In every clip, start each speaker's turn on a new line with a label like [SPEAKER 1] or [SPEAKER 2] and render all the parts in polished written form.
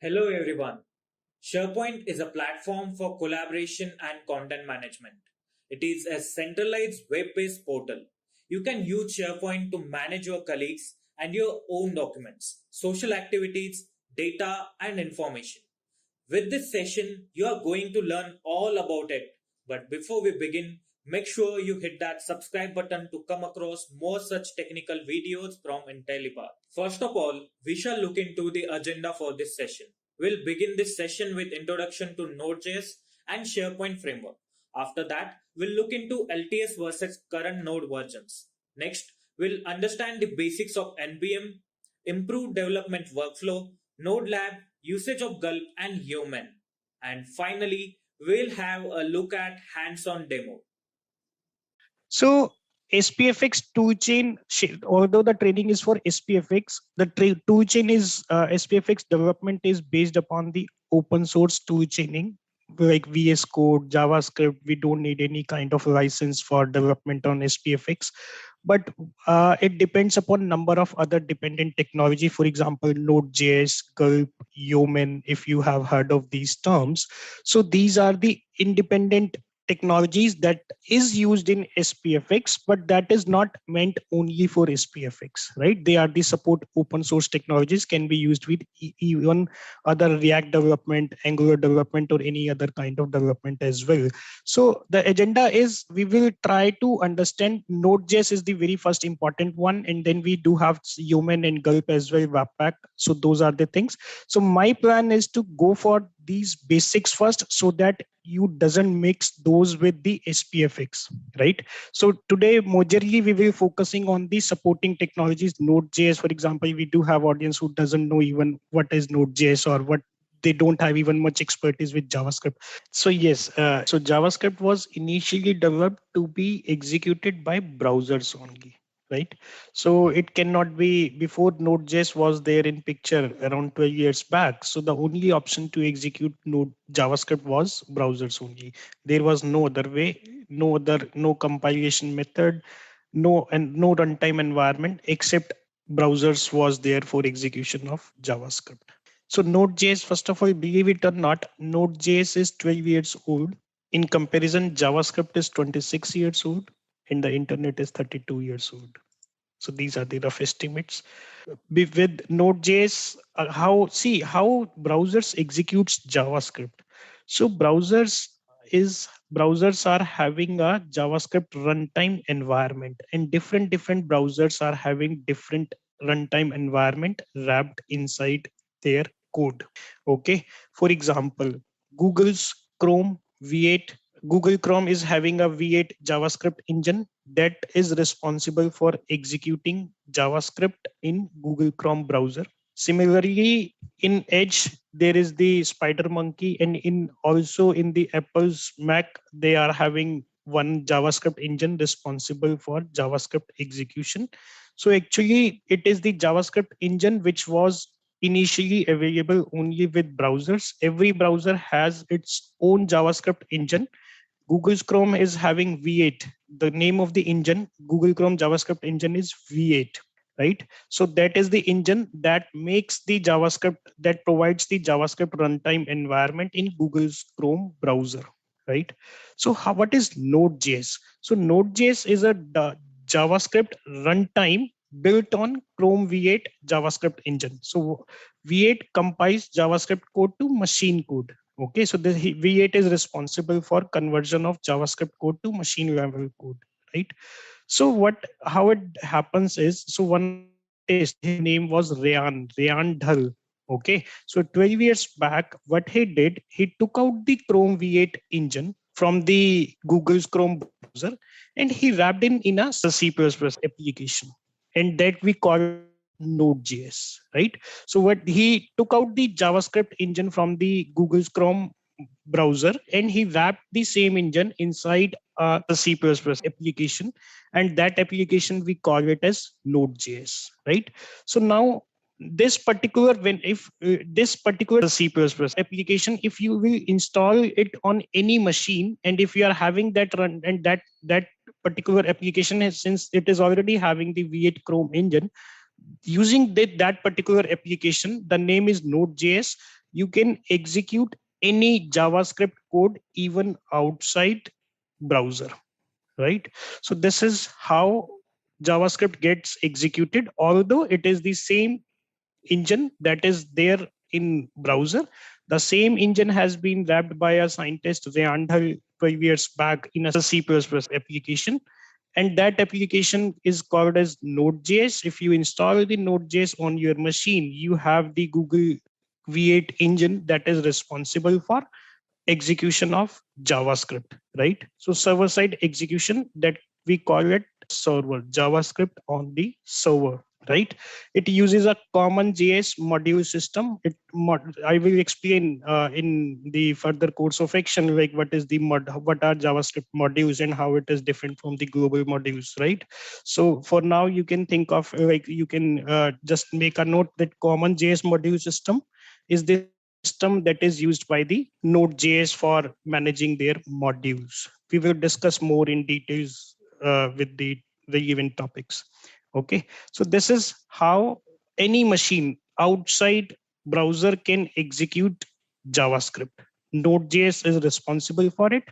[SPEAKER 1] Hello everyone. SharePoint is a platform for collaboration and content management. It is a centralized web-based portal. You can use SharePoint to manage your colleagues and your own documents, social activities, data, and information. With this session, you are going to learn all about it. But before we begin, make sure you hit that subscribe button to come across more such technical videos from Intellipaat. First of all, we shall look into the agenda for this session. We'll begin this session with introduction to Node.js and SharePoint framework. After that, we'll look into LTS versus current Node versions. Next, we'll understand the basics of NPM, improved development workflow, Node Lab, usage of Gulp and Yeoman. And finally, we'll have a look at hands-on demo.
[SPEAKER 2] So SPFX toolchain, although the training is for SPFX, the toolchain is SPFX development is based upon the open source toolchaining like VS Code, JavaScript. We don't need any kind of license for development on SPFX, but it depends upon number of other dependent technology. For example, Node.js, Gulp, Yeoman, if you have heard of these terms. So these are the independent technologies that is used in SPFX, but that is not meant only for SPFX, right? They are the support open source technologies, can be used with even other React development, Angular development, or any other kind of development as well. So the agenda is we will try to understand Node.js is the very first important one, and then we do have Yeoman and Gulp as well, Webpack. So those are the things. So my plan is to go for these basics first so that you doesn't mix those with the SPFX, right? So today, majorly we will focusing on the supporting technologies, Node.js, for example. We do have audience who doesn't know even what is Node.js or what they don't have even much expertise with JavaScript. So yes, so JavaScript was initially developed to be executed by browsers only, right? So it cannot be before Node.js was there in picture around 12 years back. So the only option to execute Node JavaScript was browsers only. There was no other way, no compilation method, no runtime environment except browsers was there for execution of JavaScript. So Node.js, first of all, believe it or not, Node.js is 12 years old. In comparison, JavaScript is 26 years old and the internet is 32 years old. So these are the rough estimates. With Node.js, how browsers executes JavaScript. So browsers are having a JavaScript runtime environment, and different browsers are having different runtime environment wrapped inside their code. Okay, for example, Google's Chrome V8. Google Chrome is having a V8 JavaScript engine that is responsible for executing JavaScript in Google Chrome browser. Similarly, in Edge, there is the Spider Monkey, and in also in the Apple's Mac, they are having one JavaScript engine responsible for JavaScript execution. So actually, it is the JavaScript engine which was initially available only with browsers. Every browser has its own JavaScript engine. Google's Chrome is having V8. The name of the engine, Google Chrome JavaScript engine, is V8, right? So that is the engine that makes the JavaScript, that provides the JavaScript runtime environment in Google's Chrome browser, right? So what is Node.js? So Node.js is a JavaScript runtime built on Chrome V8 JavaScript engine. So V8 compiles JavaScript code to machine code. Okay, so the V8 is responsible for conversion of JavaScript code to machine level code, right? So how it happens is, so one scientist, his name was Rayan Dhal. Okay, so 12 years back, what he did, he took out the Chrome V8 engine from the Google's Chrome browser and he wrapped in a C++ application, and that we call Node.js, right? So what he took out the JavaScript engine from the Google's Chrome browser and he wrapped the same engine inside the C++ application, and that application we call it as Node.js, right? So now this particular this particular C++ application, if you will install it on any machine, and if you are having that run, and that particular application has, since it is already having the V8 Chrome engine, Using that particular application, the name is Node.js. You can execute any JavaScript code even outside browser, right? So this is how JavaScript gets executed, although it is the same engine that is there in browser. The same engine has been wrapped by a scientist Randall 12 years back in a C++ application, and that application is called as Node.js. If you install the Node.js on your machine, you have the Google V8 engine that is responsible for execution of JavaScript, right? So server side execution, that we call it server, JavaScript on the server, right? It uses a common JS module system. I will explain in the further course of action, like what are JavaScript modules and how it is different from the global modules, right? So for now, you can think of you can just make a note that common JS module system is the system that is used by the Node.js for managing their modules. We will discuss more in details with the given topics. Okay, so this is how any machine outside browser can execute JavaScript. Node.js is responsible for it.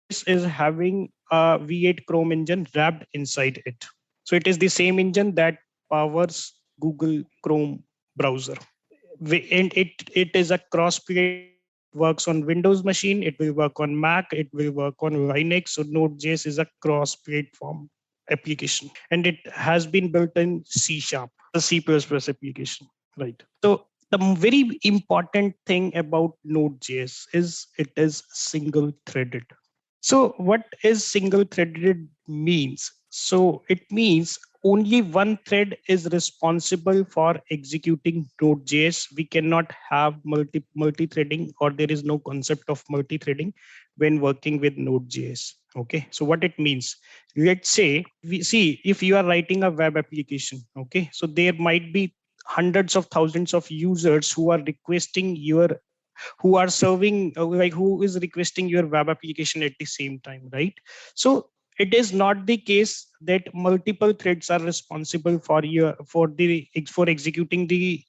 [SPEAKER 2] This is having a V8 Chrome engine wrapped inside it. So it is the same engine that powers Google Chrome browser. And it is a cross platform. It works on Windows machine, it will work on Mac, it will work on Linux. So Node.js is a cross platform application, and it has been built in C sharp, the C++ application, right? So the very important thing about Node.js is it is single threaded. So what is single threaded means? So it means only one thread is responsible for executing Node.js. We cannot have multi-threading, or there is no concept of multi-threading when working with Node.js. Okay, so what it means, let's say we see if you are writing a web application. Okay, so there might be hundreds of thousands of users who are requesting your who are serving who is requesting your web application at the same time, right? So it is not the case that multiple threads are responsible for your for executing the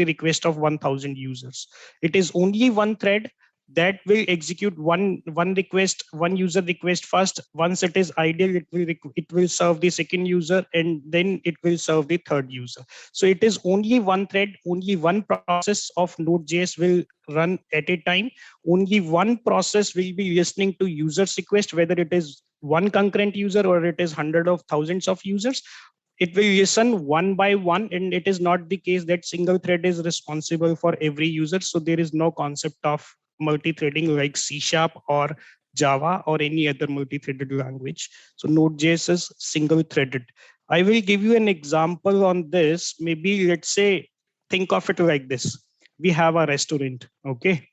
[SPEAKER 2] request of 1000 users. It is only one thread that will execute one request, one user request first. Once it is ideal, it will serve the second user, and then it will serve the third user. So it is only one thread, only one process of Node.js will run at a time. Only one process will be listening to users request, whether it is one concurrent user or it is hundred of thousands of users. It will listen one by one, and it is not the case that single thread is responsible for every user. So there is no concept of multi-threading like C sharp or Java or any other multi-threaded language. So Node.js is single threaded. I will give you an example on this. Maybe let's say, think of it like this. We have a restaurant. Okay,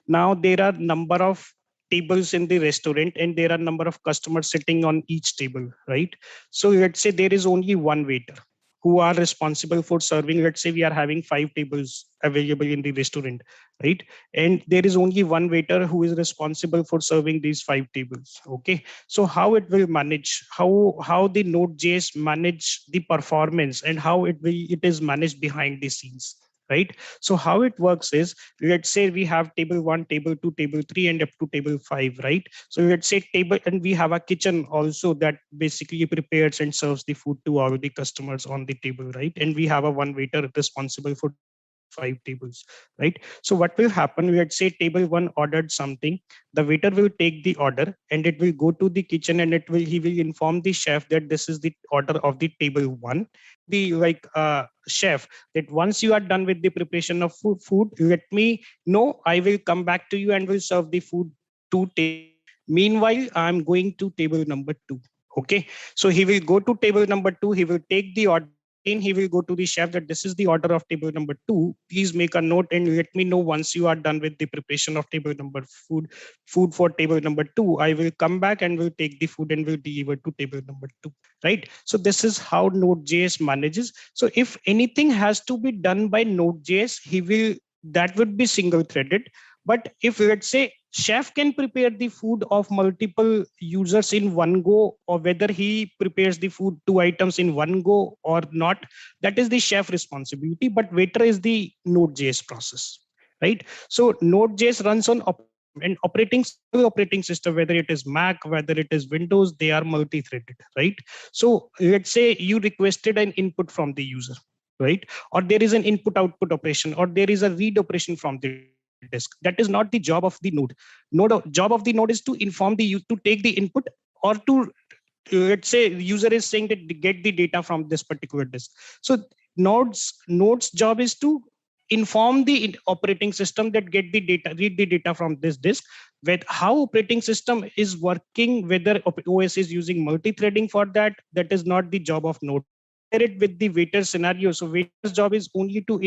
[SPEAKER 2] now there are number of tables in the restaurant, and there are number of customers sitting on each table, right? So let's say there is only one waiter who are responsible for serving. Let's say we are having 5 tables available in the restaurant, right? And there is only one waiter who is responsible for serving these 5 tables. Okay, so how it will manage, how the Node.js manage the performance, and how it is managed behind the scenes, right? So how it works is, let's say we have table 1, table 2, table 3, and up to table 5, right? So let's say table, and we have a kitchen also that basically prepares and serves the food to all the customers on the table, right? And we have a one waiter responsible for taking these 5 tables, right? So what will happen, let's say table 1 ordered something. The waiter will take the order, and it will go to the kitchen, and he will inform the chef that this is the order of the table 1. The chef, that once you are done with the preparation of food, let me know. I will come back to you and will serve the food to table 1. Meanwhile, I'm going to table number 2. Okay, so he will go to table number 2. He will take the order. Again, he will go to the chef that this is the order of table number 2. Please make a note and let me know once you are done with the preparation of table number food for table number 2. I will come back and will take the food and will deliver to table number 2, right? So this is how Node.js manages. So if anything has to be done by Node.js, that would be single threaded. But if let's say chef can prepare the food of multiple users in one go, or whether he prepares the food 2 items in one go or not, that is the chef responsibility. But waiter is the Node.js process, right? So Node.js runs on and operating all operating system, whether it is Mac, whether it is Windows, they are multi-threaded, right? So let's say you requested an input from the user, right? Or there is an input output operation, or there is a read operation from the disk. That is not the job of the node. Job of the node is to inform the user to take the input, or to let's say user is saying that get the data from this particular disk. So node's job is to inform the operating system that get the data, read the data from this disk, with how operating system is working, whether OS is using multi-threading for that. That is not the job of node. Compare it with the waiter scenario. So waiter's job is only to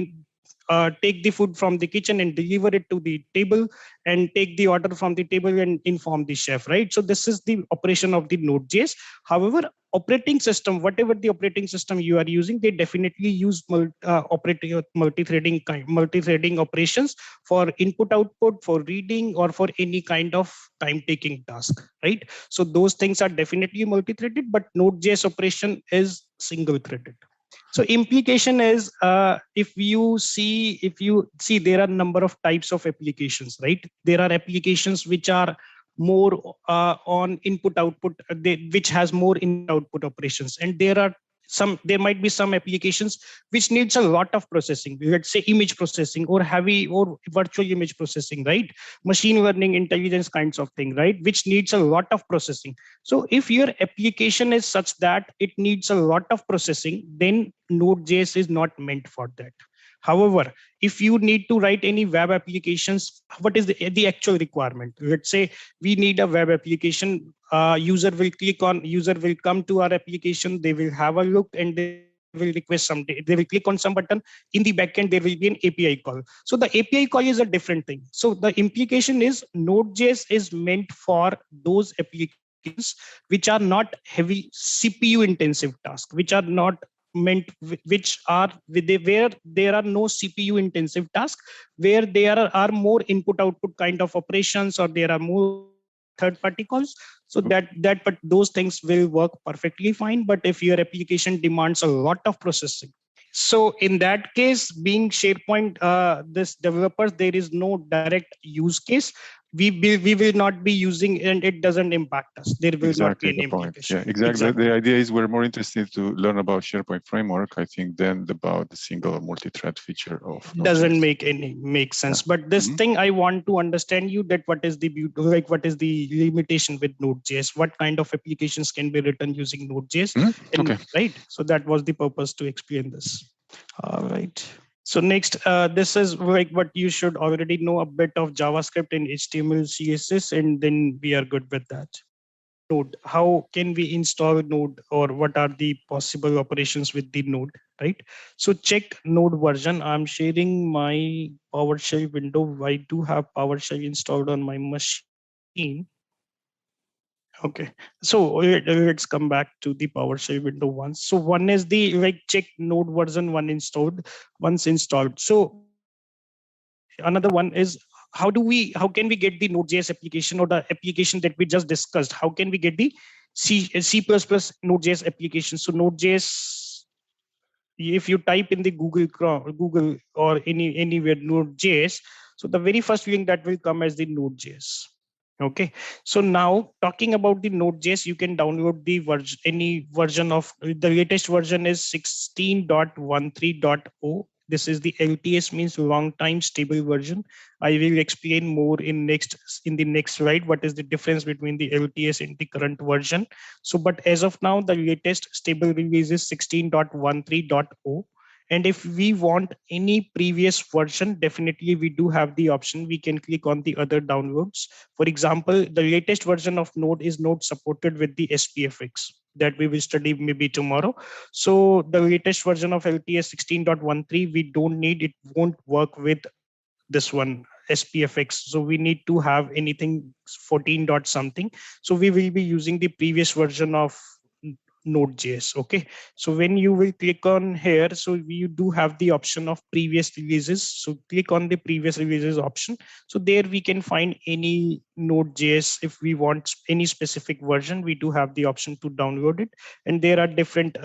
[SPEAKER 2] take the food from the kitchen and deliver it to the table, and take the order from the table and inform the chef, right? So this is the operation of the Node.js. However, operating system, whatever the operating system you are using, they definitely use multi-threading operations for input output, for reading, or for any kind of time taking task, right? So those things are definitely multi-threaded, but Node.js operation is single threaded. So implication is, if you see there are number of types of applications, right? There are applications which are more on input output, which has more input output operations, and there might be some applications which needs a lot of processing, let's say image processing, or heavy or virtual image processing, right? Machine learning, intelligence kinds of thing, right? Which needs a lot of processing. So if your application is such that it needs a lot of processing, then Node.js is not meant for that. However, if you need to write any web applications, what is the actual requirement? Let's say we need a web application. User will come to our application, they will have a look, and they will request they will click on some button. In the backend, there will be an API call. So the API call is a different thing. So the implication is Node.js is meant for those applications which are not heavy CPU intensive tasks, which are not meant, which are where there are no CPU intensive tasks, where there are more input output kind of operations, or there are more third party calls. So but those things will work perfectly fine. But if your application demands a lot of processing, so in that case, being SharePoint, this developers, there is no direct use case. We will not be using, and it doesn't impact us. There will not be
[SPEAKER 3] Exactly
[SPEAKER 2] any
[SPEAKER 3] the point.
[SPEAKER 2] implication.
[SPEAKER 3] Yeah, exactly. The idea is we're more interested to learn about SharePoint framework, I think, than about the single multi-thread feature of
[SPEAKER 2] Doesn't
[SPEAKER 3] Node.js.
[SPEAKER 2] make sense.
[SPEAKER 3] Yeah.
[SPEAKER 2] But this thing, I want to understand you that what is the beauty, like what is the limitation with Node.js? What kind of applications can be written using Node.js?
[SPEAKER 3] Okay.
[SPEAKER 2] Right. So that was the purpose to explain this. All right. So next, this is like what you should already know, a bit of JavaScript and HTML, CSS, and then we are good with that. Node, how can we install Node, or what are the possible operations with the Node, right? So check Node version. I'm sharing my PowerShell window. I do have PowerShell installed on my machine. Okay, so let's come back to the PowerShell window once. So one is the check Node version one installed, once installed. So another one is, how can we get the Node.js application, or the application that we just discussed? How can we get the C++ Node.js application? So Node.js, if you type in the Google or anywhere Node.js, so the very first link that will come as the Node.js. Okay, so now talking about the Node.js, you can download the any version of the latest version is 16.13.0. This is the LTS, means long time stable version. I will explain more in the next slide what is the difference between the LTS and the current version. So, but as of now, the latest stable release is 16.13.0. And if we want any previous version, definitely we do have the option. We can click on the other downloads. For example, the latest version of Node is not supported with the SPFX that we will study maybe tomorrow. So the latest version of LTS 16.13, we don't need, it won't work with this one SPFX. So we need to have anything 14 dot something. So we will be using the previous version of Node.js. Okay, so when you will click on here, so you do have the option of previous releases. So click on the previous releases option. So there we can find any Node.js. If we want any specific version, we do have the option to download it. And there are different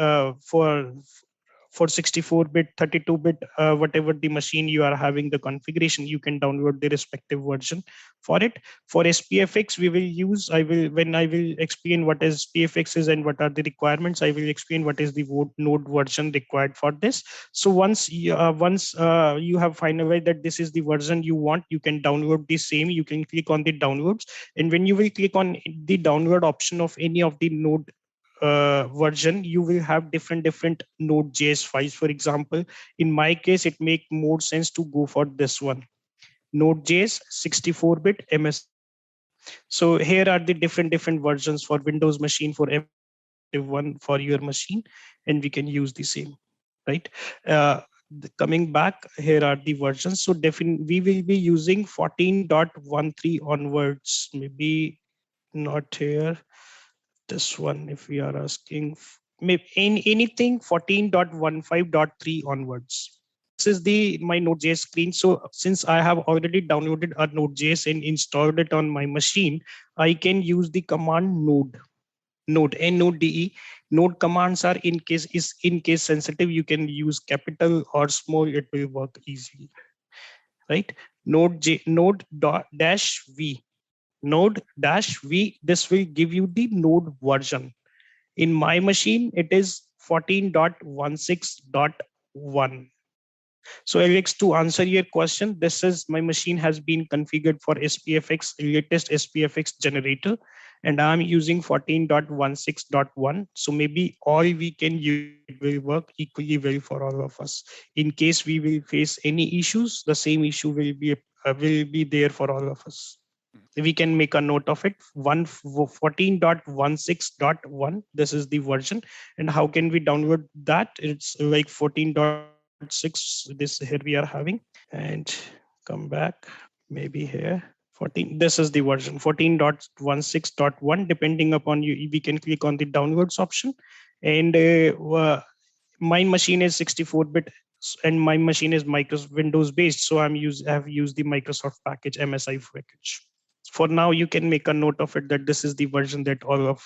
[SPEAKER 2] for 64-bit, 32-bit, whatever the machine you are having the configuration, you can download the respective version for it. For SPFX, we will use, when I will explain what is SPFX is and what are the requirements, I will explain what is the node version required for this. So once you have finalized that this is the version you want, you can download the same. You can click on the downloads, and when you will click on the download option of any of the node version, you will have different Node.js files. For example, in my case, it make more sense to go for this one, Node.js 64-bit MS5. So here are the different versions for Windows machine, for every respective one for your machine, and we can use the same, right? Coming back, here are the versions. So we will be using 14.13 onwards, maybe not here, this one. If we are asking maybe in anything 14.15.3 onwards, this is the my Node.js screen. So since I have already downloaded a Node.js and installed it on my machine, I can use the command node node. Node commands are in case sensitive. You can use capital or small, it will work easily, right? Node dash v, node dash v, this will give you the node version. In my machine, it is 14.16.1. So Alex, to answer your question, this is my machine has been configured for SPFX, latest SPFX generator, and I'm using 14.16.1. So maybe all we can use, it will work equally well for all of us. In case we will face any issues, the same issue will be there for all of us. We can make a note of it. 14.16.1, this is the version. And how can we download that? It's like 14.6, this here we are having. And come back, maybe here 14, this is the version 14.16.1. Depending upon you, we can click on the downloads option. And my machine is 64-bit and my machine is Microsoft Windows based, so I have used the Microsoft package, MSI package. For now, you can make a note of it that this is the version that all of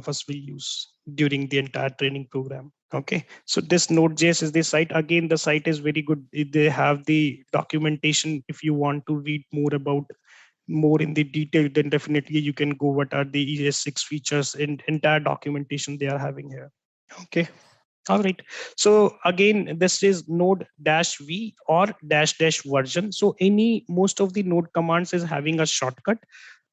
[SPEAKER 2] us will use during the entire training program. Okay, so this Node.js is the site. Again, the site is very good. They have the documentation. If you want to read more in the detail, then definitely you can go what are the ES6 features and entire documentation they are having here. Okay. All right. So again, this is node dash v or dash dash version. So most of the node commands is having a shortcut,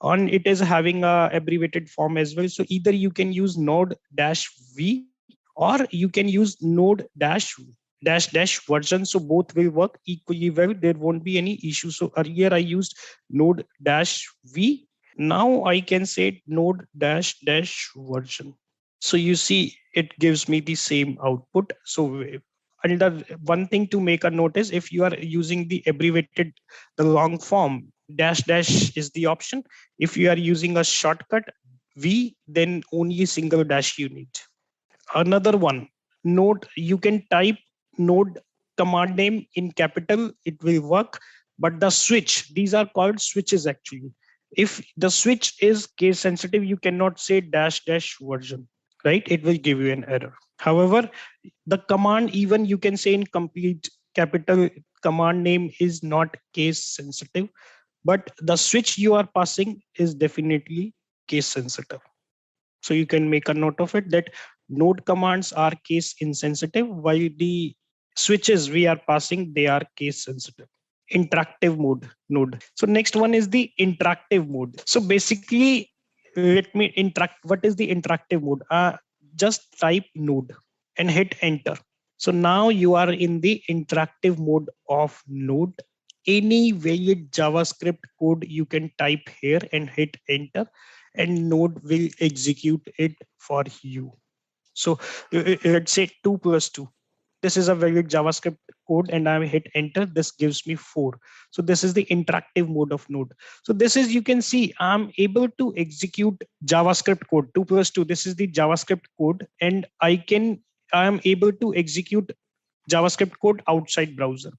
[SPEAKER 2] and it is having a abbreviated form as well. So either you can use node dash v or you can use node dash dash version. So both will work equally well. There won't be any issue. So earlier I used node dash v. Now I can say node dash dash version. So you see, it gives me the same output. So another one thing to make a note is if you are using the abbreviated, the long form, dash dash is the option. If you are using a shortcut V, then only single dash you need. Another one, node, you can type node command name in capital, it will work. But the switch, these are called switches actually. If the switch is case sensitive, you cannot say dash dash version, right? It will give you an error. However, the command, even you can say in complete capital, command name is not case sensitive, but the switch you are passing is definitely case sensitive. So you can make a note of it that node commands are case insensitive, while the switches we are passing, they are case sensitive. Interactive mode node. So next one is the interactive mode. So basically, let me interact. What is the interactive mode? Just type node and hit enter. So now you are in the interactive mode of node. Any valid JavaScript code you can type here and hit enter, and node will execute it for you. So let's say 2 plus 2. This is a valid JavaScript code and I hit enter, this gives me 4. So this is the interactive mode of Node. So this is, you can see I'm able to execute JavaScript code 2 plus 2. This is the JavaScript code, and I am able to execute JavaScript code outside browser.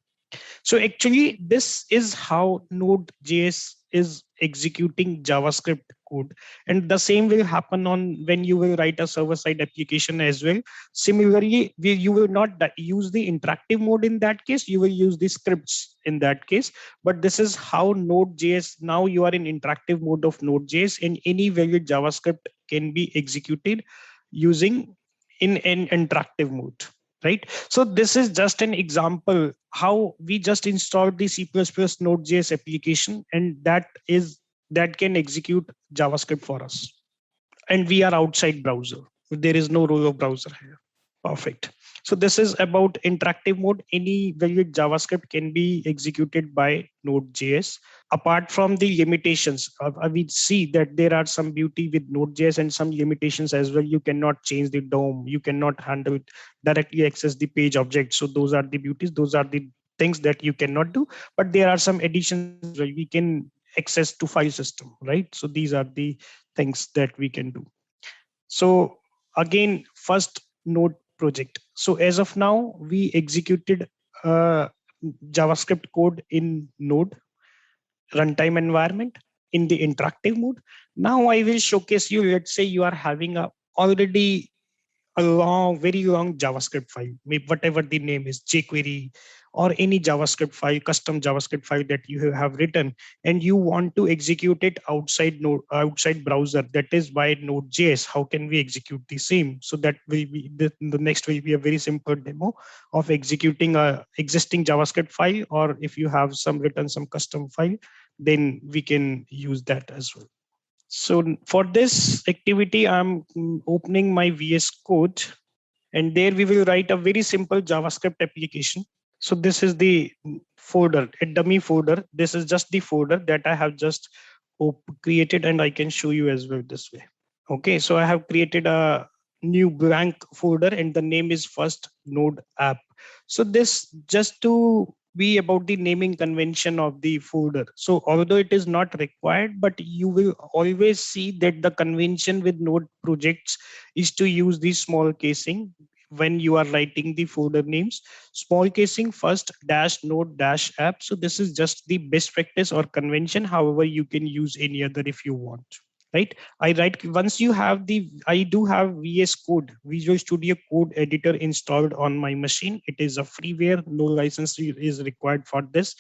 [SPEAKER 2] So actually, this is how Node.js is executing JavaScript code. And the same will happen on when you will write a server-side application as well. Similarly, you will not use the interactive mode in that case, you will use the scripts in that case. But this is how Node.js, now you are in interactive mode of Node.js, and any valid JavaScript can be executed using in an interactive mode. Right. So this is just an example how we just installed the C++ Node.js application, and that can execute JavaScript for us. And we are outside browser. There is no role of browser here. Perfect. So this is about interactive mode. Any valid JavaScript can be executed by Node.js. Apart from the limitations, we see that there are some beauty with Node.js and some limitations as well. You cannot change the DOM. You cannot handle it, directly access the page object. So those are the beauties. Those are the things that you cannot do. But there are some additions as well. We can access to file system, right? So these are the things that we can do. So again, first Node project. So as of now, we executed JavaScript code in Node runtime environment in the interactive mode. Now I will showcase you, let's say you are having already a very long JavaScript file, maybe whatever the name is, jQuery or any JavaScript file, custom JavaScript file that you have written, and you want to execute it outside outside browser, that is by Node.js. How can we execute the same? So that will be the next will be a very simple demo of executing a existing JavaScript file, or if you have some custom file, then we can use that as well. So for this activity, I'm opening my VS Code, and there we will write a very simple JavaScript application. So this is the folder, a dummy folder. This is just the folder that I have just created, and I can show you as well this way. Okay, so I have created a new blank folder, and the name is first Node app. So this just to be about the naming convention of the folder. So although it is not required, but you will always see that the convention with Node projects is to use the small casing when you are writing the folder names. Small casing first dash node dash app. So this is just the best practice or convention. However, you can use any other if you want. Right. I write once you have I do have VS Code, Visual Studio Code Editor installed on my machine. It is a freeware, no license is required for this,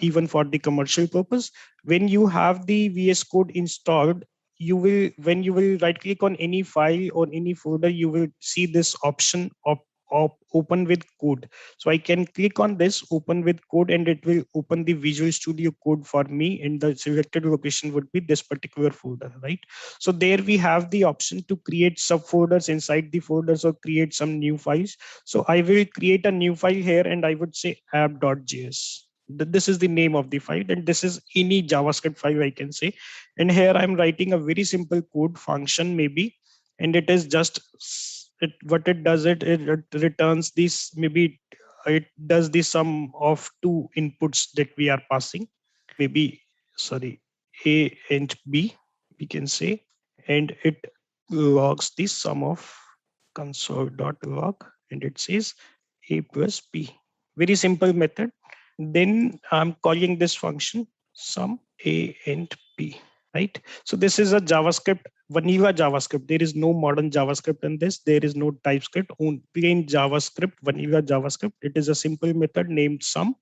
[SPEAKER 2] even for the commercial purpose. When you have the VS Code installed, when you will right click on any file or any folder, you will see this option of open with code. So I can click on this open with code, and it will open the Visual Studio Code for me, and the selected location would be this particular folder, right? So there we have the option to create subfolders inside the folders or create some new files. So I will create a new file here, and I would say app.js. This is the name of the file, and this is any JavaScript file I can say. And here I'm writing a very simple code function maybe, and it is just what it does, it returns this, maybe it does the sum of two inputs that we are passing, maybe sorry, A and B we can say, and it logs the sum of console.log, and it says A plus B. Very simple method. Then I'm calling this function sum A and B, right? So this is a JavaScript, vanilla JavaScript. There is no modern JavaScript in this. There is no TypeScript, only plain JavaScript, vanilla JavaScript. It is a simple method named sum,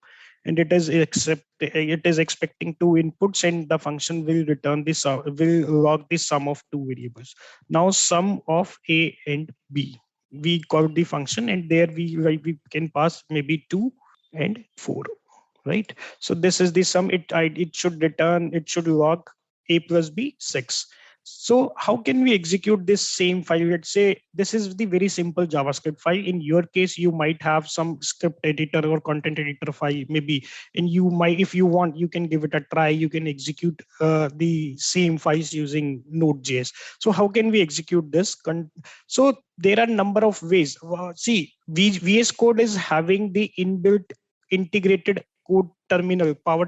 [SPEAKER 2] and it is expecting two inputs, and the function will return this, will log the sum of two variables. Now sum of A and B, we call the function, and there we can pass maybe 2 and 4, right? So this is the sum. It should return, it should log A plus B 6. So how can we execute this same file? Let's say this is the very simple JavaScript file. In your case, you might have some script editor or content editor file, maybe, and you might, if you want, you can give it a try. You can execute the same files using Node.js. So how can we execute this? So there are a number of ways. See, VS Code is having the inbuilt integrated code terminal power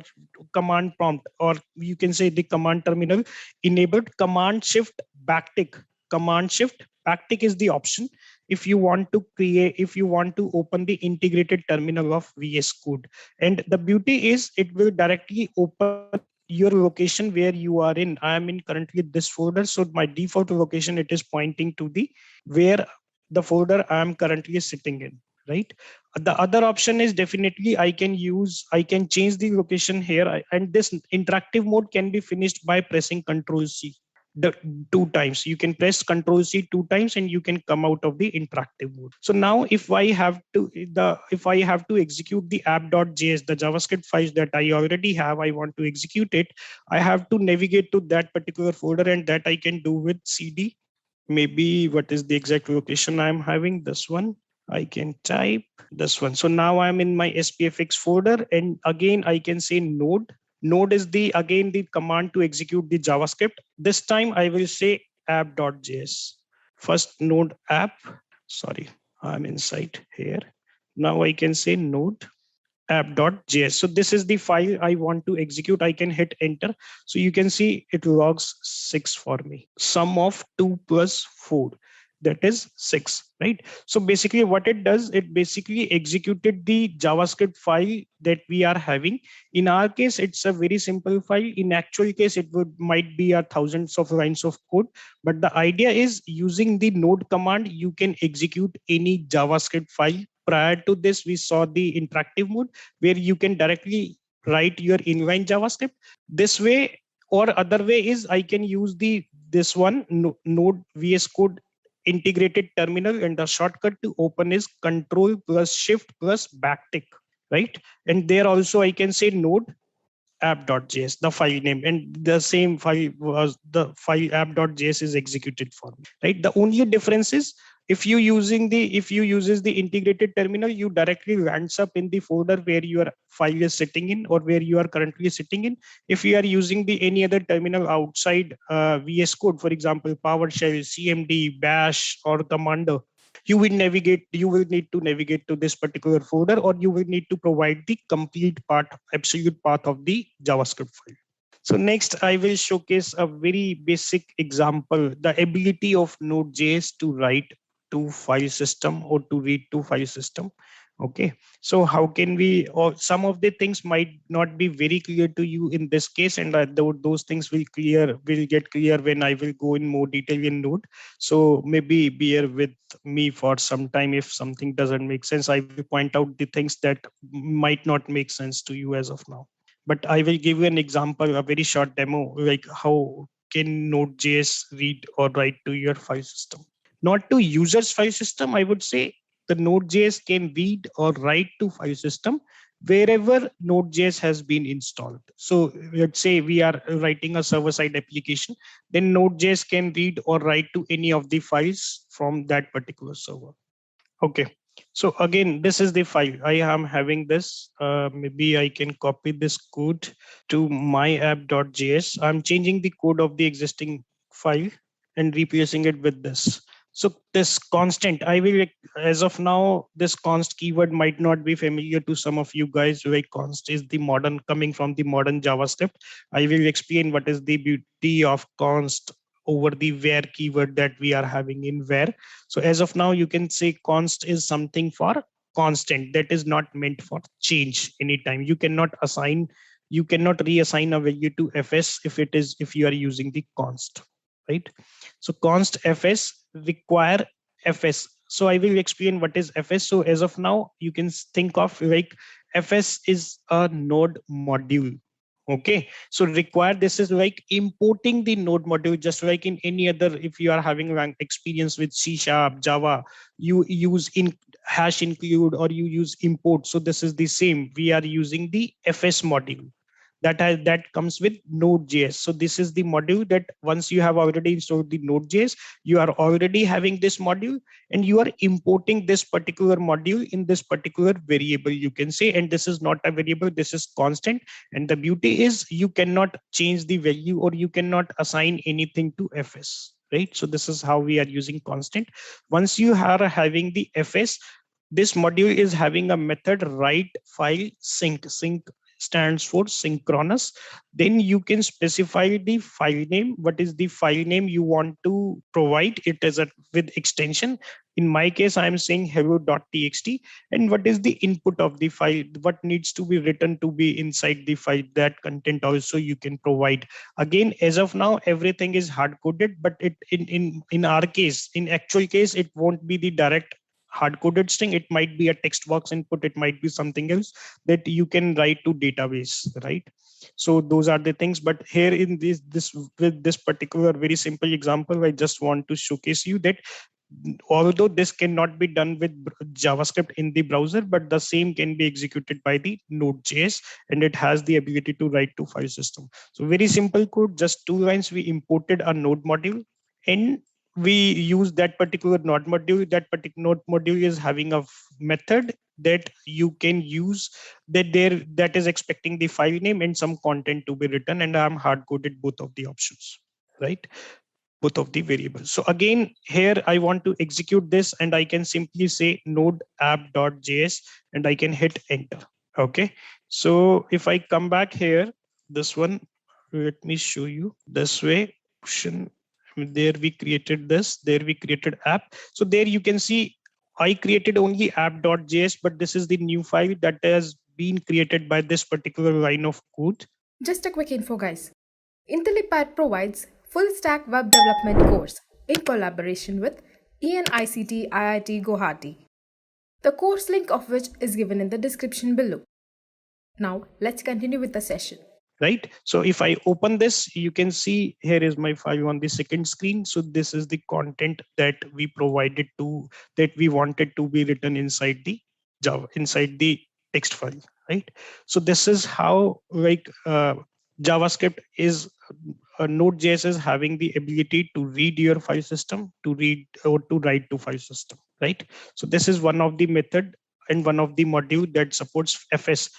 [SPEAKER 2] command prompt, or you can say the command terminal enabled command shift backtick. Command shift backtick is the option if you want to create, if you want to open the integrated terminal of VS Code. And the beauty is it will directly open your location where you are in. I am in currently this folder, so my default location, it is pointing to the where the folder I am currently sitting in, right? The other option is definitely I can change the location here, and this interactive mode can be finished by pressing Ctrl C the 2 times. You can press Ctrl C 2 times and you can come out of the interactive mode. So now if I have to execute the app.js, the JavaScript files that I already have, I want to execute it, I have to navigate to that particular folder, and that I can do with CD. Maybe what is the exact location I'm having? This one. I can type this one. So now I'm in my SPFX folder, and again I can say node. Node is the again the command to execute the JavaScript. This time I will say app.js. First node app. Sorry, I'm inside here. Now I can say node app.js. So this is the file I want to execute. I can hit enter. So you can see it logs 6 for me. Sum of 2 plus 4, that is 6, right? So basically what it does, it basically executed the JavaScript file that we are having. In our case, it's a very simple file. In actual case, it might be a thousands of lines of code. But the idea is using the node command, you can execute any JavaScript file. Prior to this, we saw the interactive mode where you can directly write your inline JavaScript. This way, or other way is I can use this one node VS Code integrated terminal, and the shortcut to open is Control plus Shift plus backtick, right? And there also I can say node app.js, the file name, and the same file was the file app.js is executed for me, right? The only difference is if you uses the integrated terminal, you directly lands up in the folder where your file is sitting in, or where you are currently sitting in. If you are using the any other terminal outside VS Code, for example, PowerShell, CMD, Bash, or Commander, you will need to navigate to this particular folder, or you will need to provide the absolute path of the JavaScript file. So next, I will showcase a very basic example, the ability of Node.js to write to file system or to read to file system. Okay, so how can we, or some of the things might not be very clear to you in this case, and those things will get clear when I will go in more detail in Node. So maybe bear with me for some time. If something doesn't make sense, I will point out the things that might not make sense to you as of now. But I will give you an example, a very short demo, like how can Node.js read or write to your file system. Not to users file system, I would say the Node.js can read or write to file system wherever Node.js has been installed. So let's say we are writing a server-side application, then Node.js can read or write to any of the files from that particular server. Okay, so again, this is the file. I am having this. Maybe I can copy this code to my app.js. I'm changing the code of the existing file and replacing it with this. So this constant, I will, as of now, this const keyword might not be familiar to some of you guys. Like const is the modern, coming from the modern JavaScript. I will explain what is the beauty of const over the where keyword that we are having in where. So as of now, you can say const is something for constant, that is not meant for change anytime. You cannot reassign a value to fs if you are using the const, right? So const fs require fs. So I will explain what is fs. So as of now, you can think of like fs is a node module. Okay, so require, this is like importing the node module, just like in any other, if you are having experience with C#, Java, you use in hash include or you use import. So this is the same. We are using the fs module. that comes with Node.js. So this is the module that once you have already installed the Node.js, you are already having this module, and you are importing this particular module in this particular variable, you can say. And this is not a variable, this is constant. And the beauty is you cannot change the value, or you cannot assign anything to fs, right? So this is how we are using constant. Once you are having the fs, this module is having a method write file sync stands for synchronous. Then you can specify the file name. What is the file name you want to provide it as a with extension? In my case, I am saying hello.txt. And what is the input of the file? What needs to be written to be inside the file? That content also you can provide. Again, as of now, everything is hard coded, but it in our case, in actual case, it won't be the direct hard coded string. It might be a text box input, it might be something else that you can write to database, right? So those are the things. But here in this with this particular very simple example, I just want to showcase you that although this cannot be done with JavaScript in the browser, but the same can be executed by the Node.js, and it has the ability to write to file system. So very simple code, just 2 lines. We imported a node module, and we use that particular node module. That particular node module is having a method that you can use, that is expecting the file name and some content to be written, and I'm hard coded both of the options, right? Both of the variables. So again, here I want to execute this, and I can simply say node app.js, and I can hit enter. Okay. So if I come back here, this one, let me show you this way. There we created this, there we created app. So there you can see I created only app.js, but this is the new file that has been created by this particular line of code.
[SPEAKER 4] Just a quick info, guys. Intellipaat provides full stack web development course in collaboration with ENICT IIT Guwahati. The course link of which is given in the description below. Now let's continue with the session.
[SPEAKER 2] Right. So if I open this, you can see here is my file on the second screen. So this is the content that we provided to, that we wanted to be written inside the Java, inside the text file, right? So this is how JavaScript is, Node.js is having the ability to read your file system, to read or to write to file system, right? So this is one of the method and one of the module that supports fs.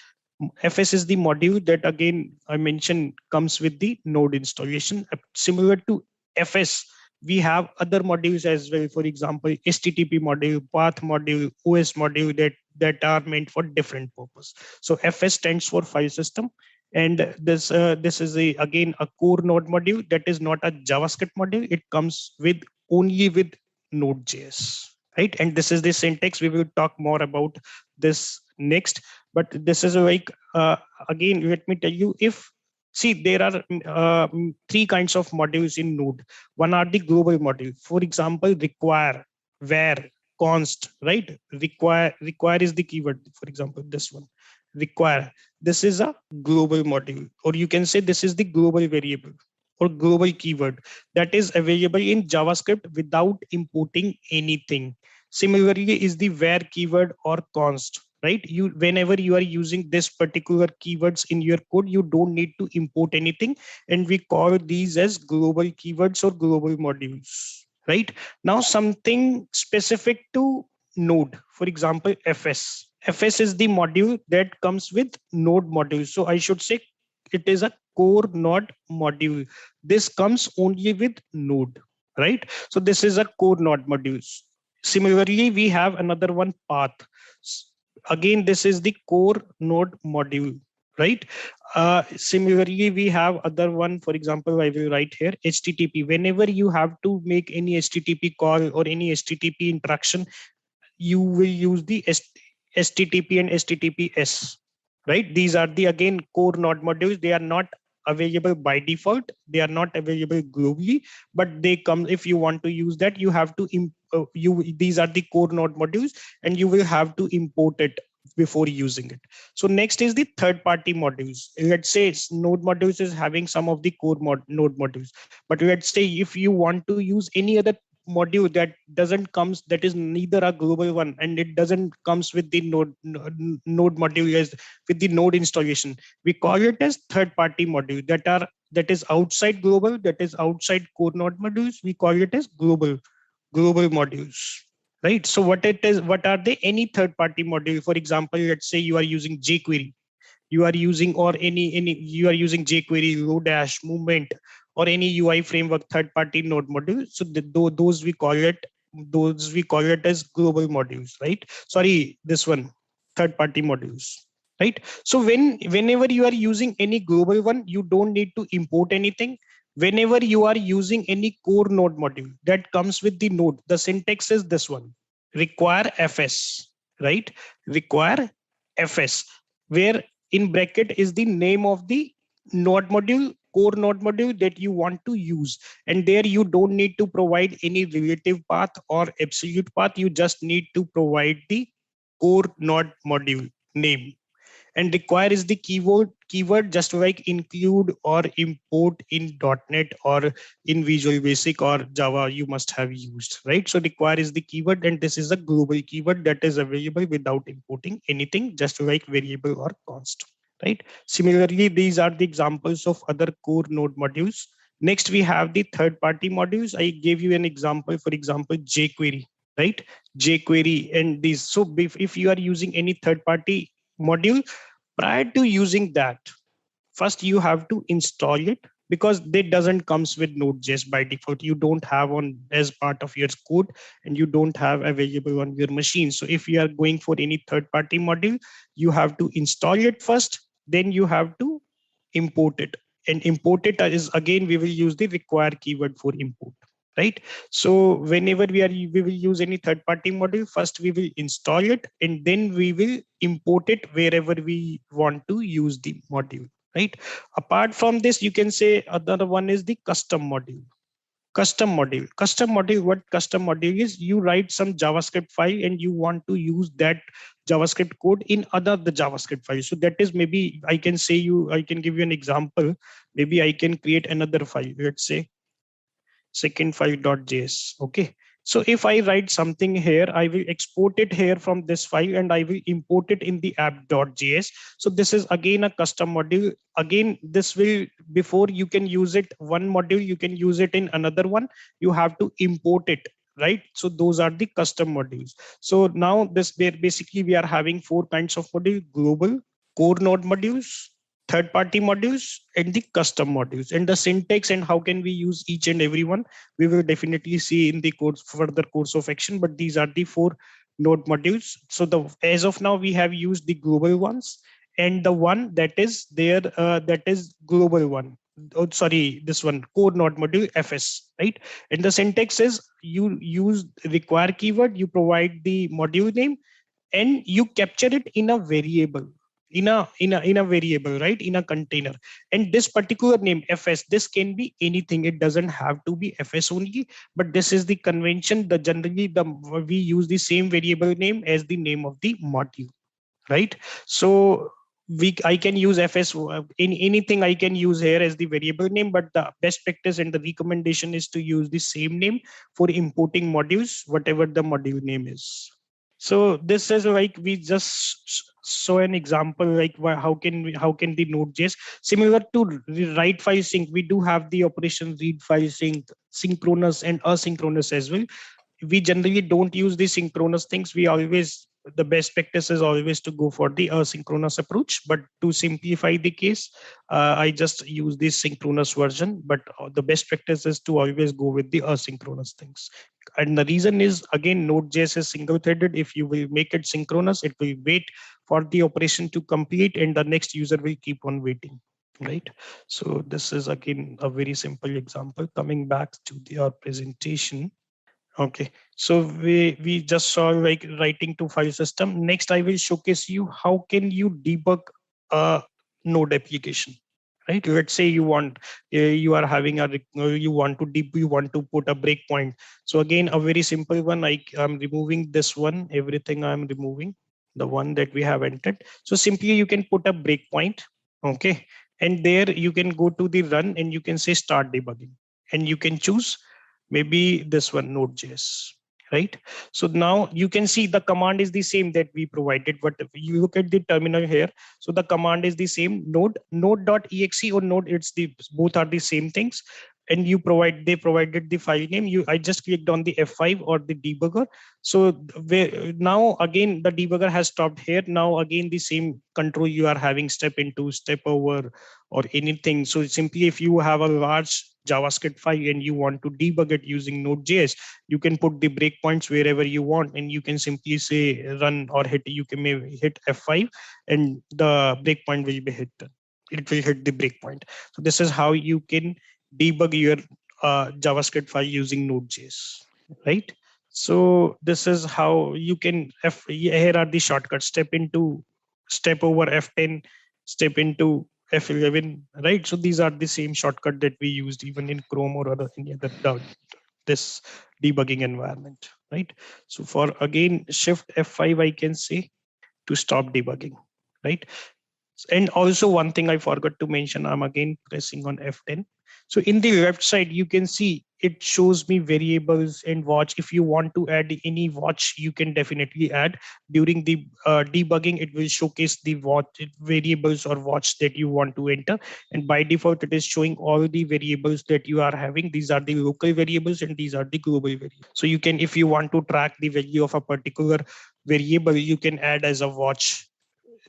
[SPEAKER 2] Fs is the module that again I mentioned comes with the node installation. Similar to fs, we have other modules as well. For example, http module, path module, os module that are meant for different purpose. So fs stands for file system, and this is again a core node module that is not a JavaScript module. It comes with only with Node.js, right? And this is the syntax. We will talk more about this next, but this is again, let me tell you, if see, there are 3 kinds of modules in Node. One are the global module. For example, require, where, const, right? Require is the keyword. For example, this one, require. This is a global module, or you can say this is the global variable or global keyword that is available in JavaScript without importing anything. Similarly is the where keyword or const, right? You, whenever you are using this particular keywords in your code, you don't need to import anything, and we call these as global keywords or global modules, right? Now something specific to Node, for example, fs is the module that comes with Node module. So I should say it is a core node module. This comes only with Node, right? So this is a core node module. Similarly, we have another one, path. Again, this is the core node module, right? Similarly, we have other one. For example, I will write here HTTP. Whenever you have to make any HTTP call or any HTTP interaction, you will use the HTTP and HTTPS, right? These are the again core node modules. They are not available by default. They are not available globally, but they come, if you want to use that, you have to these are the core node modules, and you will have to import it before using it. So next is the third party modules. Let's say node modules is having some of the core node modules, but let's say if you want to use any other module that doesn't comes, that is neither a global one and it doesn't comes with the node module as with the node installation, we call it as third party module that is outside global, that is outside core node modules, we call it as global modules, right? So what it is, what are they? Any third party module. For example, let's say you are using jQuery, you are using, or any you are using jQuery, Lodash, Movement, or any UI framework third party node module. So those we call it, as global modules, right? Sorry, this one, third party modules, right? So whenever you are using any global one, you don't need to import anything. Whenever you are using any core node module that comes with the node, the syntax is this one: require fs, right? Require fs, where in bracket is the name of the node module, core node module that you want to use. And there you don't need to provide any relative path or absolute path. You just need to provide the core node module name. And require is the keyword just like include or import in .NET or in Visual Basic or Java you must have used, right? So require is the keyword, and this is a global keyword that is available without importing anything, just like variable or const, right? Similarly, these are the examples of other core node modules. Next, we have the third party modules. I gave you an example, for example, jQuery, right? jQuery and these. So if you are using any third party module, prior to using that, first you have to install it, because it doesn't comes with Node.js by default. You don't have on as part of your code, and you don't have available on your machine. So if you are going for any third party module, you have to install it first, then you have to import it. And import it is, again, we will use the require keyword for import, right? So whenever we will use any third party module, first we will install it, and then we will import it wherever we want to use the module, right? Apart from this, you can say another one is the custom module. What custom module is, you write some JavaScript file and you want to use that JavaScript code in other the JavaScript file. So that is, maybe I can give you an example. Maybe I can create another file, let's say second file.js. Okay. So if I write something here, I will export it here from this file and I will import it in the app.js. So this is again a custom module. Again, this will, before you can use it one module, you can use it in another one. You have to import it, right? So those are the custom modules. So now basically we are having four kinds of module: global, core node modules, third party modules, and the custom modules. And the syntax and how can we use each and every one, we will definitely see in the further course of action. But these are the four node modules. So as of now, we have used the global ones, and the one that is there, that is global one. Oh, sorry, this one, core node module fs, right? And the syntax is, you use require keyword, you provide the module name, and you capture it in a variable, in a variable, right? In a container. And this particular name fs, this can be anything, it doesn't have to be fs only, but this is the convention. We use the same variable name as the name of the module, right? So I can use fs in anything, I can use here as the variable name, but the best practice and the recommendation is to use the same name for importing modules, whatever the module name is. So this is like, we just saw an example, like how can the Node.js, similar to write file sync, we do have the operation read file sync, synchronous and asynchronous as well. We generally don't use the synchronous things. The best practice is always to go for the asynchronous approach, but to simplify the case, I just use the synchronous version. But the best practice is to always go with the asynchronous things. And the reason is, again, Node.js is single threaded. If you will make it synchronous, it will wait for the operation to complete, and the next user will keep on waiting, right? So this is again a very simple example. Coming back to our presentation. Okay, so we just saw like writing to file system. Next, I will showcase you how can you debug a Node application, right? Let's say you are having you want to put a breakpoint. So again, a very simple one. I'm removing this one. Everything I'm removing, the one that we have entered. So simply you can put a breakpoint. Okay, and there you can go to the run and you can say start debugging, and you can choose maybe this one, Node.js, right? So now you can see the command is the same that we provided, but if you look at the terminal here, so the command is the same, node.exe or node, it's the both are the same things. And they provided the file name. I just clicked on the F5 or the debugger. So now again the debugger has stopped here. Now again the same control you are having, step into, step over, or anything. So simply if you have a large JavaScript file and you want to debug it using Node.js, you can put the breakpoints wherever you want, and you can simply say run or hit. You can maybe hit F5, and the breakpoint will be hit. It will hit the breakpoint. So this is how you can debug your JavaScript file using Node.js, right? So this is how you can. Here are the shortcuts: step over F10, step into F11, right? So these are the same shortcut that we used even in Chrome or any other this debugging environment, right? So for again Shift F5, I can say to stop debugging, right? And also one thing I forgot to mention, I'm again pressing on F10. So in the left side, you can see it shows me variables and watch. If you want to add any watch, you can definitely add. During the debugging, it will showcase the watch variables or watch that you want to enter. And by default, it is showing all the variables that you are having. These are the local variables and these are the global variables. So you can, if you want to track the value of a particular variable, you can add as a watch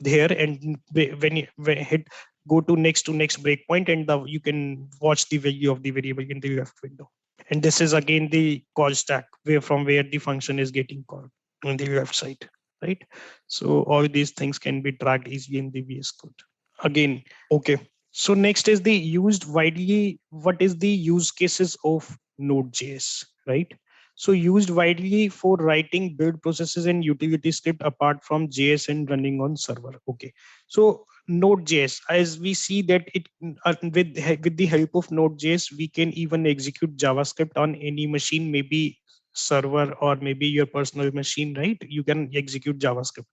[SPEAKER 2] there, and when you hit go to next breakpoint, and you can watch the value of the variable in the left window. And this is again the call stack from where the function is getting called on the left side, right? So all these things can be tracked easily in the VS Code again. Okay, so next is the used widely. What is the use cases of Node.js, right? So used widely for writing build processes and utility script apart from JS and running on server. Okay, so Node.js, as we see that it with the help of Node.js, we can even execute JavaScript on any machine, maybe server or maybe your personal machine, right? You can execute JavaScript.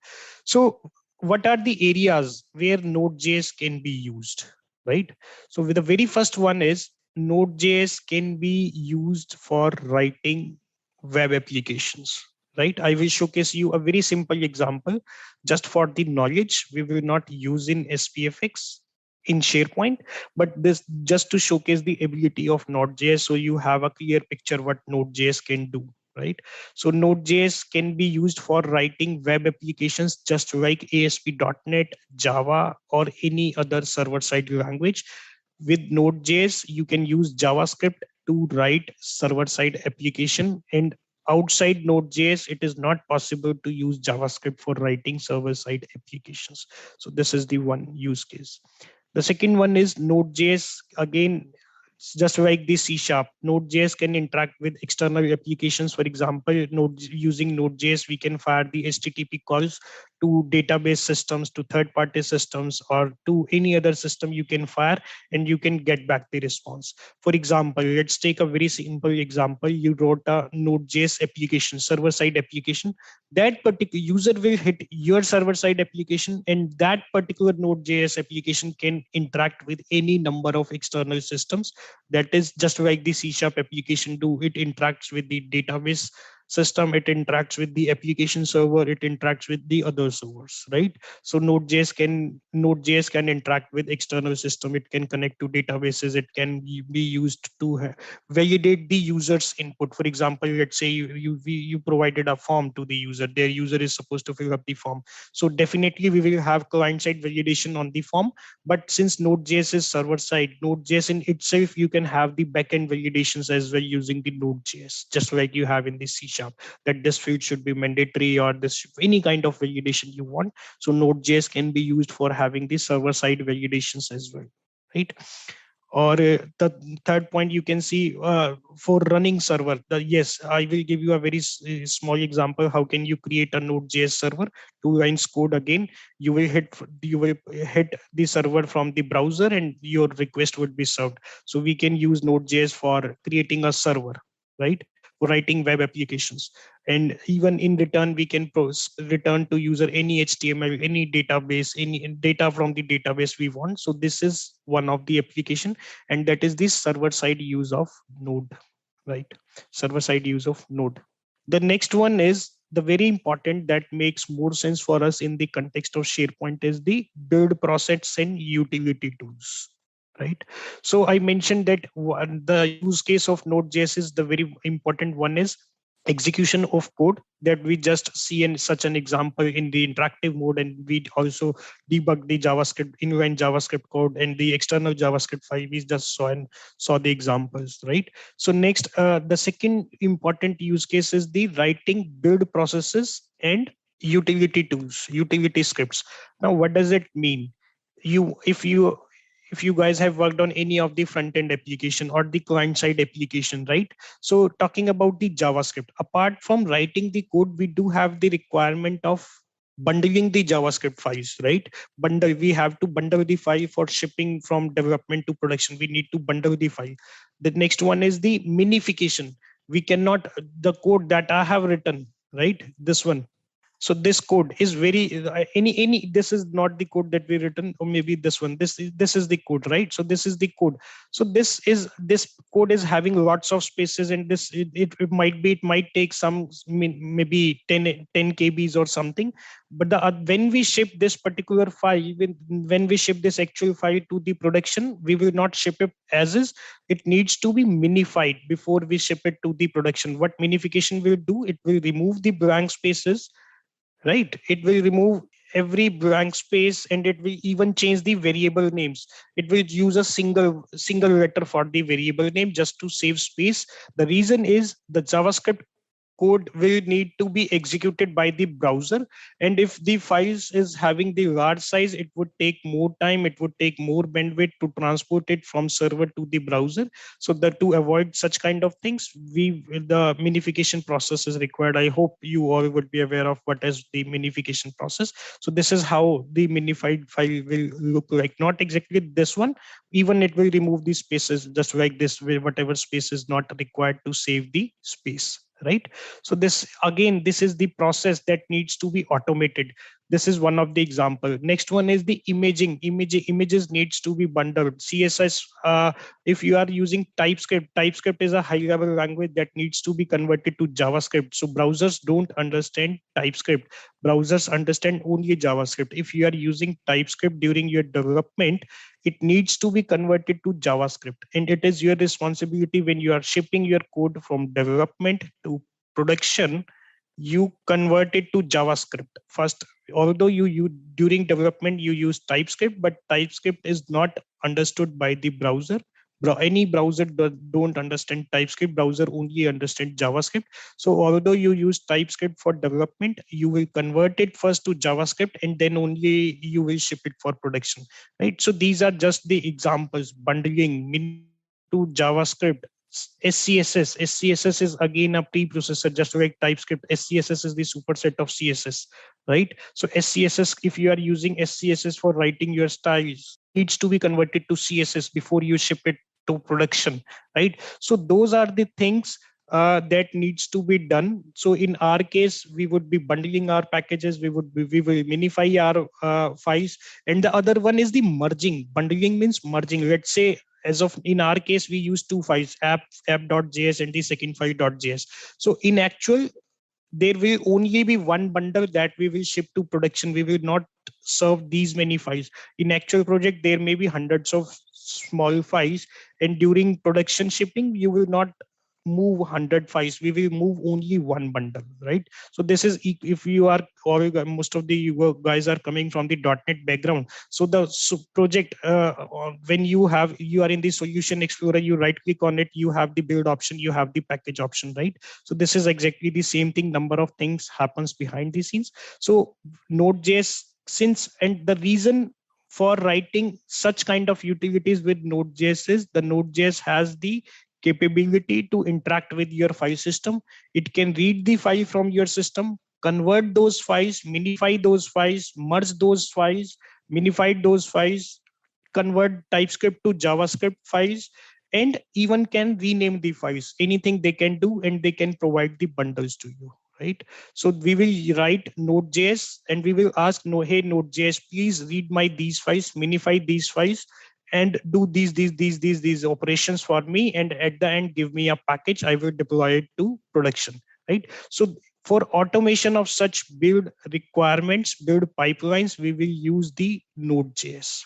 [SPEAKER 2] So what are the areas where Node.js can be used, right? So with the very first one is Node.js can be used for writing web applications, right? I will showcase you a very simple example just for the knowledge. We will not use in SPFX in SharePoint, but this just to showcase the ability of Node.js, so you have a clear picture what Node.js can do, right? So Node.js can be used for writing web applications just like ASP.NET, Java, or any other server-side language. With Node.js, you can use JavaScript to write server-side application, and outside Node.js, it is not possible to use JavaScript for writing server-side applications. So this is the one use case. The second one is Node.js. Again, just like the C#, Node.js can interact with external applications. For example, using Node.js, we can fire the HTTP calls to database systems, to third-party systems, or to any other system you can fire, and you can get back the response. For example, let's take a very simple example. You wrote a Node.js application, server-side application. That particular user will hit your server-side application, and that particular Node.js application can interact with any number of external systems. That is just like the C# application do. It interacts with the database system, it interacts with the application server, it interacts with the other servers, right? So Node.js can interact with external system, it can connect to databases, it can be used to validate the user's input. For example, let's say you provided a form to the user, their user is supposed to fill up the form. So definitely we will have client-side validation on the form, but since Node.js is server-side, Node.js in itself, you can have the backend validations as well using the Node.js, just like you have in the C#, that this field should be mandatory or this any kind of validation you want. So Node.js can be used for having the server-side validations as well, right? Or the third point you can see for running server. Yes, I will give you a very small example. How can you create a Node.js server? 2 lines code again. You will hit the server from the browser, and your request would be served. So we can use Node.js for creating a server, right? For writing web applications, and even in return we can return to user any HTML, any database, any data from the database we want. So this is one of the application, and that is the server side use of Node. right? Server-side use of node. The next one is the very important that makes more sense for us in the context of SharePoint is the build process and utility tools, right? So I mentioned that the use case of Node.js is the very important one is execution of code that we just see in such an example in the interactive mode, and we also debug the JavaScript inline JavaScript code and the external JavaScript file we just saw the examples, right? So next, the second important use case is the writing build processes and utility tools, utility scripts. Now, what does it mean? If you guys have worked on any of the front end application or the client side application, right? So talking about the JavaScript, apart from writing the code, we do have the requirement of bundling the JavaScript files, right? We have to bundle the file for shipping from development to production. We need to bundle the file. The next one is the minification. We cannot, the code that I have written, right? This one, so this code is very any this is not the code that we written, or maybe this one, this is the code, right? So this is the code. So this code is having lots of spaces, and it might be, it might take some maybe 10 kbs or something. But when we ship this particular file, when we ship this actual file to the production, we will not ship it as is. It needs to be minified before we ship it to the production. What minification will do, it will remove the blank spaces, right? It will remove every blank space, and it will even change the variable names. It will use a single letter for the variable name just to save space. The reason is the JavaScript code will need to be executed by the browser, and if the files is having the large size, it would take more time, it would take more bandwidth to transport it from server to the browser. So that to avoid such kind of things, the minification process is required. I hope you all would be aware of what is the minification process. So this is how the minified file will look like. Not exactly this one, even it will remove the spaces just like this, where whatever space is not required to save the space, right? So this is the process that needs to be automated. This is one of the example. Next one is the images needs to be bundled. CSS, if you are using TypeScript is a high level language that needs to be converted to JavaScript. So browsers don't understand TypeScript. Browsers understand only JavaScript. If you are using TypeScript during your development, it needs to be converted to JavaScript, and it is your responsibility when you are shipping your code from development to production, you convert it to JavaScript first. Although you during development you use TypeScript, but TypeScript is not understood by the browser. Any browser don't understand TypeScript. Browser only understand JavaScript. So although you use TypeScript for development, you will convert it first to JavaScript, and then only you will ship it for production, right? So these are just the examples. Bundling to JavaScript. SCSS is again a preprocessor, just like TypeScript. SCSS is the superset of CSS, right? So SCSS, if you are using SCSS for writing your styles, needs to be converted to CSS before you ship it to production, right? So those are the things that needs to be done. So in our case, we would be bundling our packages, we will minify our files, and the other one is the merging. Bundling means merging. Let's say, as of in our case, we use two files, app.js and the second file.js. So in actual, there will only be one bundle that we will ship to production. We will not serve these many files. In actual project, there may be hundreds of small files, and during production shipping, you will not move 100 files. We will move only one bundle, right? So this is, if you are, or most of the guys are coming from the .NET background. So the project, when you are in the solution explorer, you right click on it, you have the build option, you have the package option, right? So this is exactly the same thing. Number of things happens behind the scenes. So Node.js, and the reason for writing such kind of utilities with Node.js is the Node.js has the capability to interact with your file system. It can read the file from your system, convert those files, minify those files, merge those files, minify those files, convert TypeScript to JavaScript files, and even can rename the files. Anything they can do, and they can provide the bundles to you, right? So we will write Node.js, and we will ask, no, hey Node.js, please read my these files, minify these files, and do these operations for me, and at the end give me a package. I will deploy it to production, right? So for automation of such build requirements, build pipelines, we will use the Node.js,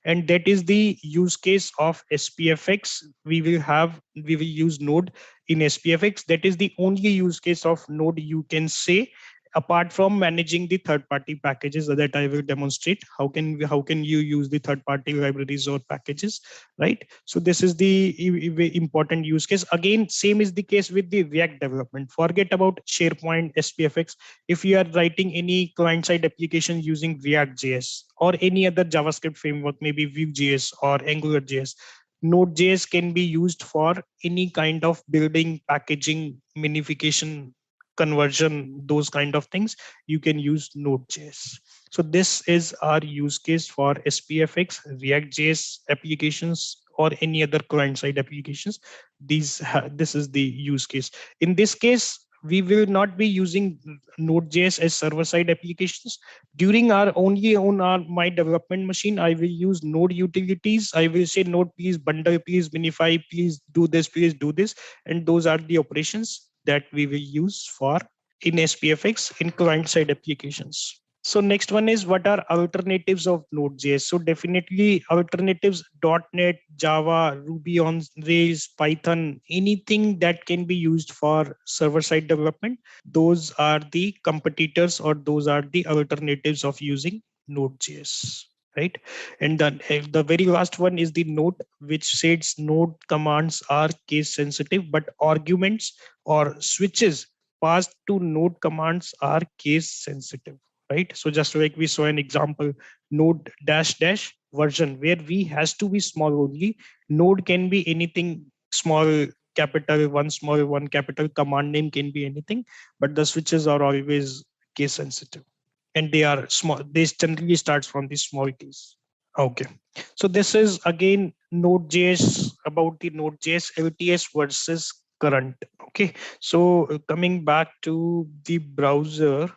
[SPEAKER 2] and that is the use case of SPFX. We will use Node in SPFX. That is the only use case of Node you can say, apart from managing the third party packages that I will demonstrate. How can you use the third party libraries or packages, right? So this is the important use case. Again, same is the case with the React development. Forget about SharePoint, SPFX. If you are writing any client side application using React.js or any other JavaScript framework, maybe Vue.js or AngularJS, Node.js can be used for any kind of building, packaging, minification, conversion, those kind of things. You can use Node.js. So this is our use case for SPFX, React.js applications, or any other client-side applications. This is the use case. In this case, we will not be using Node.js as server-side applications. During our only on our my development machine, I will use Node utilities. I will say Node, please bundle, please minify, please do this, please do this, and those are the operations that we will use for in SPFX in client-side applications. So next one is, what are alternatives of Node.js? So definitely alternatives, .NET, Java, Ruby on Rails, Python, anything that can be used for server-side development. Those are the competitors, or those are the alternatives of using Node.js, right? And then the very last one is the node, which says node commands are case sensitive, but arguments or switches passed to node commands are case sensitive, right? So just like we saw an example, node dash dash version, where v has to be small only. Node can be anything small, capital, one small, one capital. Command name can be anything, but the switches are always case sensitive, and they are small. They generally starts from the small case. Okay, so this is again Node.js, about the Node.js LTS versus current. Okay, so coming back to the browser,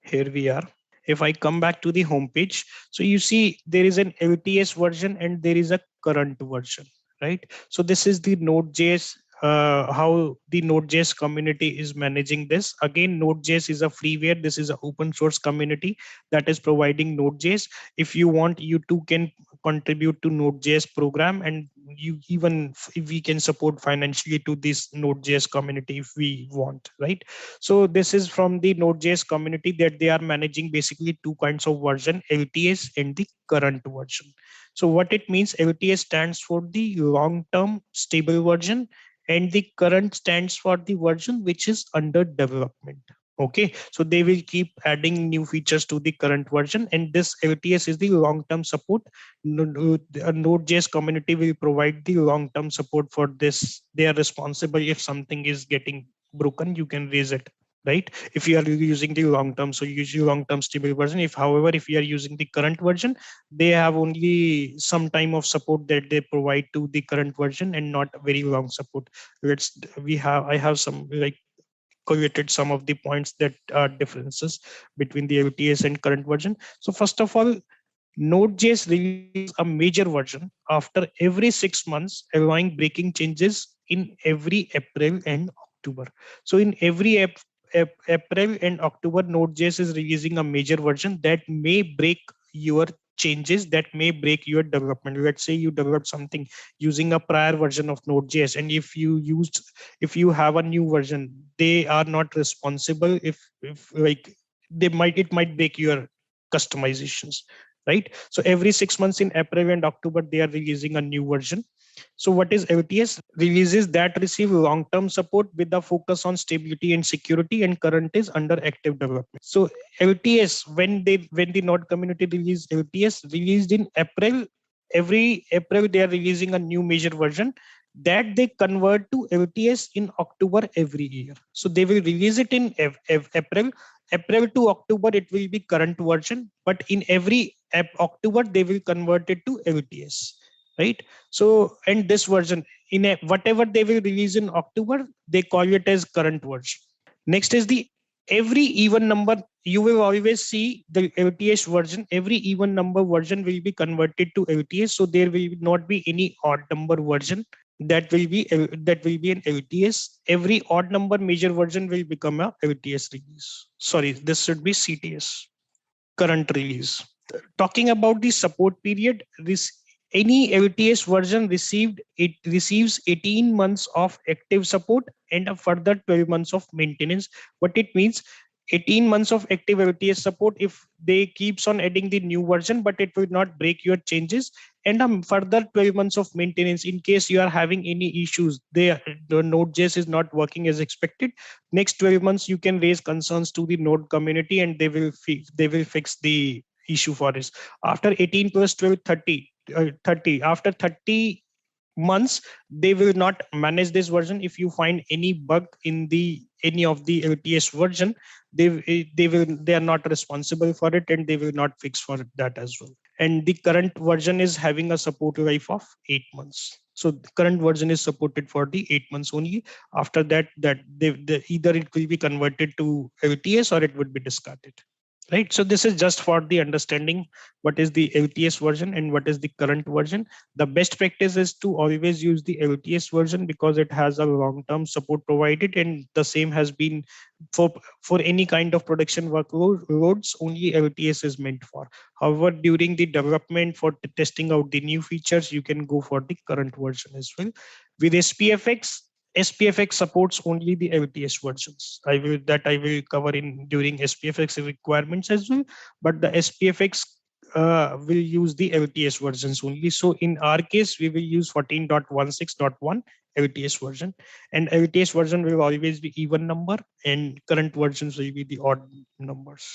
[SPEAKER 2] here we are. If I come back to the home page, so you see there is an LTS version and there is a current version, right? So this is the Node.js, how the Node.js community is managing this. Again, Node.js is a freeware. This is an open source community that is providing Node.js. If you want, you too can contribute to Node.js program, and you even if we can support financially to this Node.js community if we want, right? So this is from the Node.js community that they are managing basically two kinds of version, LTS and the current version. So what it means, LTS stands for the long-term stable version, and the current stands for the version which is under development. Okay, so they will keep adding new features to the current version, and this LTS is the long-term support. Node.js community will provide the long-term support for this. They are responsible if something is getting broken, you can raise it, right? If you are using the long-term, so usually long-term stable version. If however, if you are using the current version, they have only some time of support that they provide to the current version and not very long support. I have some like collated some of the points that are differences between the LTS and current version. So first of all, Node.js releases a major version after every 6 months, allowing breaking changes in every April and October. So in every April and October, Node.js is releasing a major version that may break your changes, that may break your development. Let's say you developed something using a prior version of Node.js, and if you have a new version, they are not responsible if like it might break your customizations, right? So every 6 months in April and October, they are releasing a new version. So what is LTS? Releases that receive long-term support with the focus on stability and security, and current is under active development. So LTS, when the Node community release LTS, released in April, every April they are releasing a new major version that they convert to LTS in October every year. So they will release it in April to October, it will be current version, but in every October they will convert it to LTS, right? So, and this version whatever they will release in October, they call it as current version. Next is the every even number, you will always see the LTS version, every even number version will be converted to LTS. So there will not be any odd number version that will be an LTS. Every odd number major version will become a LTS release. Sorry, this should be CTS, current release. Talking about the support period, this any LTS version receives 18 months of active support and a further 12 months of maintenance. What it means, 18 months of active LTS support if they keeps on adding the new version, but it will not break your changes, and a further 12 months of maintenance in case you are having any issues. The Node.js is not working as expected. Next 12 months, you can raise concerns to the Node community, and they will fix the issue for this. After 18 plus 12, 30, 30. After 30 months, they will not manage this version. If you find any bug in the any of the LTS version, they are not responsible for it, and they will not fix for that as well. And the current version is having a support life of 8 months. So the current version is supported for the 8 months only. After that, either it will be converted to LTS or it would be discarded. Right. So this is just for the understanding what is the LTS version and what is the current version. The best practice is to always use the LTS version because it has a long-term support provided, and the same has been for any kind of production workloads. Only LTS is meant for. However, during the development for testing out the new features, you can go for the current version as well. With SPFX supports only the LTS versions. I will cover in during SPFX requirements as well. But the SPFX will use the LTS versions only. So in our case, we will use 14.16.1 LTS version, and LTS version will always be even number, and current versions will be the odd numbers.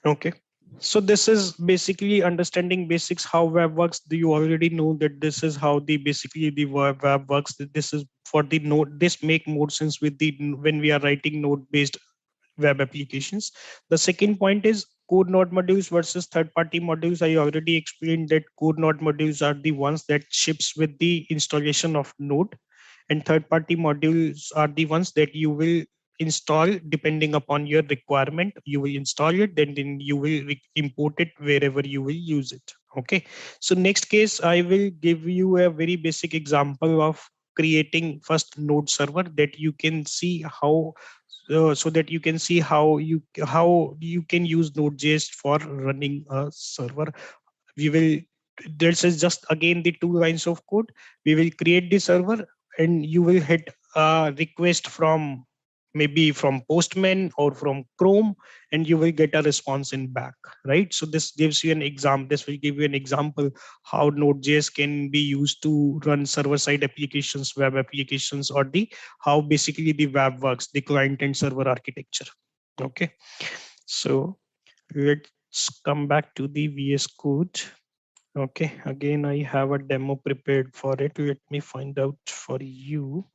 [SPEAKER 2] Okay. So this is basically understanding basics how web works. Do you already know that this is how the basically the web works? This is for the node. This make more sense with the when we are writing node based web applications. The second point is core node modules versus third party modules. I already explained that core node modules are the ones that ships with the installation of node, and third party modules are the ones that you will install depending upon your requirement. You will install it, then you will import it wherever you will use it. Okay. So next case, I will give you a very basic example of creating first node server that you can see how so that you can see how you can use Node.js for running a server. We will, this is just again the 2 lines of code. We will create the server, and you will hit a request from maybe from Postman or from Chrome, and you will get a response in back, right? So this gives you an example. This will give you an example how Node.js can be used to run server-side applications, web applications, or the how basically the web works, the client and server architecture. Okay, so let's come back to the VS Code. Okay, again, I have a demo prepared for it. Let me find out for you.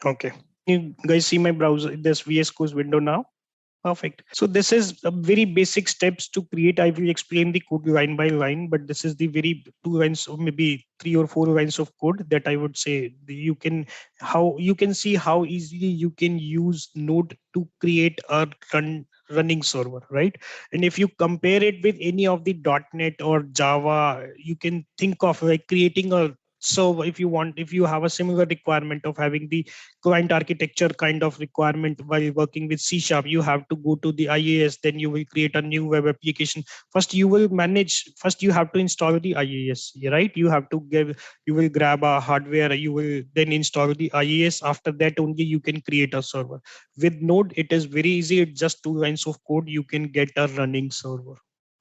[SPEAKER 2] Okay, you guys see my browser, this VS Code window now? Perfect. So this is a very basic steps to create. I will explain the code line by line, but this is the very 2 lines or maybe 3 or 4 lines of code that I would say you can see how easily you can use Node to create a running server, right? And if you compare it with any of the .NET or Java, you can think of like creating a, so if you have a similar requirement of having the client architecture kind of requirement while working with C#, you have to go to the IAS, then you will create a new web application. First you have to install the IAS, right? You will grab a hardware, you will then install the IAS. After that only you can create a server. With Node, it is very easy. It's just 2 lines of code. You can get a running server,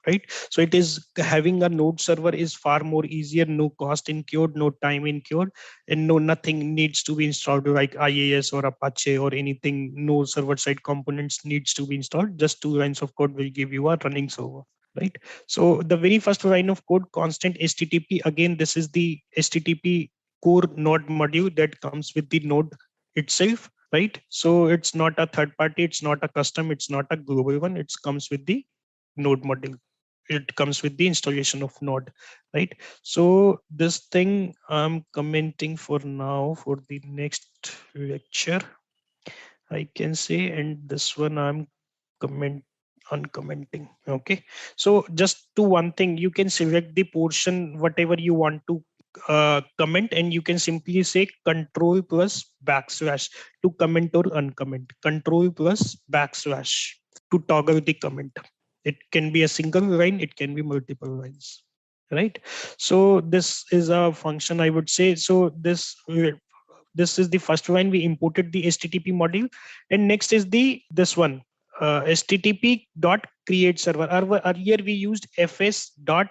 [SPEAKER 2] right? So it is having a Node server is far more easier. No cost incurred, no time incurred, and nothing needs to be installed like IAS or Apache or anything. No server side components needs to be installed. Just 2 lines of code will give you a running server, right? So the very first line of code, constant HTTP. Again, this is the HTTP core node module that comes with the node itself, right? So it's not a third party, it's not a custom, it's not a global one. It comes with the node module. It comes with the installation of node, right? So this thing I'm commenting for now. For the next lecture, I can say, and this one I'm uncommenting. Okay, so just do one thing, you can select the portion whatever you want to comment, and you can simply say control plus backslash to comment or uncomment, control plus backslash to toggle the comment. It can be a single line, it can be multiple lines, right? So this is a function, I would say. So this is the first line, we imported the http module, and next is the this one, http dot create server. Earlier we used fs dot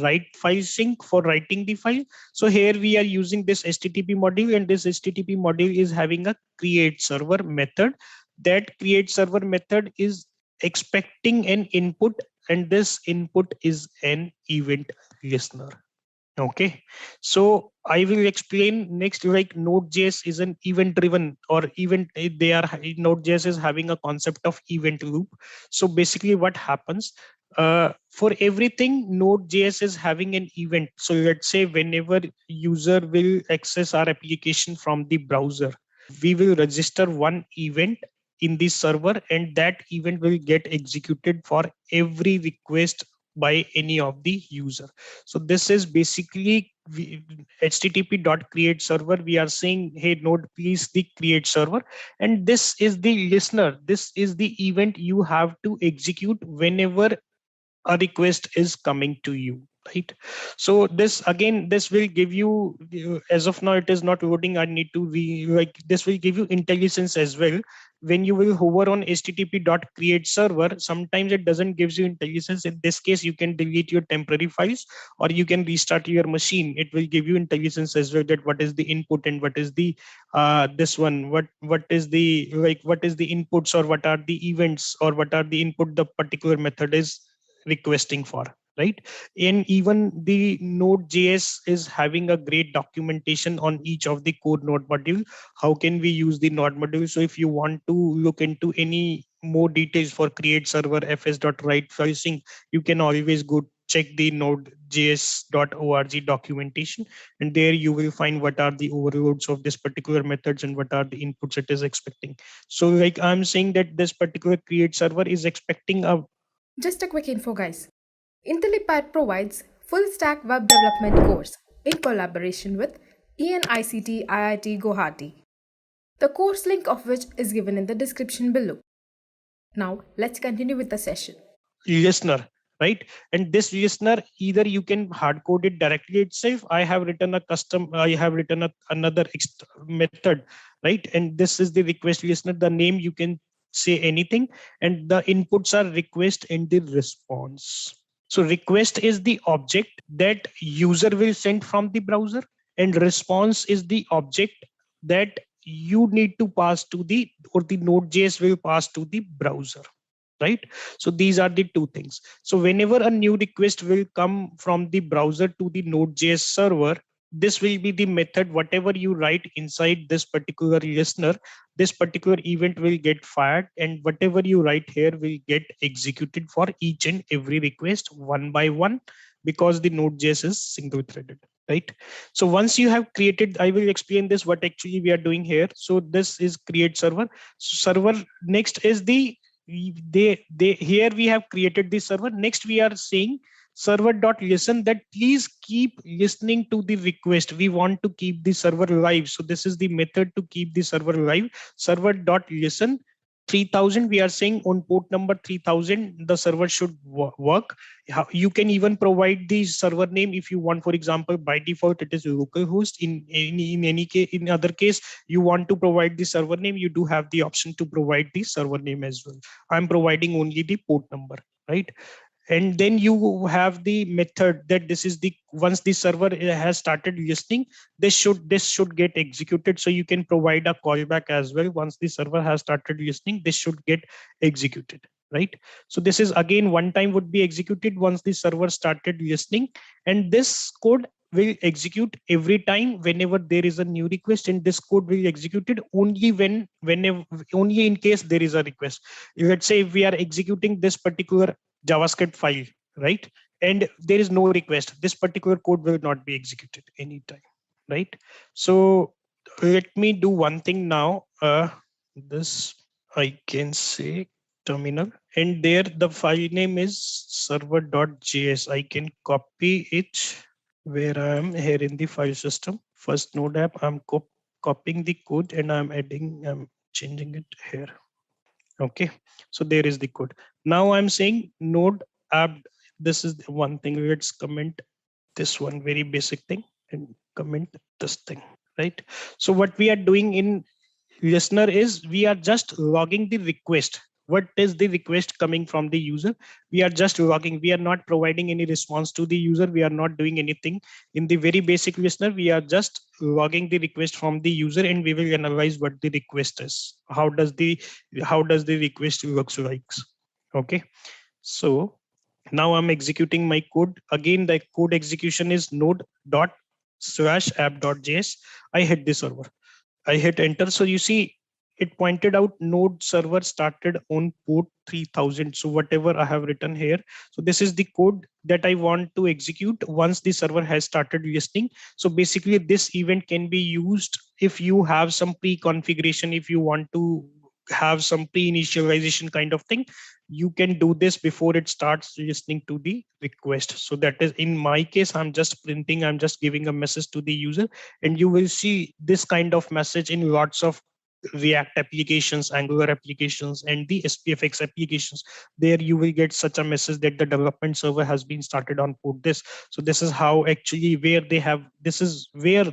[SPEAKER 2] write file sync for writing the file. So here we are using this http module, and this http module is having a create server method. That create server method is expecting an input, and this input is an event listener. Okay, so I will explain next. Like Node.js is an event driven or event, Node.js is having a concept of event loop. So basically what happens, for everything Node.js is having an event. So let's say whenever user will access our application from the browser, we will register one event in the server, and that event will get executed for every request by any of the user. So this is basically http dot create server. We are saying, hey node, please the create server, and this is the listener, this is the event you have to execute whenever a request is coming to you, right? So this again, this will give you, as of now it is not loading, I need to like this will give you intelligence as well. When you will hover on http dot create server, sometimes it doesn't gives you intelligence. In this case you can delete your temporary files, or you can restart your machine. It will give you intelligence as well, that what is the input and what is the this one, what is the, like what is the inputs, or what are the events, or what are the input the particular method is requesting for, right? And even the Node.js is having a great documentation on each of the core node module. How can we use the node module? So if you want to look into any more details for create server fs.write file sync, you can always go check the nodejs.org documentation, and there you will find what are the overloads of this particular methods and what are the inputs it is expecting. So like I'm saying that this particular create server is expecting a.
[SPEAKER 4] Just a quick info, guys. Intellipaat provides full stack web development course in collaboration with ENICT IIT Guwahati. The course link of which is given in the description below. Now, let's continue with the session.
[SPEAKER 2] Listener, right? And this listener, either you can hard code it directly itself. I have written a custom, I have written another method, right? And this is the request listener. The name you can say anything, and the inputs are request and the response. So request is the object that user will send from the browser, and response is the object that you need to pass to the, or the Node.js will pass to the browser, right? So these are the two things. So whenever a new request will come from the browser to the Node.js server, this will be the method. Whatever you write inside this particular listener, this particular event will get fired, and whatever you write here will get executed for each and every request one by one, because the Node.js is single threaded, right? So once you have created, I will explain this what actually we are doing here. So this is create server. Server, next is the, they here we have created this server. Next we are saying server dot listen, that please keep listening to the request. We want to keep the server live, so this is the method to keep the server live. Server dot listen 3000, we are saying on port number 3000 the server should work. You can even provide the server name if you want. For example, by default it is localhost. In any case, in other case you want to provide the server name, you do have the option to provide the server name as well. I'm providing only the port number, right? And then you have the method that this is the, once the server has started listening, this should get executed. So you can provide a callback as well. Once the server has started listening, this should get executed, right? So this is again one time would be executed once the server started listening, and this code will execute every time whenever there is a new request, and this code will be executed only whenever, only in case there is a request. Let's say if we are executing this particular JavaScript file, right? And there is no request, this particular code will not be executed anytime, right? So let me do one thing now. This I can say terminal. And there the file name is server.js. I can copy it where I am here in the file system. First node app, I'm copying the code and I'm changing it here. Okay, so there is the code. Now I'm saying node app. This is the one thing. Let's comment this one very basic thing and comment this thing, right? So what we are doing in listener is we are just logging the request. What is the request coming from the user? We are just logging. We are not providing any response to the user. We are not doing anything in the very basic listener. We are just logging the request from the user, and we will analyze what the request is. How does the request looks like? Okay, so now I'm executing my code. Again, the code execution is node./app.js. I hit the server. I hit enter. So you see, it pointed out node server started on port 3000. So whatever I have written here. So this is the code that I want to execute once the server has started listening. So basically this event can be used if you have some pre-configuration, if you want to have some pre-initialization kind of thing, you can do this before it starts listening to the request. So that is in my case, I'm just printing, I'm just giving a message to the user, and you will see this kind of message in lots of React applications, Angular applications, and the SPFX applications. There you will get such a message that the development server has been started on port this. So this is how actually where they have, this is the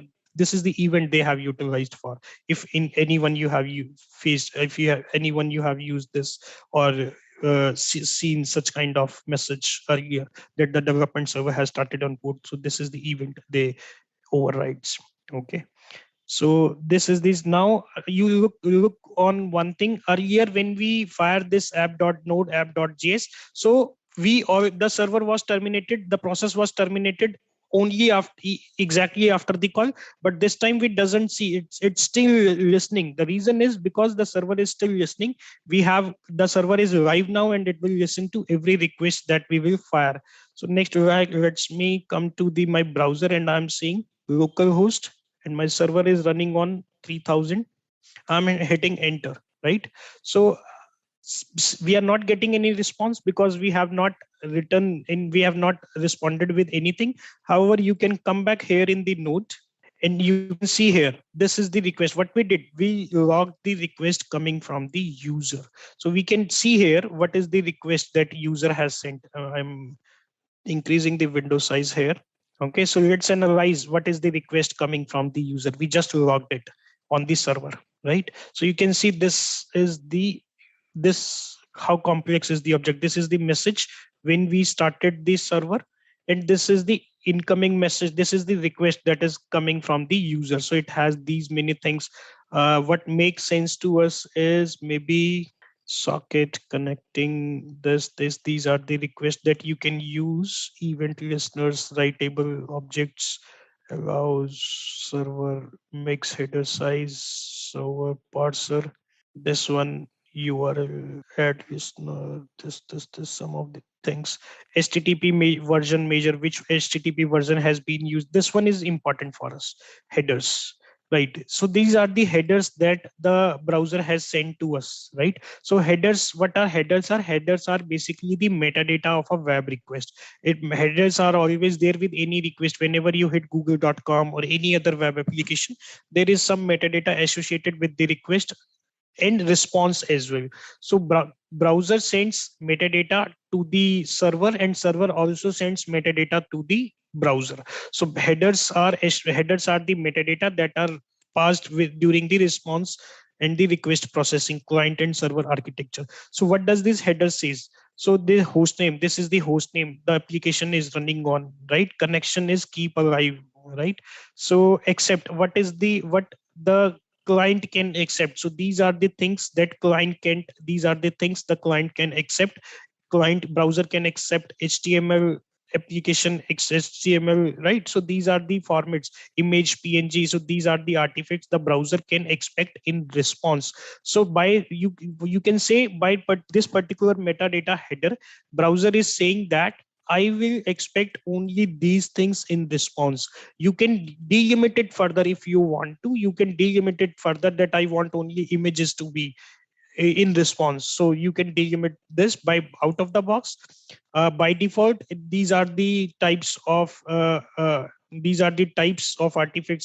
[SPEAKER 2] event they have utilized for. If in anyone you have faced, if you have anyone you have used this or seen such kind of message earlier that the development server has started on port. So this is the event they overrides. Okay, so this is this. Now you look on one thing earlier when we fire this app.node app.js. So we or the server was terminated, the process was terminated only after exactly after the call, but this time we doesn't see it's still listening. The reason is because the server is still listening. We have the server is live now and it will listen to every request that we will fire. So next, let's me come to the my browser and I'm seeing localhost and my server is running on 3000. I'm hitting enter, right? So we are not getting any response because we have not written in, we have not responded with anything. However, you can come back here in the node and you can see here, this is the request. What we did, we logged the request coming from the user. So we can see here what is the request that user has sent. I'm increasing the window size here. Okay, so let's analyze what is the request coming from the user. We just logged it on the server, right? So you can see this is this how complex is the object. This is the message when we started the server, and this is the incoming message. This is the request that is coming from the user. So it has these many things. What makes sense to us is maybe socket connecting these are the requests that you can use. Event listeners, writable objects, allows server, makes header size, server parser, this one URL, add listener, this some of the things. HTTP version measure, which HTTP version has been used. This one is important for us. Headers, right? So these are the headers that the browser has sent to us, right? So headers, what are headers? Headers are basically the metadata of a web request. Headers are always there with any request. Whenever you hit google.com or any other web application, there is some metadata associated with the request and response as well. So browser sends metadata to the server and server also sends metadata to the browser. So headers are the metadata that are passed with during the response and the request processing, client and server architecture. So what does this header says? So the host name, this is the host name the application is running on, right? Connection is keep alive, right? So except what the client can accept. So these are the things that client can, these are the things the client can accept. Client browser can accept HTML, application HTML, right? So these are the formats, image, PNG. So these are the artifacts the browser can expect in response. So by you can say by this particular metadata header, browser is saying that I will expect only these things in response. You can delimit it further if you want to. You can delimit it further that I want only images to be in response. So you can delimit this by out of the box. By default, these are the types of artifacts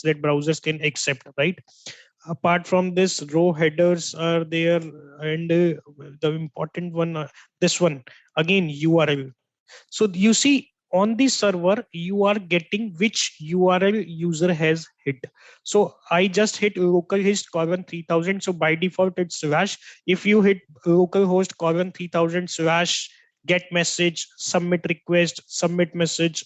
[SPEAKER 2] that browsers can accept, right? Apart from this, row headers are there, and the important one, this one again, URL. So you see on the server, you are getting which URL user has hit. So I just hit localhost colon 3000. So by default, it's slash. If you hit localhost colon 3000 slash get message, submit request, submit message,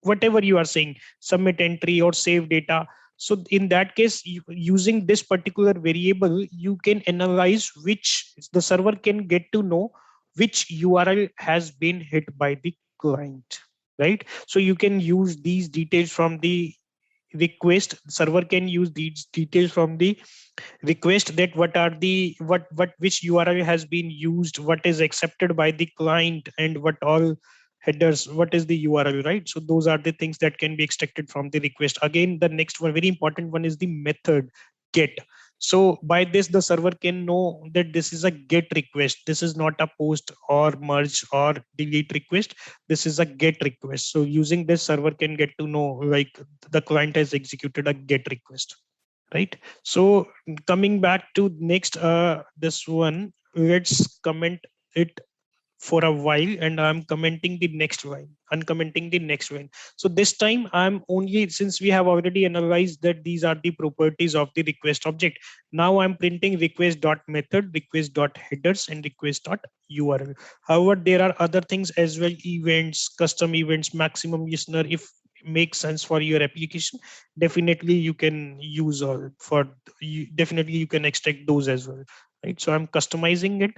[SPEAKER 2] whatever you are saying, submit entry or save data. So in that case, using this particular variable, you can analyze which the server can get to know which URL has been hit by the client, right? So you can use these details from the request. Server can use these details from the request, that what are the what which URL has been used, what is accepted by the client, and what all headers, what is the URL, right? So those are the things that can be extracted from the request. Again, the next one, very important one, is the method get. So by this, the server can know that this is a get request. This is not a post or merge or delete request. This is a get request. So using this, server can get to know like the client has executed a get request, right? So coming back to next, this one, let's comment it for a while, and I'm commenting the next line, uncommenting the next line. So this time I'm only, since we have already analyzed that these are the properties of the request object, now I'm printing request.method, request.headers, and request.url. However, there are other things as well, events, custom events, maximum listener. If makes sense for your application, definitely you can use all for you, definitely you can extract those as well, right? So I'm customizing it.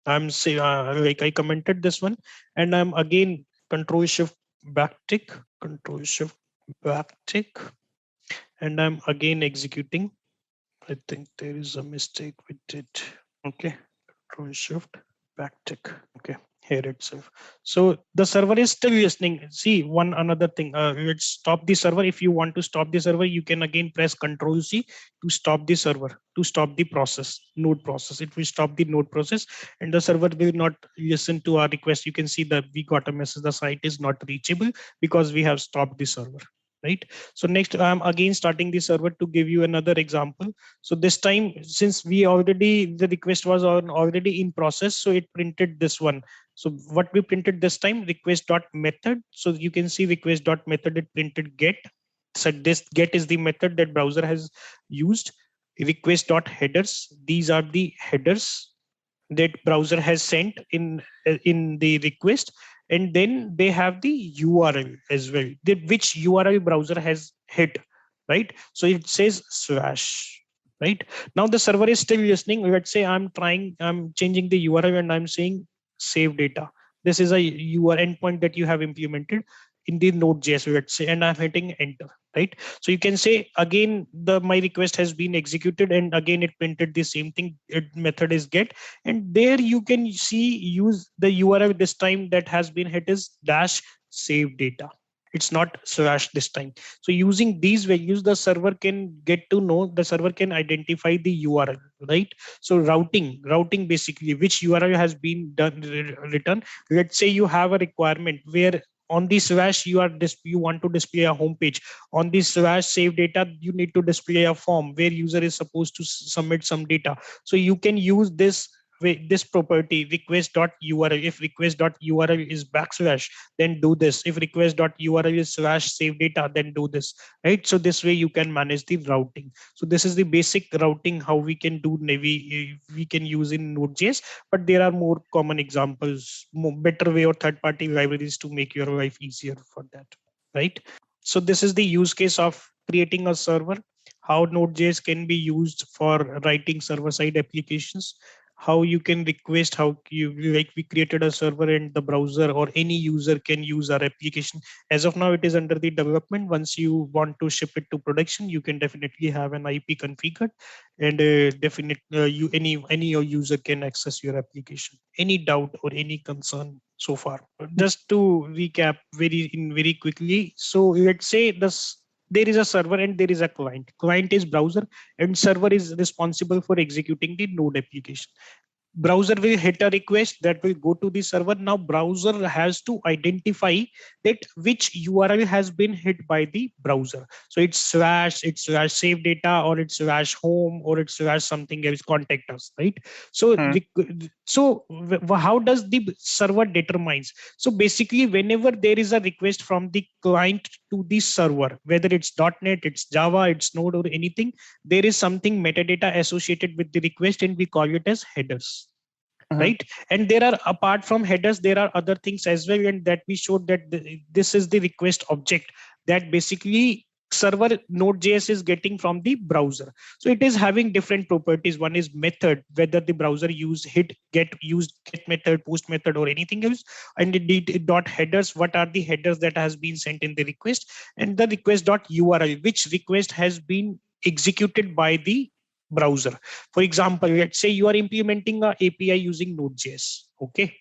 [SPEAKER 2] I'm say like I commented this one, and I'm again control shift backtick, control shift backtick, and I'm again executing. I think there is a mistake with it. Okay, control shift backtick. Okay, here itself. So the server is still listening. See, one another thing. Let's stop the server. If you want to stop the server, you can again press Control C to stop the server, to stop the process, node process. It will stop the node process, and the server will not listen to our request. You can see that we got a message: the site is not reachable because we have stopped the server. Right. So next, I'm again starting the server to give you another example. So this time, since we already, the request was already in process, so it printed this one. So what we printed this time, request.method. So you can see request.method, it printed get. So this get is the method that browser has used. Request.headers, these are the headers that browser has sent in the request, and then they have the URL as well, which URL browser has hit, right? So it says slash, right? Now the server is still listening. Let's say I'm changing the URL and I'm saying save data. This is a URL endpoint that you have implemented in the Node.js, let's say, and I'm hitting enter, right? So you can say again, my request has been executed, and again it printed the same thing. Method is get, and there you can see use the URL this time that has been hit is dash save data. It's not slash this time. So using these values, the server can get to know, the server can identify the URL, right? So routing basically which URL has been done written. Let's say you have a requirement where on the slash you want to display a home page. On the slash save data, you need to display a form where user is supposed to submit some data. So you can use this property request.url. If request.url is backslash, then do this. If request.url is slash save data, then do this, right? So this way you can manage the routing. So this is the basic routing how we can do we can use in Node.js, but there are more common examples, better way or third-party libraries to make your life easier for that, right? So this is the use case of creating a server, how Node.js can be used for writing server-side applications, how you can request, how you like we created a server and the browser or any user can use our application. As of now, it is under the development. Once you want to ship it to production, you can definitely have an IP configured, and you any user can access your application. Any doubt or any concern so far? Just to recap very quickly. So let's say there is a server and there is a client. Client is browser and server is responsible for executing the node application. browser will hit a request that will go to the server. Now browser has to identify that which URL has been hit by the browser. So it's slash save data, or it's slash home, or it's slash something else, contact us, right? So how does the server determines? So basically, whenever there is a request from the client to the server, whether it's .NET, it's Java, it's Node, or anything, there is something metadata associated with the request, and we call it as headers. Right. And there are, apart from headers, there are other things as well, and that we showed that this is the request object that basically server Node.js is getting from the browser. So it is having different properties. One is method, whether the browser use get method, post method, or anything else. And indeed dot headers, what are the headers that has been sent in the request, and the request dot URL, which request has been executed by the browser. For example, let's say you are implementing a API using Node.js. Okay.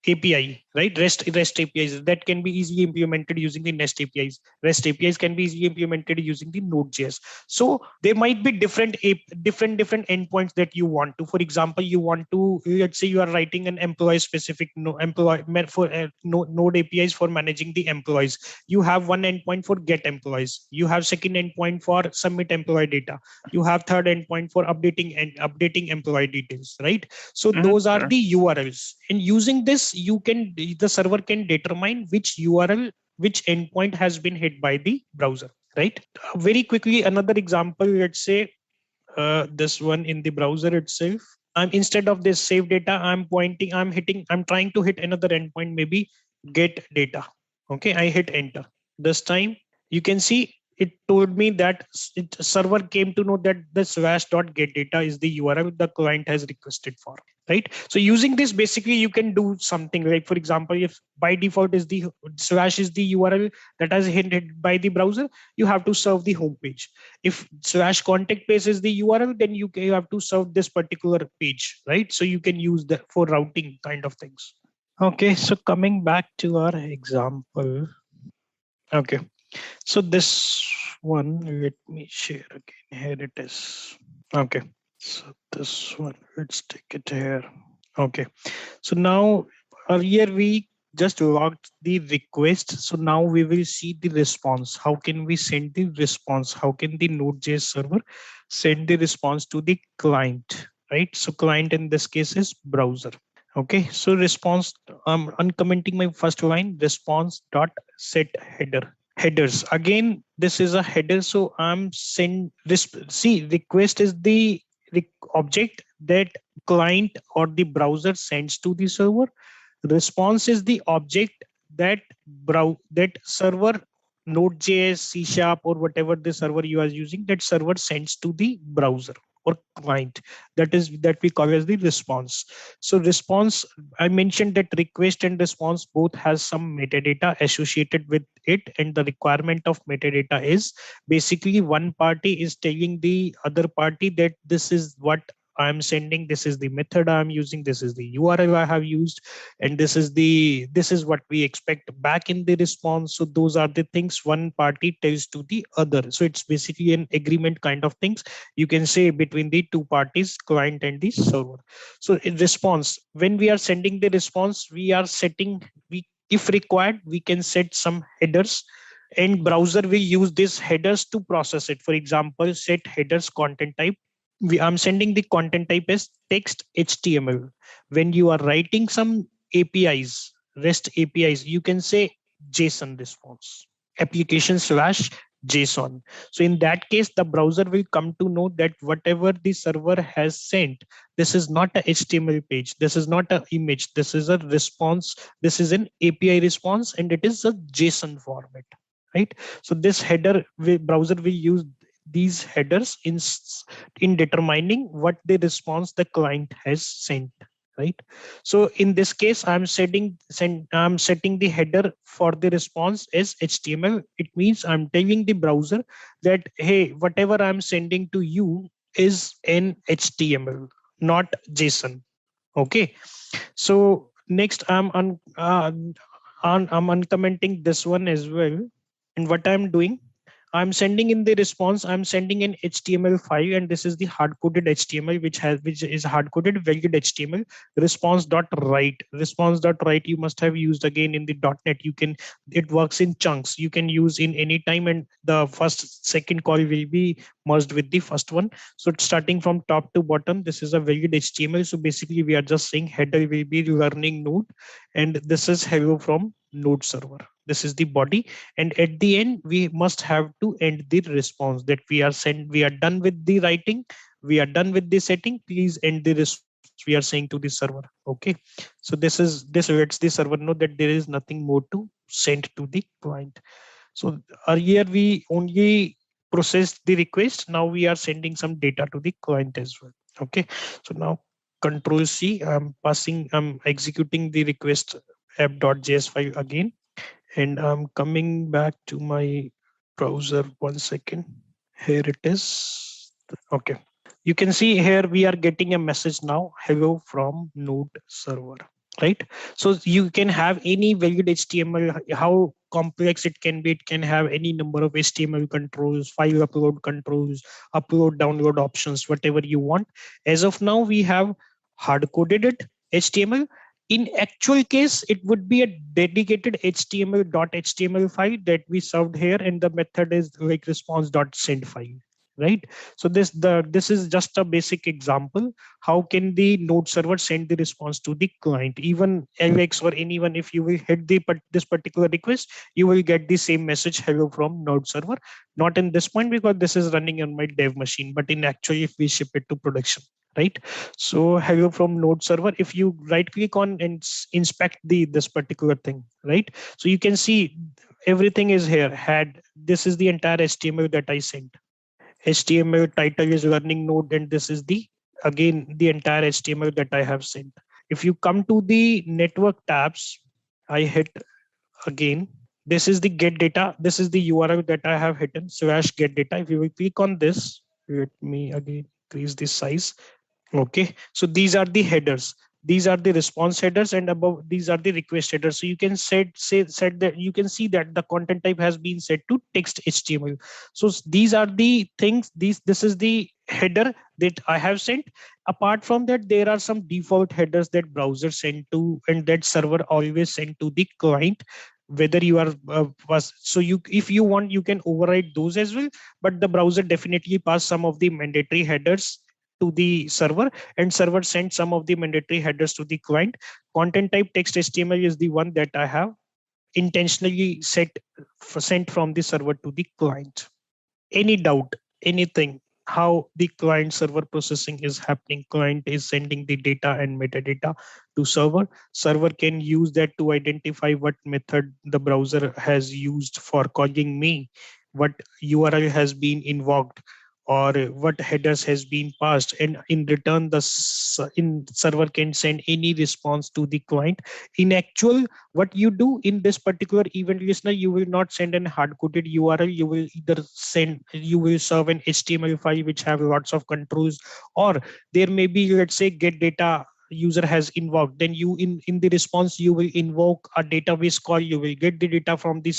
[SPEAKER 2] API, right? REST APIs that can be easily implemented using the Nest APIs. REST APIs can be easily implemented using the Node.js. So there might be different endpoints that you want to. For example, you want to, let's say you are writing an employee specific Node APIs for managing the employees. You have one endpoint for get employees. You have second endpoint for submit employee data. You have third endpoint for updating employee details, right? So those are the URLs. And using this, the server can determine which URL, which endpoint has been hit by the browser, right? Very quickly, another example, let's say this one in the browser itself. I'm, instead of this save data, I'm trying to hit another endpoint, maybe get data. Okay, I hit enter. This time you can see it told me that server came to know that the slash.get data is the URL the client has requested for, right? So using this, basically you can do something like, for example, if by default is the slash is the URL that has hit by the browser, you have to serve the home page. If slash contact page is the URL, then you have to serve this particular page, right? So you can use that for routing kind of things. Okay, so coming back to our example. Okay, so this one, let me share again. Here it is. Okay, so this one, let's take it here. Okay, so now earlier we just logged the request. So now we will see the response. How can we send the response? How can the Node.js server send the response to the client, right? So client in this case is browser. Okay, so response, I'm uncommenting my first line, response dot set headers. Again, this is a header. So I'm request is the object that client or the browser sends to the server. Response is the object that that server Node.js, C# or whatever the server you are using, that server sends to the browser or client. That we call as the response. So response, I mentioned that request and response both has some metadata associated with it, and the requirement of metadata is basically one party is telling the other party that this is what I'm sending, this is the method I'm using, this is the URL I have used, and this is what we expect back in the response. So those are the things one party tells to the other. So it's basically an agreement kind of things, you can say, between the two parties, client and the server. So in response, when we are sending the response, we are setting, if required, we can set some headers, and browser will use these headers to process it. For example, set headers content type. I'm sending the content type as text HTML. When you are writing some APIs, REST APIs, you can say JSON response, application slash JSON. So in that case, the browser will come to know that whatever the server has sent, this is not a HTML page, this is not an image, this is a response, this is an API response, and it is a JSON format, right? So this header, browser will use these headers in determining what the response the client has sent, right? So in this case, I'm setting the header for the response as HTML. It means I'm telling the browser that, hey, whatever I'm sending to you is in HTML, not JSON. Okay, so next I'm uncommenting this one as well, and what I'm doing, I'm sending in the response, I'm sending an HTML file, and this is the hard-coded HTML, which is hard-coded valid HTML. Response.write you must have used again in the .NET. It works in chunks. You can use in any time, and the second call will be merged with the first one. So it's starting from top to bottom. This is a valid HTML. So basically we are just saying header will be learning node, and this is hello from node server. This is the body, and at the end we must have to end the response that we are done with the writing, we are done with the setting, please end the response, we are saying to the server. Okay, so this lets the server know that there is nothing more to send to the client. So earlier we only processed the request, now we are sending some data to the client as well. Okay, so now control C, I'm executing the request app.js file again, and I'm coming back to my browser. 1 second. Here it is. Okay. You can see here we are getting a message now, hello from node server, right? So you can have any valid HTML, how complex it can be. It can have any number of HTML controls, file upload controls, upload, download options, whatever you want. As of now, we have hard coded it, HTML. In actual case, it would be a dedicated HTML.html file that we served here, and the method is like response.send file, right? So this is just a basic example. How can the node server send the response to the client? Even Alex or anyone, if you will hit this particular request, you will get the same message, hello from node server. Not in this point because this is running on my dev machine, but in actually if we ship it to production, right? So hello from node server, if you right click on and inspect this particular thing, right? So you can see everything is here. This is the entire HTML that I sent. HTML title is learning node, and this is again the entire HTML that I have sent. If you come to the network tabs, I hit again. This is the get data. This is the URL that I have hidden /get data. If you will click on this, let me again increase the size. Okay, so these are the headers. These are the response headers, and above these are the request headers. So you can set that you can see that the content type has been set to text HTML. So these are the things. This is the header that I have sent. Apart from that, there are some default headers that browser send to, and that server always send to the client. Whether you are so you if you want, you can override those as well. But the browser definitely pass some of the mandatory headers to the server, and server sends some of the mandatory headers to the client. Content type text HTML is the one that I have intentionally sent from the server to the client. Any doubt, anything, how the client server processing is happening? Client is sending the data and metadata to server can use that to identify what method the browser has used for calling me, what URL has been invoked, or what headers has been passed, and in return in server can send any response to the client. In actual, what you do in this particular event listener, you will not send an hard-coded URL. You will serve an HTML file which have lots of controls, or there may be, let's say, get data user has invoked. Then you in the response, you will invoke a database call. You will get the data from the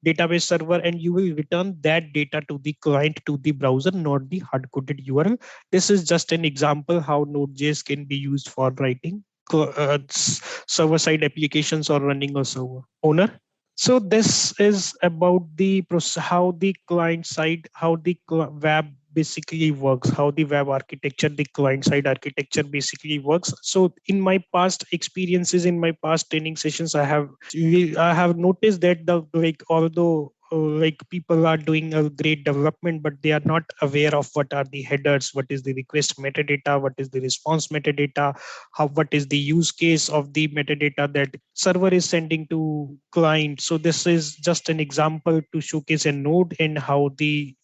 [SPEAKER 2] database server, and you will return that data to the client, to the browser, not the hard-coded URL. This is just an example how Node.js can be used for writing server-side applications or running a server owner. So this is about the process, how the client side, how the web basically works, how the web architecture, the client side architecture basically works. So in my past experiences, in my past training sessions, I have noticed that although like people are doing a great development, but they are not aware of what are the headers, what is the request metadata, what is the response metadata, what is the use case of the metadata that server is sending to client. So this is just an example to showcase a node and how the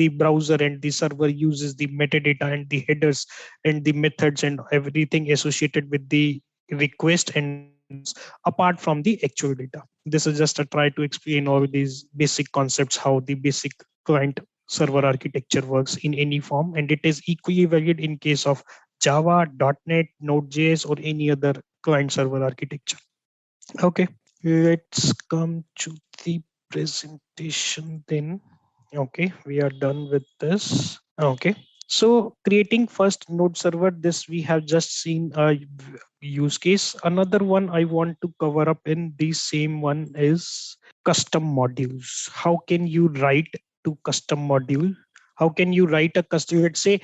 [SPEAKER 2] browser and the server uses the metadata and the headers and the methods and everything associated with the request and the response apart from the actual data. This is just a try to explain all these basic concepts, how the basic client server architecture works in any form, and it is equally valid in case of Java, .NET, Node.js, or any other client server architecture. Okay, let's come to the presentation then. Okay, we are done with this. Okay, so creating first node server, this we have just seen a use case. Another one I want to cover up in the same one is custom modules. How can you write to custom module? How can you write a custom? Let's say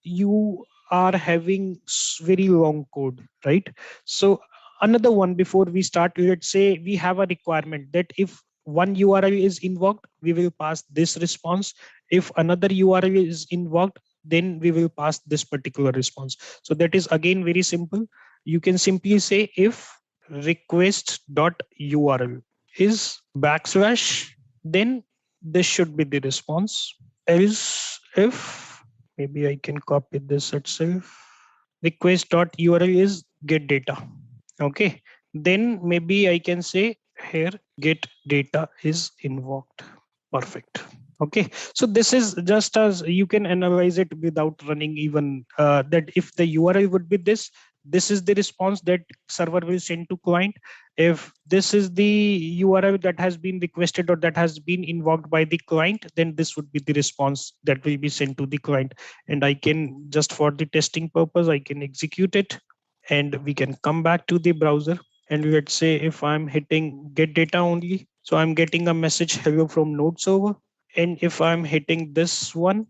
[SPEAKER 2] you are having very long code, right? So another one, before we start, let's say we have a requirement that if one URL is invoked, we will pass this response. If another URL is invoked, then we will pass this particular response. So that is again very simple. You can simply say if request.url is backslash, then this should be the response. Else if, maybe I can copy this itself, request.url is get data. Okay, then maybe I can say here get data is invoked. Perfect. Okay, so this is just as you can analyze it without running even that if the URL would be this is the response that server will send to client. If this is the URL that has been requested or that has been invoked by the client, then this would be the response that will be sent to the client. And I can just for the testing purpose, I can execute it and we can come back to the browser. And let's say if I'm hitting get data only, so I'm getting a message hello from node server. And if I'm hitting this one,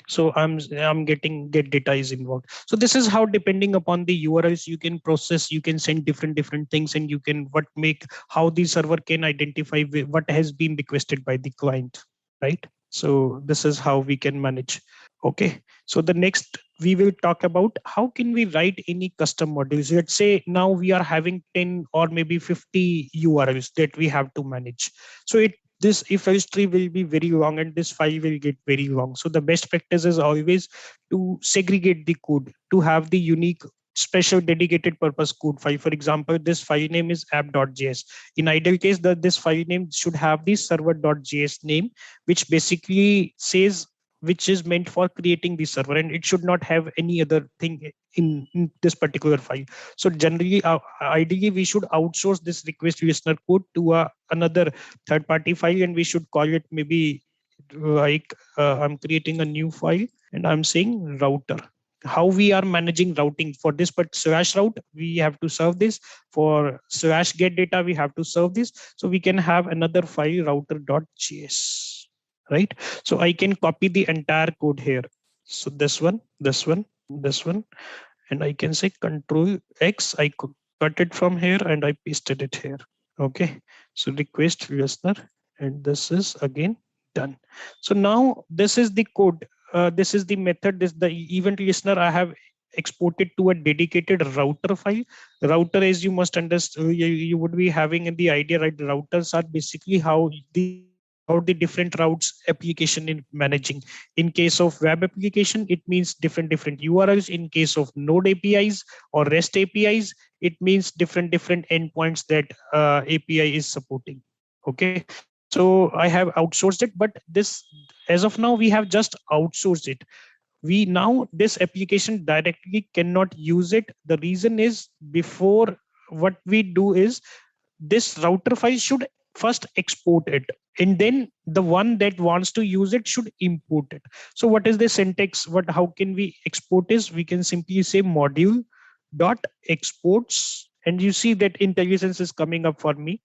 [SPEAKER 2] so I'm getting get data is involved. So this is how, depending upon the URLs, you can process, you can send different things, and you can what make how the server can identify what has been requested by the client, right? So this is how we can manage. Okay, so the next we will talk about how can we write any custom modules. Let's say now we are having 10 or maybe 50 URLs that we have to manage. So this if else tree will be very long and this file will get very long. So the best practice is always to segregate the code, to have the unique special dedicated purpose code file. For example, this file name is app.js. In ideal case, this file name should have the server.js name, which basically says which is meant for creating the server, and it should not have any other thing in this particular file. So generally, ideally, we should outsource this request listener code to another third party file, and we should call it maybe like I'm creating a new file and I'm saying router. How we are managing routing for this, but slash route, we have to serve this. For slash get data, we have to serve this. So we can have another file router.js, right? So I can copy the entire code here. So this one, and I can say control X. I could cut it from here and I pasted it here. Okay, so request listener, and this is again done. So now this is the code. This is the method. This the event listener I have exported to a dedicated router file. Router, as you must understand, you would be having the idea, right? Routers are basically how the different routes application in managing. In case of web application, it means different URLs. In case of node APIs or REST APIs, it means different endpoints that API is supporting. Okay, so I have outsourced it, but this as of now we have just outsourced it. We now this application directly cannot use it. The reason is, before what we do is this router file should first export it, and then the one that wants to use it should import it. So what is the syntax? How can we export is, we can simply say module dot exports, and you see that intelligence is coming up for me.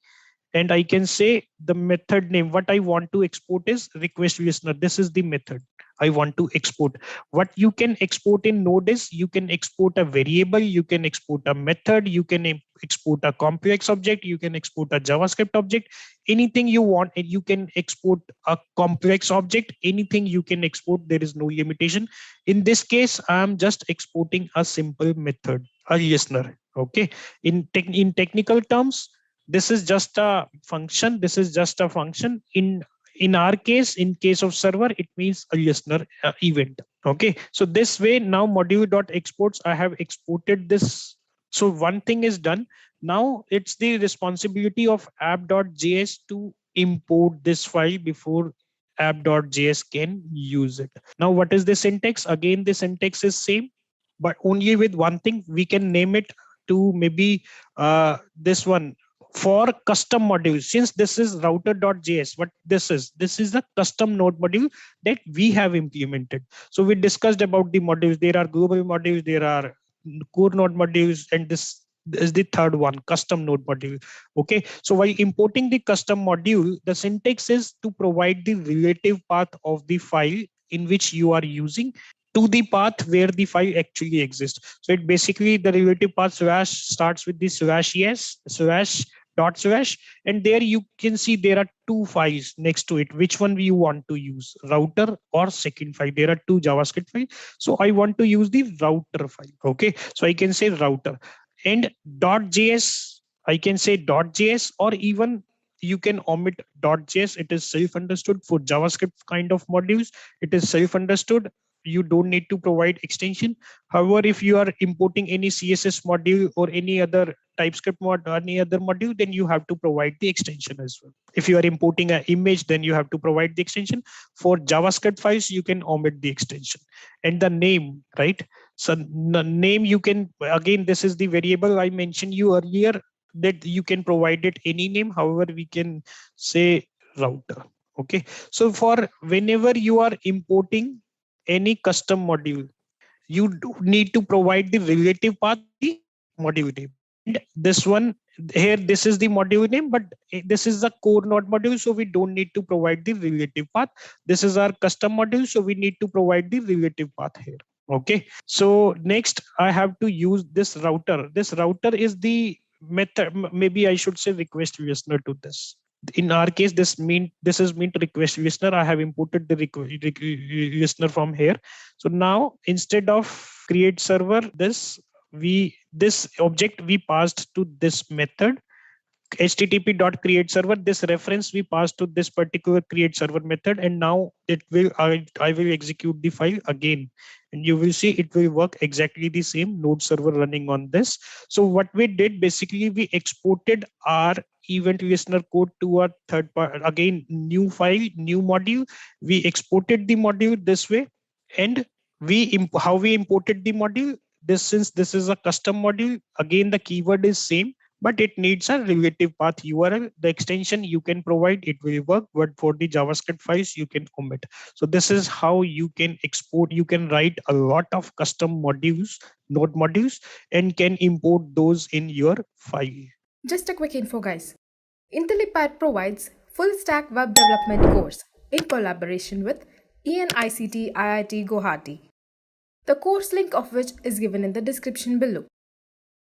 [SPEAKER 2] And I can say the method name. What I want to export is request listener. This is the method I want to export. What you can export in Node is you can export a variable, you can export a method, you can export a complex object, you can export a JavaScript object, anything you want. And you can export a complex object, anything you can export. There is no limitation. In this case, I'm just exporting a simple method, a listener. Okay. In technical terms, this is just a function. In our case, in case of server, it means a listener event. Okay, so this way now module.exports, I have exported this. So one thing is done. Now it's the responsibility of app.js to import this file before app.js can use it. Now what is the syntax? Again, the syntax is same, but only with one thing. We can name it to maybe this one, for custom modules, since this is router.js, what this is a custom node module that we have implemented. So we discussed about the modules. There are global modules, there are core node modules, and this is the third one, custom node module. Okay, so while importing the custom module, the syntax is to provide the relative path of the file in which you are using to the path where the file actually exists. So it basically, the relative path slash starts with the slash yes slash dot slash, and there you can see there are two files next to it. Which one you want to use, router or second file? There are two JavaScript files. So I want to use the router file. Okay, so I can say router, and .js, I can say .js, or even you can omit .js. It is self-understood for JavaScript kind of modules. It is self-understood. You don't need to provide extension. However, if you are importing any CSS module or any other TypeScript mod or any other module, then you have to provide the extension as well. If you are importing an image, then you have to provide the extension. For JavaScript files, you can omit the extension. And the name, right? So name, you can, again, this is the variable I mentioned you earlier, that you can provide it any name. However, we can say router. Okay, so for whenever you are importing any custom module, you do need to provide the relative path of the module name. And this one here, this is the module name, but this is the core node module, so we don't need to provide the relative path. This is our custom module, so we need to provide the relative path here. Okay, so next I have to use this router. This router is the method, maybe I should say request listener to this. In our case, this is meant request listener. I have imported the listener from here. So now instead of create server, this object we passed to this method http.createServer. This reference we pass to this particular create server method, and now it will I will execute the file again, and you will see it will work exactly the same node server running on this. So what we did, basically we exported our event listener code to a third part, again new file, new module. We exported the module this way, and how we imported the module, this, since this is a custom module, again the keyword is same, but it needs a relative path URL. The extension you can provide, it will work, but for the JavaScript files you can omit. So this is how you can export. You can write a lot of custom modules, node modules, and can import those in your file.
[SPEAKER 4] Just a quick info, guys. Intellipaat provides full stack web development course in collaboration with ENICT IIT Guwahati. The course link of which is given in the description below.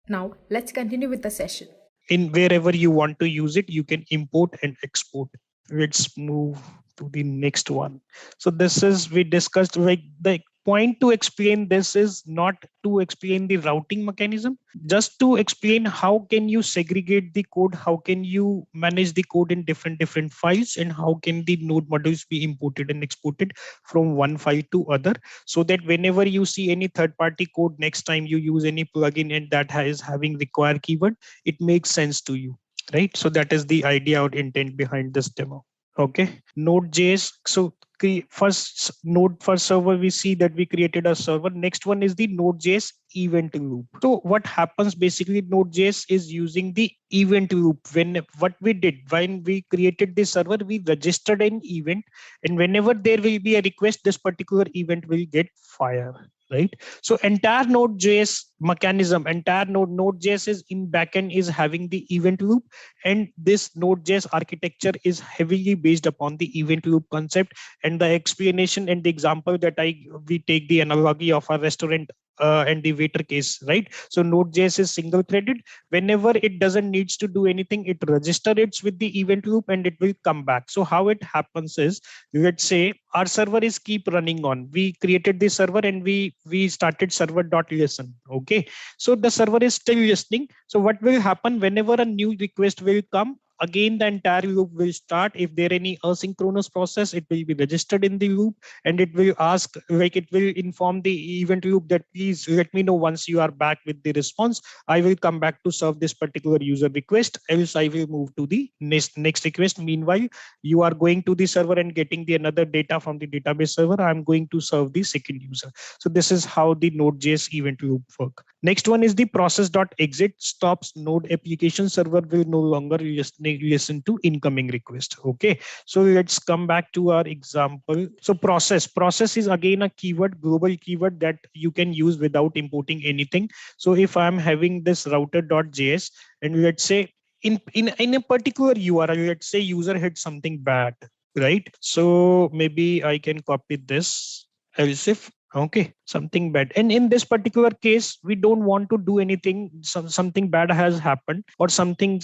[SPEAKER 4] Now let's continue with the session.
[SPEAKER 2] In wherever you want to use it, you can import and export. Let's move to the next one. So this is, we discussed, like the point to explain this is not to explain the routing mechanism, just to explain how can you segregate the code, how can you manage the code in different files, and how can the node modules be imported and exported from one file to other, so that whenever you see any third party code, next time you use any plugin and that is having require keyword, it makes sense to you, right? So that is the idea or intent behind this demo. Okay, Node.js. So first node first server, we see that we created a server. Next one is the Node.js event loop. So what happens, basically Node.js is using the event loop. What we did when we created this server, we registered an event, and whenever there will be a request, this particular event will get fired, right? So entire Node.js mechanism, entire Node.js is in backend is having the event loop, and this Node.js architecture is heavily based upon the event loop concept. And the explanation and the example that we take the analogy of a restaurant and the waiter case, right? So Node.js is single threaded. Whenever it doesn't needs to do anything, it registers it with the event loop and it will come back. So how it happens is, let's say our server is keep running on. We created the server and we started server.listen. Okay, so the server is still listening. So what will happen, whenever a new request will come, again the entire loop will start. If there any asynchronous process, it will be registered in the loop, and it will ask, like it will inform the event loop that please let me know once you are back with the response. I will come back to serve this particular user request, else I will move to the next request. Meanwhile, you are going to the server and getting the another data from the database server. I'm going to serve the second user. So this is how the Node.js event loop work. Next one is the process.exit. Stops Node application server will no longer listen to incoming request. Okay, so let's come back to our example. So process is again a keyword, global keyword that you can use without importing anything. So if I'm having this router.js, and let's say in a particular URL, let's say user hit something bad, right? So maybe I can copy this, else if okay, something bad. And in this particular case, we don't want to do anything. Something bad has happened, or something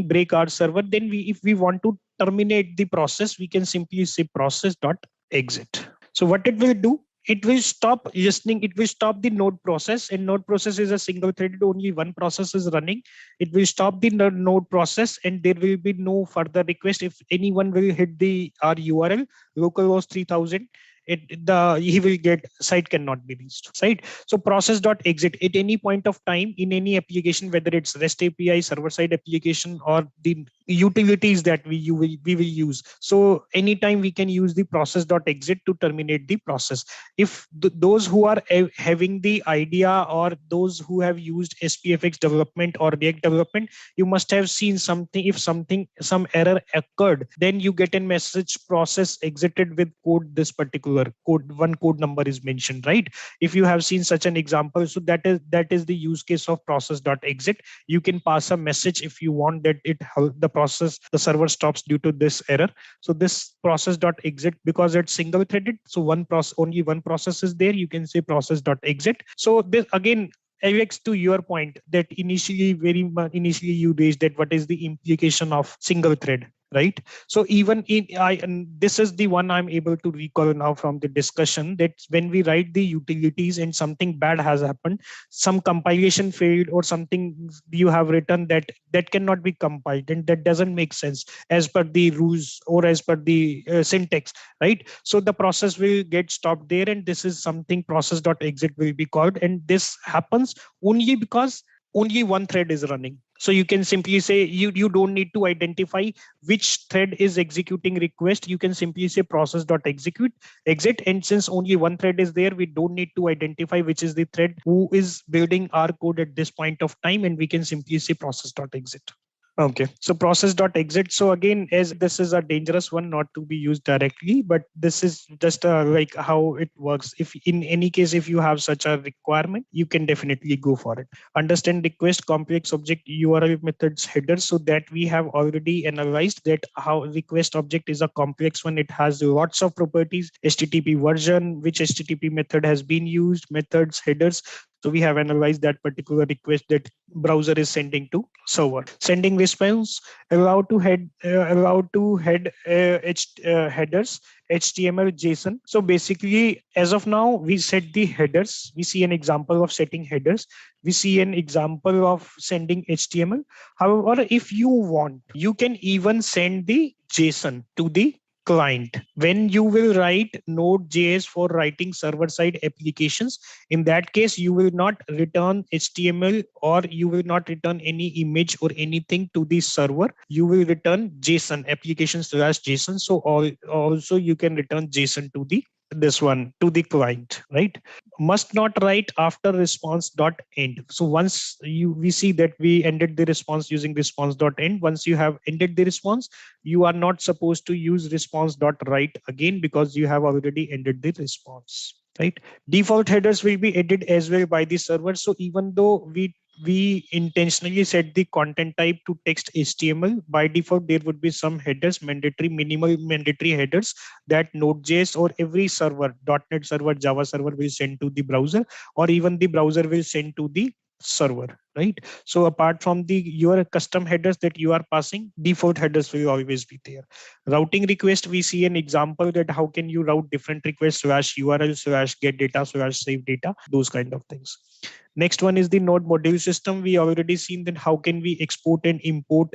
[SPEAKER 2] break our server. Then if we want to terminate the process, we can simply say process.exit. So what it will do, it will stop listening. It will stop the node process, and node process is a single threaded, only one process is running. It will stop the node process, and there will be no further request. If anyone will hit the our URL localhost 3000, he will get site cannot be reached, right? So process.exit at any point of time in any application, whether it's REST API, server side application, or the utilities that we will use. So anytime we can use the process.exit to terminate the process. If those who are having the idea, or those who have used SPFX development or React development, you must have seen something. If some error occurred, then you get a message process exited with code, this particular code number is mentioned, right? If you have seen such an example, so that is the use case of process.exit. You can pass a message if you want that the server stops due to this error. So this process.exit, because it's single threaded, so only one process is there, you can say process.exit. So this again, Alex, to your point that initially you raised, that what is the implication of single thread, right? So even and this is the one I'm able to recall now from the discussion, that when we write the utilities and something bad has happened, some compilation failed, or something you have written that cannot be compiled, and that doesn't make sense as per the rules or as per the syntax, right? So the process will get stopped there, and this is something process.exit will be called, and this happens only because only one thread is running. So you can simply say, you don't need to identify which thread is executing request. You can simply say exit. And since only one thread is there, we don't need to identify which is the thread who is building our code at this point of time. And we can simply say process.exit. Okay, so process.exit. So again, as this is a dangerous one, not to be used directly, but this is just like how it works. If in any case, if you have such a requirement, you can definitely go for it. Understand request complex object URL methods headers. So that we have already analyzed that how request object is a complex one. It has lots of properties, HTTP version, which HTTP method has been used, methods, headers. So we have analyzed that particular request that browser is sending to server. Sending response, allowed to head headers, HTML, JSON. So basically, as of now, we set the headers. We see an example of setting headers. We see an example of sending HTML. However, if you want, you can even send the JSON to the client. When you will write Node.js for writing server-side applications, in that case, you will not return HTML, or you will not return any image or anything to the server. You will return JSON, applications/JSON. So also you can return JSON to the client, right? Must not write after response.end. So once we see that we ended the response using response.end, once you have ended the response, you are not supposed to use response.write again, because you have already ended the response, right? Default headers will be added as well by the server. So even though we intentionally set the content type to text HTML, by default there would be some headers, minimal mandatory headers that Node.js or every server, .NET server, Java server will send to the browser, or even the browser will send to the server. right? So apart from your custom headers that you are passing, default headers will always be there. Routing request, we see an example that how can you route different requests /URL /get data /save data, those kind of things. Next one is the node module system. We already seen that how can we export and import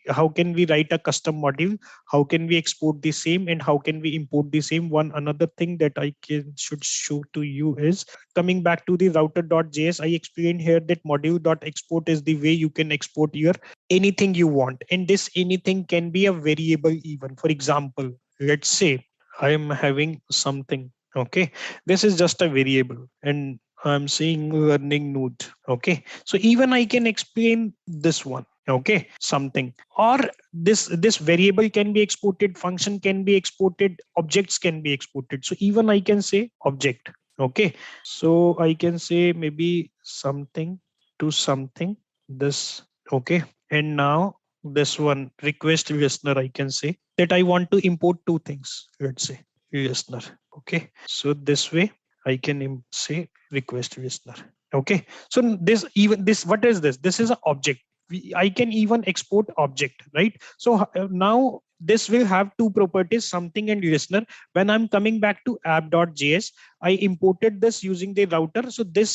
[SPEAKER 2] how can we write a custom module, how can we export the same, and how can we import the same. One another thing that I should show to you is coming back to the router.js. I explained here that module.export is the way you can export your anything you want, and this anything can be a variable even. For example, let's say I am having something. Okay, this is just a variable, and I'm saying learning node. Okay, so even I can explain this one. Okay, something, or this variable can be exported, function can be exported, objects can be exported. So even I can say object. Okay, so I can say maybe something to something this. Okay, and now this one request listener, I can say that I want to import two things. Let's say listener. Okay, so this way I can say request listener. Okay, so this what is this? This is an object. I can even export object, right? So now this will have two properties, something and listener. When I'm coming back to app.js, I imported this using the router. So this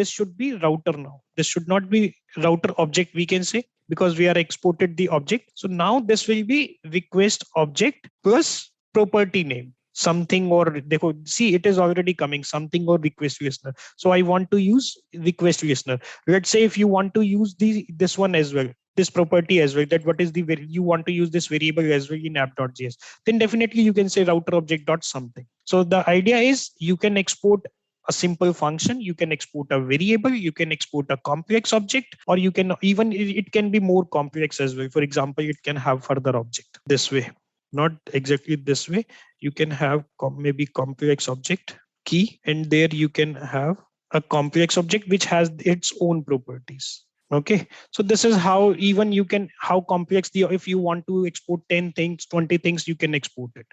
[SPEAKER 2] should be router now. This should not be router object, we can say, because we are exported the object. So now this will be request object plus property name, something, or see it is already coming something or request listener. So I want to use request listener. Let's say if you want to use this one as well, this property as well, that what is you want to use this variable as well in app.js, then definitely you can say router object dot something. So the idea is you can export a simple function, you can export a variable, you can export a complex object, or you can even it can be more complex as well. For example, it can have further object this way, not exactly this way. You can have maybe complex object key, and there you can have a complex object which has its own properties. Okay, so this is how even you can how complex if you want to export 10 things, 20 things, you can export it.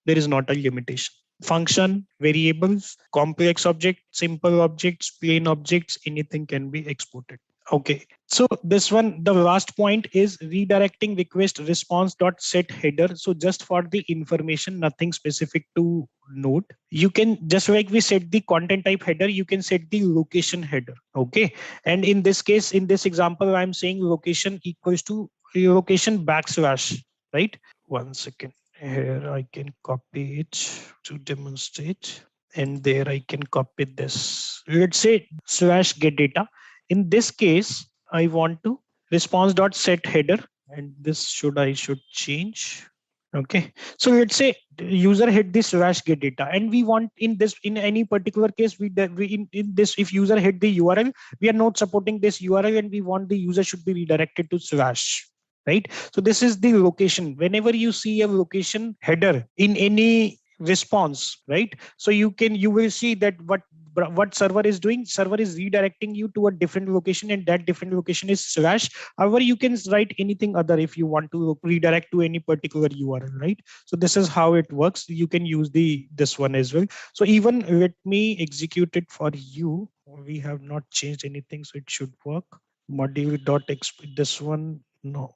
[SPEAKER 2] There is not a limitation. Function, variables, complex object, simple objects, plain objects, anything can be exported. Okay, so this one, the last point is redirecting request response dot set header. So just for the information, nothing specific to note. You can just like we set the content type header, you can set the location header. Okay, and in this case, in this example, I'm saying location equals to location backslash, right? One second. Here I can copy it to demonstrate, and there I can copy this. Let's say slash get data. In this case, I want to response.set header, and this I should change. Okay, so let's say the user hit this slash get data, and we want in any particular case in this, if user hit the URL, we are not supporting this URL, and we want the user should be redirected to slash. Right, so this is the location. Whenever you see a location header in any response, right, so you will see that what server is doing. Server is redirecting you to a different location, and that different location is slash. However, you can write anything other if you want to redirect to any particular URL, right? So this is how it works. You can use this one as well. So even let me execute it for you. We have not changed anything, so it should work. Module.exp, this one, no,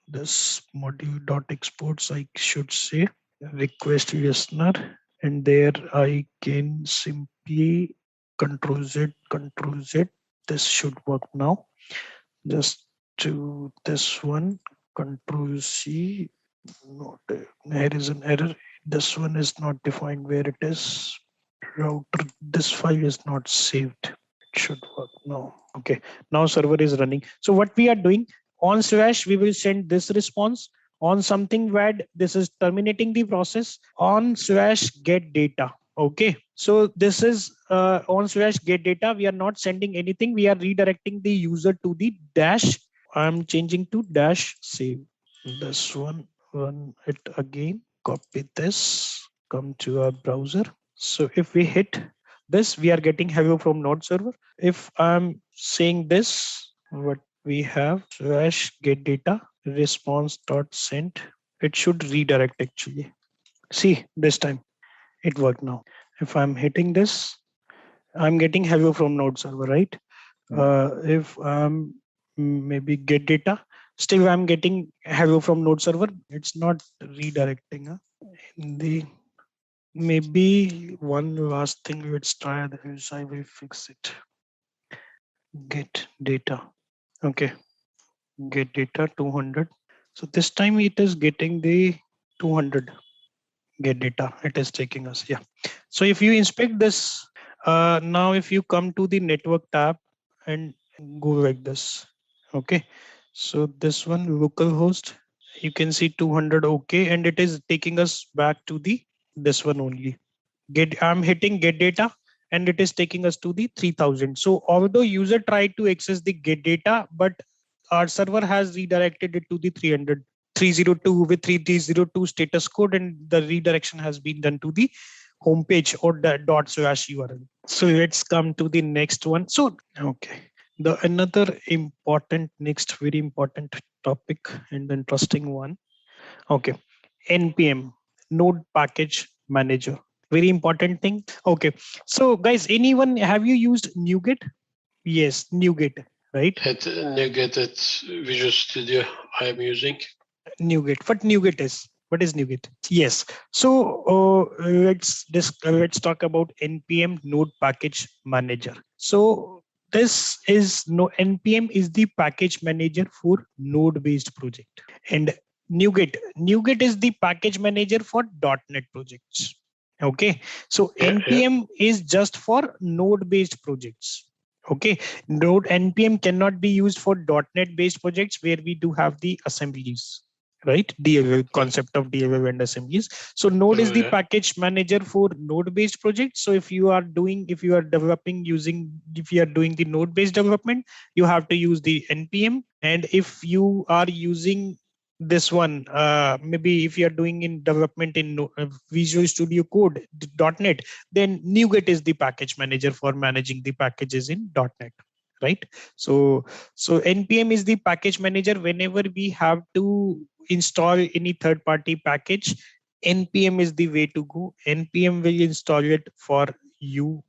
[SPEAKER 2] this module.exports, I should say request listener, and there I can simply control Z. This should work now. Just to this one, control C. No, there is an error. This one is not defined where it is. Router, this file is not saved. It should work now. Okay, now server is running. So what we are doing, on slash we will send this response. On something wad, this is terminating the process. On slash get data. Okay, so this is on slash get data. We are not sending anything. We are redirecting the user to the dash. I'm changing to dash save. This one, run it again. Copy this. Come to our browser. So if we hit this, we are getting hello from node server. If I'm saying this, what we have slash get data response dot send, it should redirect actually. See, this time it worked now. If I'm hitting this, I'm getting hello from node server, right? If maybe get data, still I'm getting hello from node server. It's not redirecting. In the maybe one last thing let's try this. I will fix it. Get data. Okay. Get data 200. So this time it is getting the 200 get data. It is taking us. Yeah. So if you inspect this, now if you come to the network tab and go like this. Okay. So this one localhost, you can see 200. Okay. And it is taking us back to the this one only. I'm hitting get data and it is taking us to the 3000. So although user tried to access the get data, but our server has redirected it to the 302 with 3302 status code, and the redirection has been done to the homepage or the ./URL. So let's come to the next one. So, okay. The another important, next very important topic and interesting one. Okay. NPM, Node Package Manager. Very important thing. Okay. So guys, anyone have you used NuGet? Yes, NuGet, right?
[SPEAKER 5] At NuGet at Visual Studio I am using.
[SPEAKER 2] NuGet. What NuGet is? What is NuGet? Yes. So let's talk about NPM Node Package Manager. So this is no NPM is the package manager for node based project, and NuGet is the package manager for .NET projects. Okay, so NPM is just for node based projects. Okay, node NPM cannot be used for .NET based projects where we do have the assemblies, right? DLL concept of DLL and assemblies. So node is the package manager for node based projects. So if you are developing using, if you are doing the node based development, you have to use the NPM. And if you are using this one, maybe if you are doing in development in Visual Studio Code .NET, then NuGet is the package manager for managing the packages in .NET, right? So NPM is the package manager. Whenever we have to install any third-party package, NPM is the way to go. NPM will install it for you,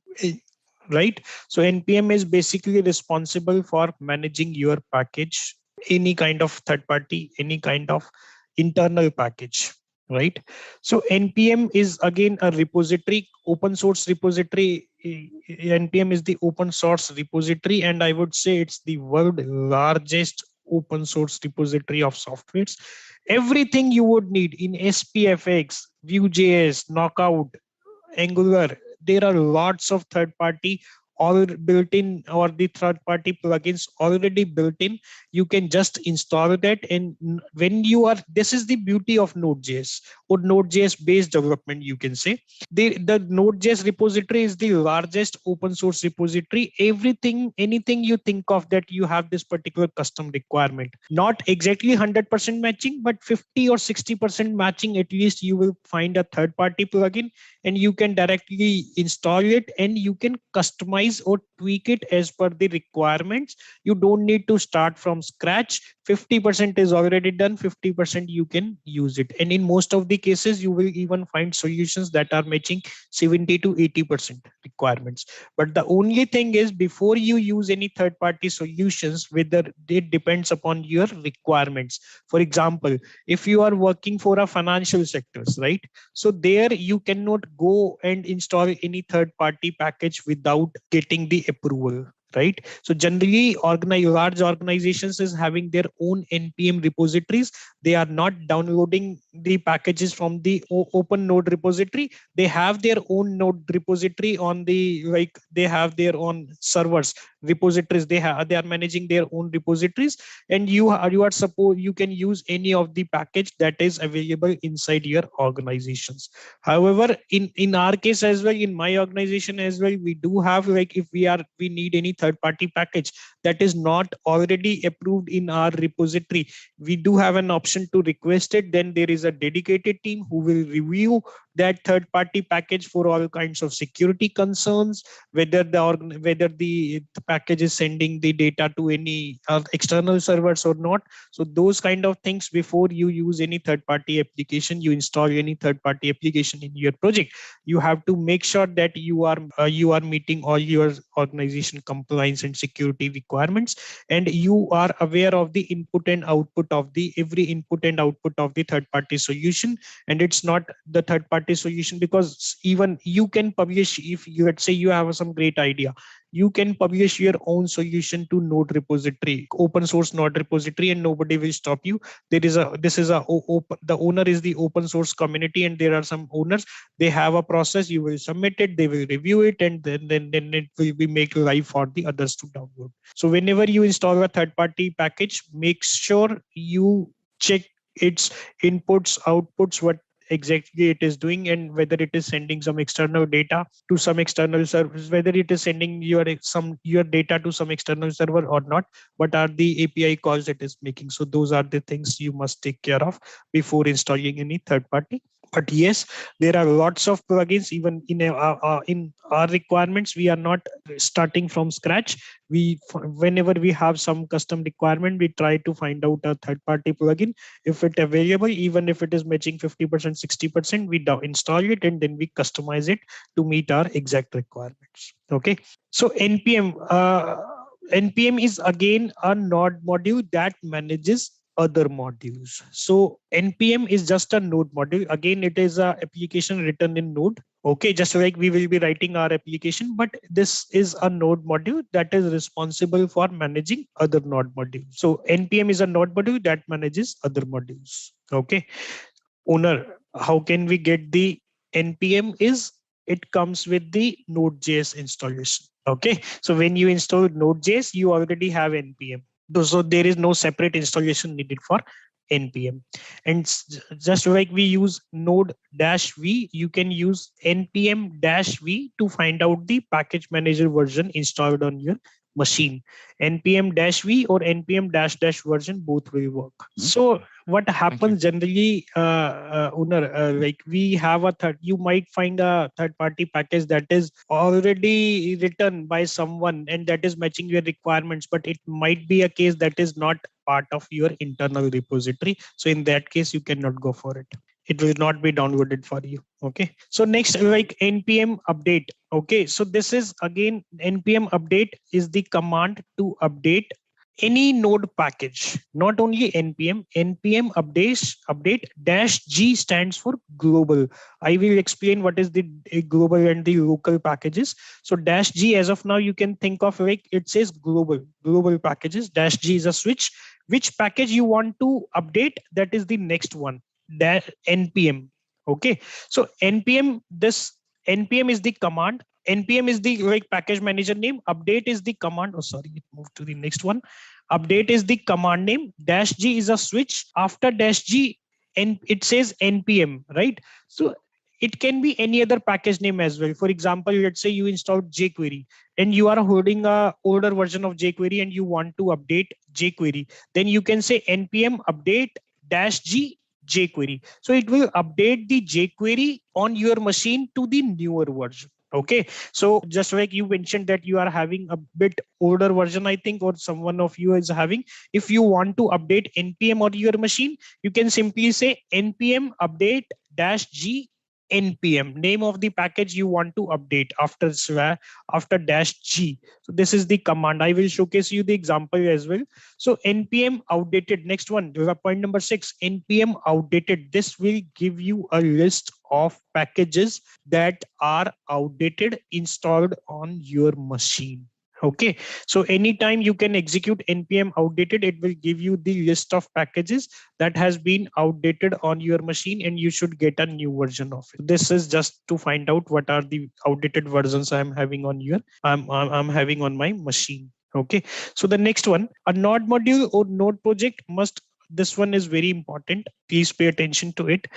[SPEAKER 2] right? So NPM is basically responsible for managing your package, any kind of third party, any kind of internal package, right? So NPM is again a repository, open source repository. NPM is the open source repository, and I would say it's the world largest open source repository of softwares. Everything you would need in SPFX, Vue.js, Knockout, Angular, there are lots of third party all built in, or the third party plugins already built in. You can just install that, and when you are, this is the beauty of Node.js or Node.js based development, you can say. The Node.js repository is the largest open source repository. Everything, anything you think of that you have this particular custom requirement, not exactly 100% matching, but 50 or 60% matching, at least you will find a third party plugin, and you can directly install it, and you can customize or tweak it as per the requirements. You don't need to start from scratch. 50% is already done, 50% you can use it, and in most of the cases you will even find solutions that are matching 70 to 80% requirements. But the only thing is, before you use any third party solutions, whether it depends upon your requirements. For example, if you are working for a financial sectors, right? So there you cannot go and install any third party package without getting the approval, right? So generally large organizations is having their own NPM repositories. They are not downloading the packages from the open node repository. They have their own node repository on the, like they have their own servers repositories. They are managing their own repositories, and you are supposed, you can use any of the package that is available inside your organizations. However, in our case as well, in my organization as well, we do have, like, if we need any third party package that is not already approved in our repository, we do have an option to request it. Then there is a dedicated team who will review that third party package for all kinds of security concerns, whether the package is sending the data to any external servers or not. So those kind of things, before you use any third party application, you install any third party application in your project, you have to make sure that you are meeting all your organization compliance and security requirements, and you are aware of the input and output of the every input and output of the third party solution. And it's not the third party solution, because even you can publish, if you, let's say you have some great idea, you can publish your own solution to node repository, open source node repository, and nobody will stop you. There is a this is a open, the owner is the open source community, and there are some owners, they have a process, you will submit it, they will review it, and then it will be made live for the others to download. So whenever you install a third party package, make sure you check its inputs, outputs, what exactly it is doing, and whether it is sending some external data to some external service, whether it is sending your data to some external server or not, what are the API calls it is making. So those are the things you must take care of before installing any third party. But yes, there are lots of plugins. Even in our requirements, we are not starting from scratch. Whenever we have some custom requirement, we try to find out a third party plugin. If it available, even if it is matching 50%, 60%, we install it, and then we customize it to meet our exact requirements. Okay. So NPM is again a node module that manages other modules. So NPM is just a node module. Again, it is a application written in Node. Okay, just like we will be writing our application, but this is a node module that is responsible for managing other node modules. So NPM is a node module that manages other modules. Okay. Owner, how can we get the NPM? Is it comes with the Node.js installation. Okay. So when you install Node.js, you already have NPM. So there is no separate installation needed for NPM. And just like we use node-v, you can use npm-v to find out the package manager version installed on your machine. npm-v or npm-dash version, both will work. So what happens generally, like we have you might find a third party package that is already written by someone and that is matching your requirements, but it might be a case that is not part of your internal repository. So in that case, you cannot go for it. It will not be downloaded for you. Okay. So next, like npm update. Okay. So this is again, npm update is the command to update any node package, not only npm. Npm update -g stands for global. I will explain what is the global and the local packages. So -g, as of now, you can think of like it says global packages. -g is a switch. Which package you want to update, that is the next one, npm. Okay. So npm is the command. npm is the like package manager name. Update is the command. Oh, sorry, it moved to the next one. Update is the command name. -g is a switch. After -g, and it says npm, right? So it can be any other package name as well. For example, let's say you installed jQuery and you are holding a older version of jQuery and you want to update jQuery. Then you can say npm update -g jQuery. So it will update the jQuery on your machine to the newer version. Okay. So just like you mentioned that you are having a bit older version, I think, or someone of you is having, if you want to update npm on your machine, you can simply say npm update -g npm, name of the package you want to update after -g. So this is the command. I will showcase you the example as well. So npm outdated. Next one, point number 6, npm outdated. This will give you a list of packages that are outdated installed on your machine. Okay. So anytime you can execute npm outdated, it will give you the list of packages that has been outdated on your machine and you should get a new version of it. This is just to find out what are the outdated versions I'm having on I'm having on my machine. Okay. So the next one, a node module or node project must, this one is very important. Please pay attention to it.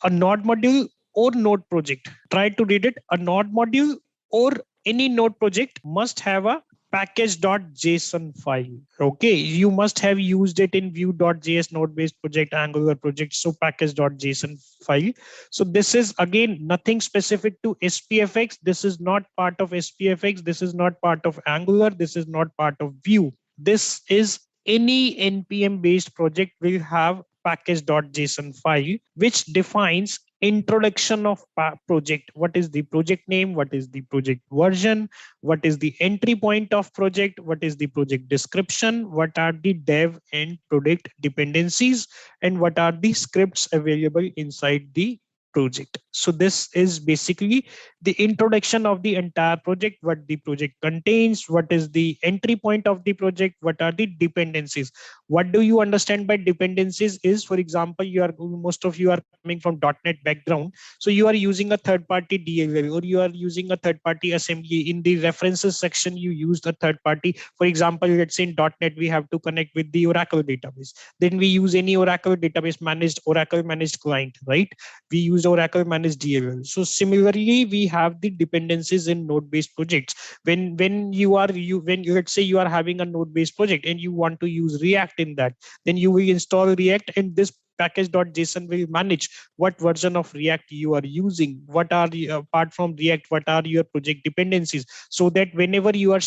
[SPEAKER 2] A node module or node project. Try to read it. A node module or any node project must have a package.json file. Okay, you must have used it in vue.js, node-based project, Angular project. So package.json file. So this is again nothing specific to SPFX. This is not part of SPFX. This is not part of Angular. This is not part of Vue. This is any NPM based project will have package.json file, which defines introduction of project. What is the project name? What is the project version? What is the entry point of project? What is the project description? What are the dev and product dependencies? And what are the scripts available inside the project? So this is basically the introduction of the entire project, what the project contains, what is the entry point of the project, what are the dependencies. What do you understand by dependencies is, for example, most of you are coming from .NET background, so you are using a third party DLL or you are using a third party assembly. In the references section you used a third party. For example, let's say in .NET we have to connect with the Oracle database, then we use any Oracle database managed, Oracle managed client, right? We use Oracle managed DLL. So similarly we have the dependencies in node based projects. When let's say you are having a node based project and you want to use React in that, then you will install React, and this package.json will manage what version of React you are using, what are apart from React, what are your project dependencies, so that whenever you are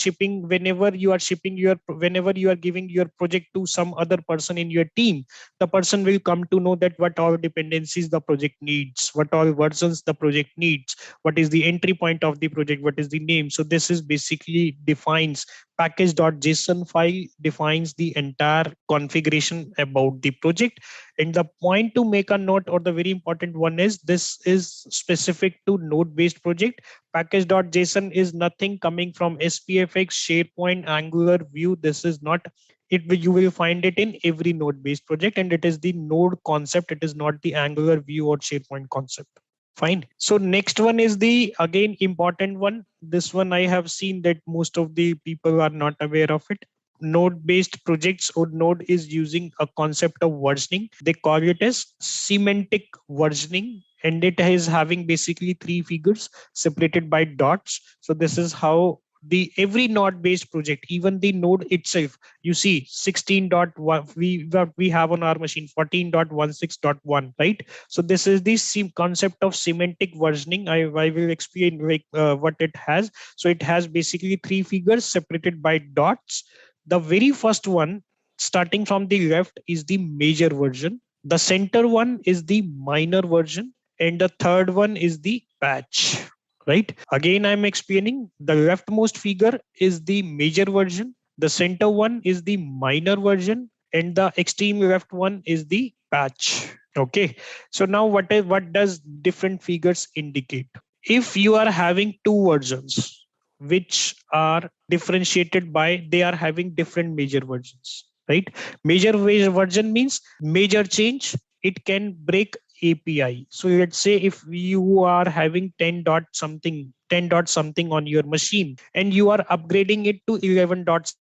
[SPEAKER 2] giving your project to some other person in your team, the person will come to know that what all dependencies the project needs, what all versions the project needs, what is the entry point of the project, what is the name. So this is basically defines package.json file defines the entire configuration about the project. And the point to make a note, or the very important one, is this is specific to node based project. Package.json is nothing coming from SPFX, SharePoint, Angular, Vue. This is not it. You will find it in every node based project, and it is the node concept. It is not the Angular, Vue or SharePoint concept. Fine. So next one is the again important one. This one I have seen that most of the people are not aware of it. Node based projects, or node is using a concept of versioning. They call it as semantic versioning, and it is having basically three figures separated by dots. So this is how the every node based project, even the node itself, you see 16.1 we have on our machine 14.16.1, right? So this is the concept of semantic versioning. I will explain like what it has. So it has basically three figures separated by dots. The very first one, starting from the left, is the major version. The center one is the minor version, and the third one is the patch. Right? Again, I'm explaining. The leftmost figure is the major version. The center one is the minor version, and the extreme left one is the patch. Okay. So now what does different figures indicate? If you are having two versions which are differentiated by they are having different major versions, right? Major version means major change. It can break API. So let's say if you are having 10 dot something on your machine and you are upgrading it to 11 dots,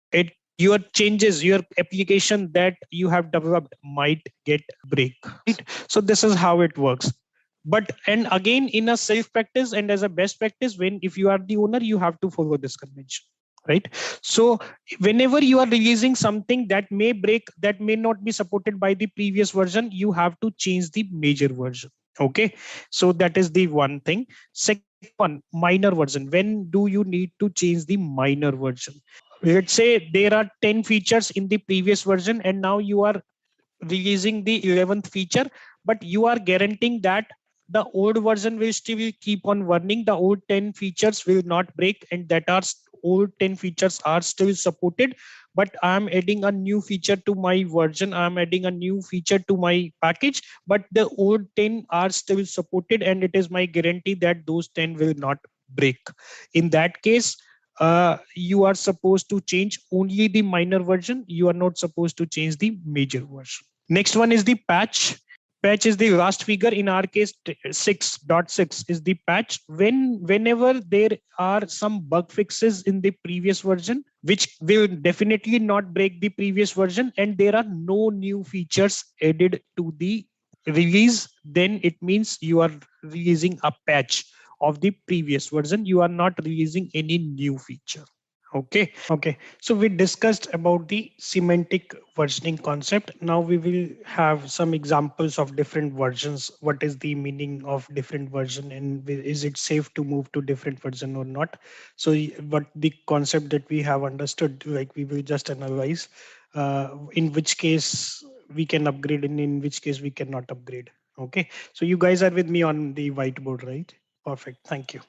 [SPEAKER 2] your changes, your application that you have developed might get break. Right? So this is how it works. But and again, in a self practice and as a best practice, when if you are the owner, you have to follow this convention, right? So whenever you are releasing something that may break, that may not be supported by the previous version, you have to change the major version. Okay, so that is the one thing. Second one, minor version. When do you need to change the minor version? Let's say there are 10 features in the previous version and now you are releasing the 11th feature, but you are guaranteeing that the old version will still keep on running. The old 10 features will not break, and that are old 10 features are still supported. But I'm adding a new feature to my version. I'm adding a new feature to my package, but the old 10 are still supported, and it is my guarantee that those 10 will not break. In that case, you are supposed to change only the minor version. You are not supposed to change the major version. Next one is the patch. Patch is the last figure. In our case, 6.6 is the patch. Whenever there are some bug fixes in the previous version, which will definitely not break the previous version, and there are no new features added to the release, then it means you are releasing a patch of the previous version. You are not releasing any new feature. Okay. So we discussed about the semantic versioning concept. Now we will have some examples of different versions. What is the meaning of different version, and is it safe to move to different version or not? So what the concept that we have understood, like we will just analyze in which case we can upgrade and in which case we cannot upgrade. Okay. So you guys are with me on the whiteboard, right? Perfect. Thank you.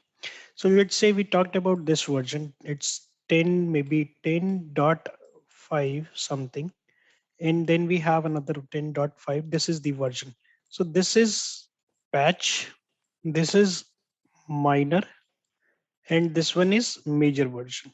[SPEAKER 2] So let's say we talked about this version. It's 10, maybe 10.5 something. And then we have another 10.5. This is the version. So this is patch. This is minor. And this one is major version.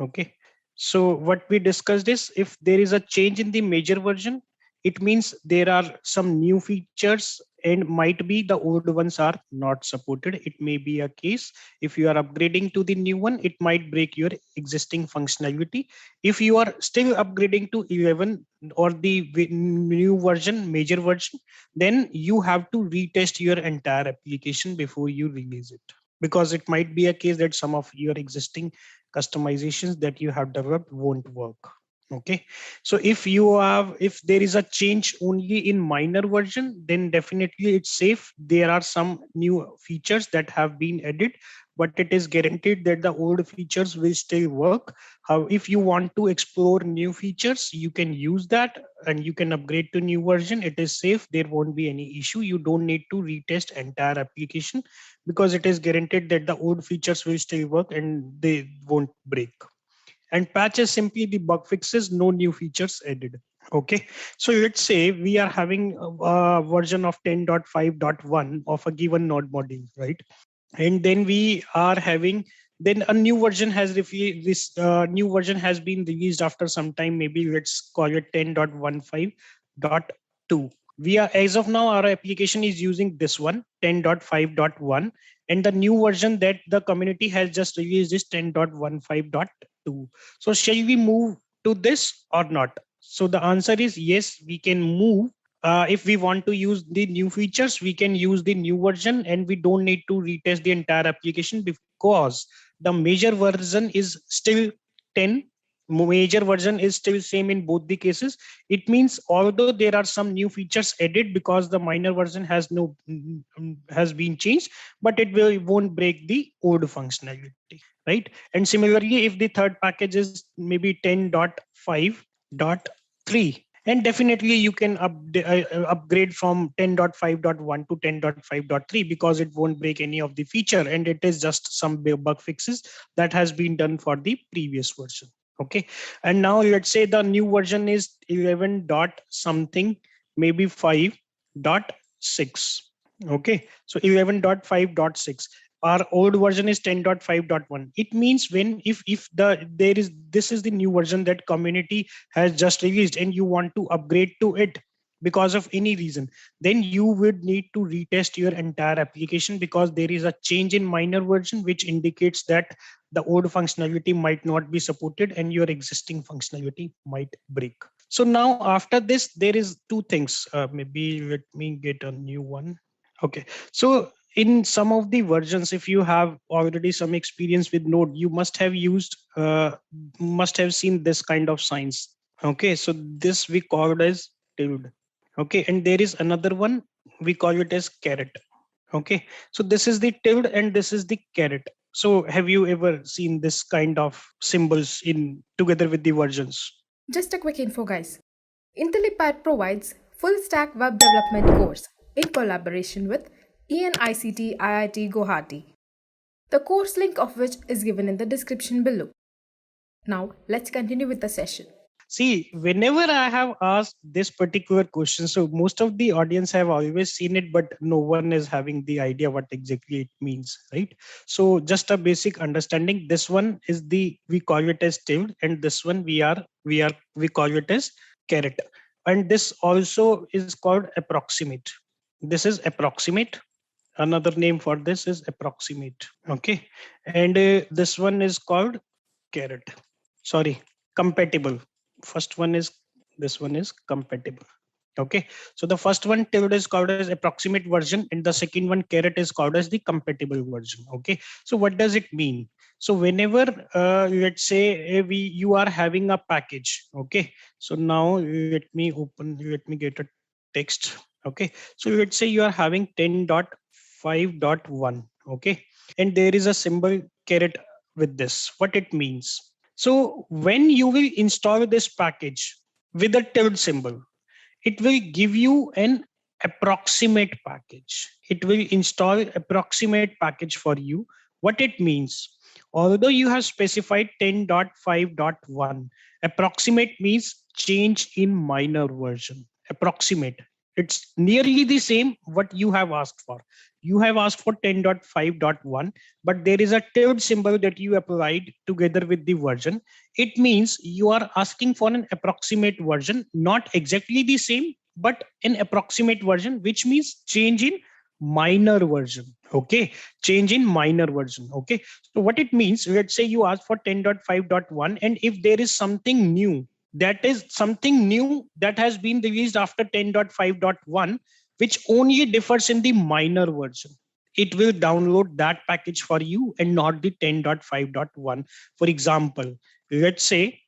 [SPEAKER 2] Okay. So what we discussed is if there is a change in the major version, it means there are some new features and might be the old ones are not supported. It may be a case if you are upgrading to the new one, it might break your existing functionality. If you are still upgrading to 11 or the new version, major version, then you have to retest your entire application before you release it, because it might be a case that some of your existing customizations that you have developed won't work. Okay. So if there is a change only in minor version, then definitely it's safe. There are some new features that have been added, but it is guaranteed that the old features will still work. How if you want to explore new features, you can use that and you can upgrade to new version. It is safe. There won't be any issue. You don't need to retest entire application because it is guaranteed that the old features will still work and they won't break. And patch is simply the bug fixes, no new features added. Okay, so let's say we are having a version of 10.5.1 of a given node module, right? And then we are having then a new version has this new version has been released after some time, maybe let's call it 10.15.2. We are, as of now, our application is using this one 10.5.1, and the new version that the community has just released is 10.15.2. So shall we move to this or not? So the answer is yes, we can move. If we want to use the new features, we can use the new version and we don't need to retest the entire application because the major version is still 10. Major version is still same in both the cases. It means although there are some new features added because the minor version has been changed, but won't break the old functionality, right? And similarly, if the third package is maybe 10.5.3, and definitely you can upgrade from 10.5.1 to 10.5.3 because it won't break any of the feature and it is just some bug fixes that has been done for the previous version. Okay, and now let's say the new version is 11 dot something, maybe 5.6. Okay, so 11.5.6. Our old version is 10.5.1. It means when if there is this is the new version that community has just released and you want to upgrade to it because of any reason, then you would need to retest your entire application because there is a change in minor version which indicates that the old functionality might not be supported and your existing functionality might break. So now after this, there is two things. Maybe let me get a new one. Okay, so in some of the versions, if you have already some experience with Node, you must have seen this kind of signs. Okay, so this we call it as tilde. Okay, and there is another one, we call it as caret. Okay, so this is the tilde and this is the caret. So have you ever seen this kind of symbols in together with the versions?
[SPEAKER 4] Just a quick info, guys. Intellipaat provides full stack web development course in collaboration with ENICT IIT Guwahati. The course link of which is given in the description below. Now let's continue with the session.
[SPEAKER 2] See, whenever I have asked this particular question, so most of the audience have always seen it, but no one is having the idea what exactly it means, right? So just a basic understanding. This one is we call it as tilde, and this one we call it as caret. And this also is called approximate. This is approximate. Another name for this is approximate. Okay, and this one is called caret. Sorry, compatible. First one is this one is compatible. Okay, so the first one tilde is called as approximate version, and the second one caret is called as the compatible version. Okay, so what does it mean? So whenever let's say you are having a package. Okay, so now let me get a text. Okay, so let's say you are having 10.5.1. Okay, and there is a symbol caret with this. What it means? So when you will install this package with a tilde symbol, it will give you an approximate package. It will install approximate package for you. What it means, although you have specified 10.5.1, approximate means change in minor version. Approximate. It's nearly the same what you have asked for. You have asked for 10.5.1, but there is a tilde symbol that you applied together with the version. It means you are asking for an approximate version, not exactly the same, but an approximate version, which means change in minor version. Okay, change in minor version. Okay, so what it means, let's say you ask for 10.5.1, and if there is something new, that is something new that has been released after 10.5.1, which only differs in the minor version, it will download that package for you and not the 10.5.1. For example, let's say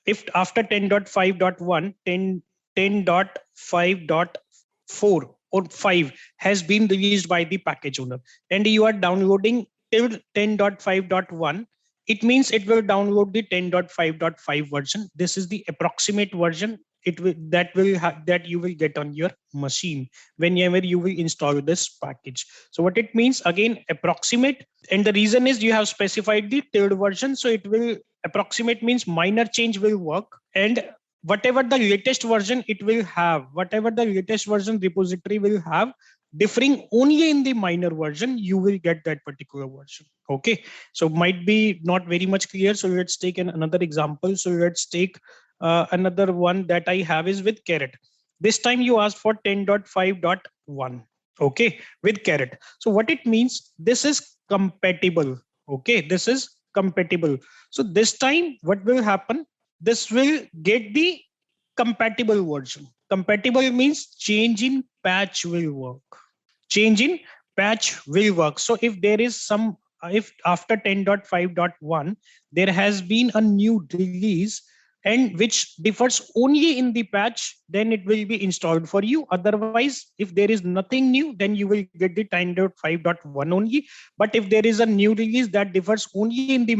[SPEAKER 2] if after 10.5.1, 10.5.4 or 5 has been released by the package owner, and you are downloading till 10.5.1, it means it will download the 10.5.5 version. This is the approximate version. That you will get on your machine whenever you will install this package. So what it means, again, approximate, and the reason is you have specified the tilde version, so it will approximate means minor change will work, and whatever the latest version it will have, whatever the latest version repository will have, differing only in the minor version, you will get that particular version. Okay, so might be not very much clear. So let's take another example. So let's take another one that I have is with caret. This time you asked for 10.5.1. Okay, with caret. So what it means, this is compatible. Okay, this is compatible. So this time what will happen, this will get the compatible version. Compatible means change in patch will work. Change in patch will work. So if there is some, if after 10.5.1 there has been a new release and which differs only in the patch, then it will be installed for you. Otherwise, if there is nothing new, then you will get the 10.5.1 only. But if there is a new release that differs only in the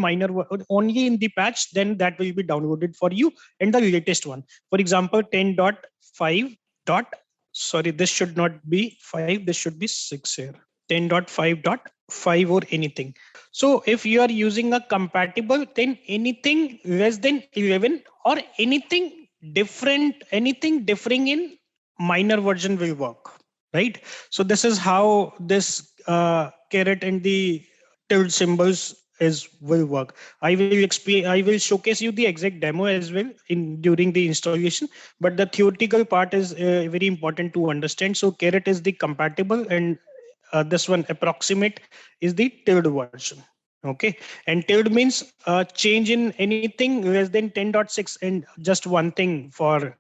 [SPEAKER 2] only in the patch, then that will be downloaded for you, and the latest one. For example, 10.5. Sorry, this should not be 5, this should be 6 here. 10.5.5 or anything. So if you are using a compatible, then anything less than 11 or anything differing in minor version will work, right? So this is how this caret and the tilde symbols will work. I will explain, I will showcase you the exact demo as well in during the installation, but the theoretical part is very important to understand. So caret is the compatible, and this one approximate is the tilde version. Okay, and tilde means change in anything less than 10.6, and just one thing for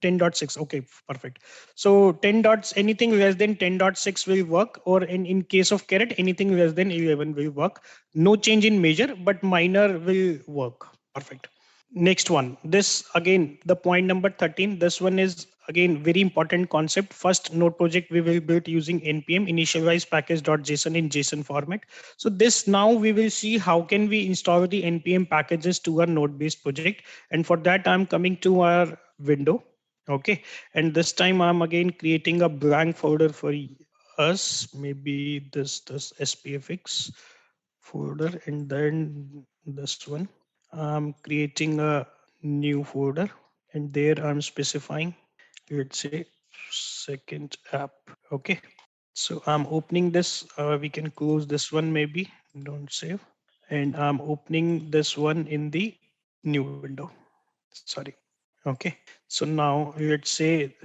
[SPEAKER 2] 10.6. Okay, perfect. So 10 dots, anything less than 10.6 will work, or in case of caret, anything less than 11 will work. No change in major, but minor will work. Perfect. Next one, this again, the point number 13. This one is again very important concept. First node project we will build using npm initialize package.json in JSON format. So this now we will see how can we install the npm packages to our node based project. And for that I'm coming to our window. Okay, and this time I'm again creating a blank folder for us. Maybe this SPFX folder, and then this one. I'm creating a new folder, and there I'm specifying, let's say, second app. Okay, so I'm opening this. We can close this one, maybe don't save, and I'm opening this one in the new window. Sorry. Okay, so now let's say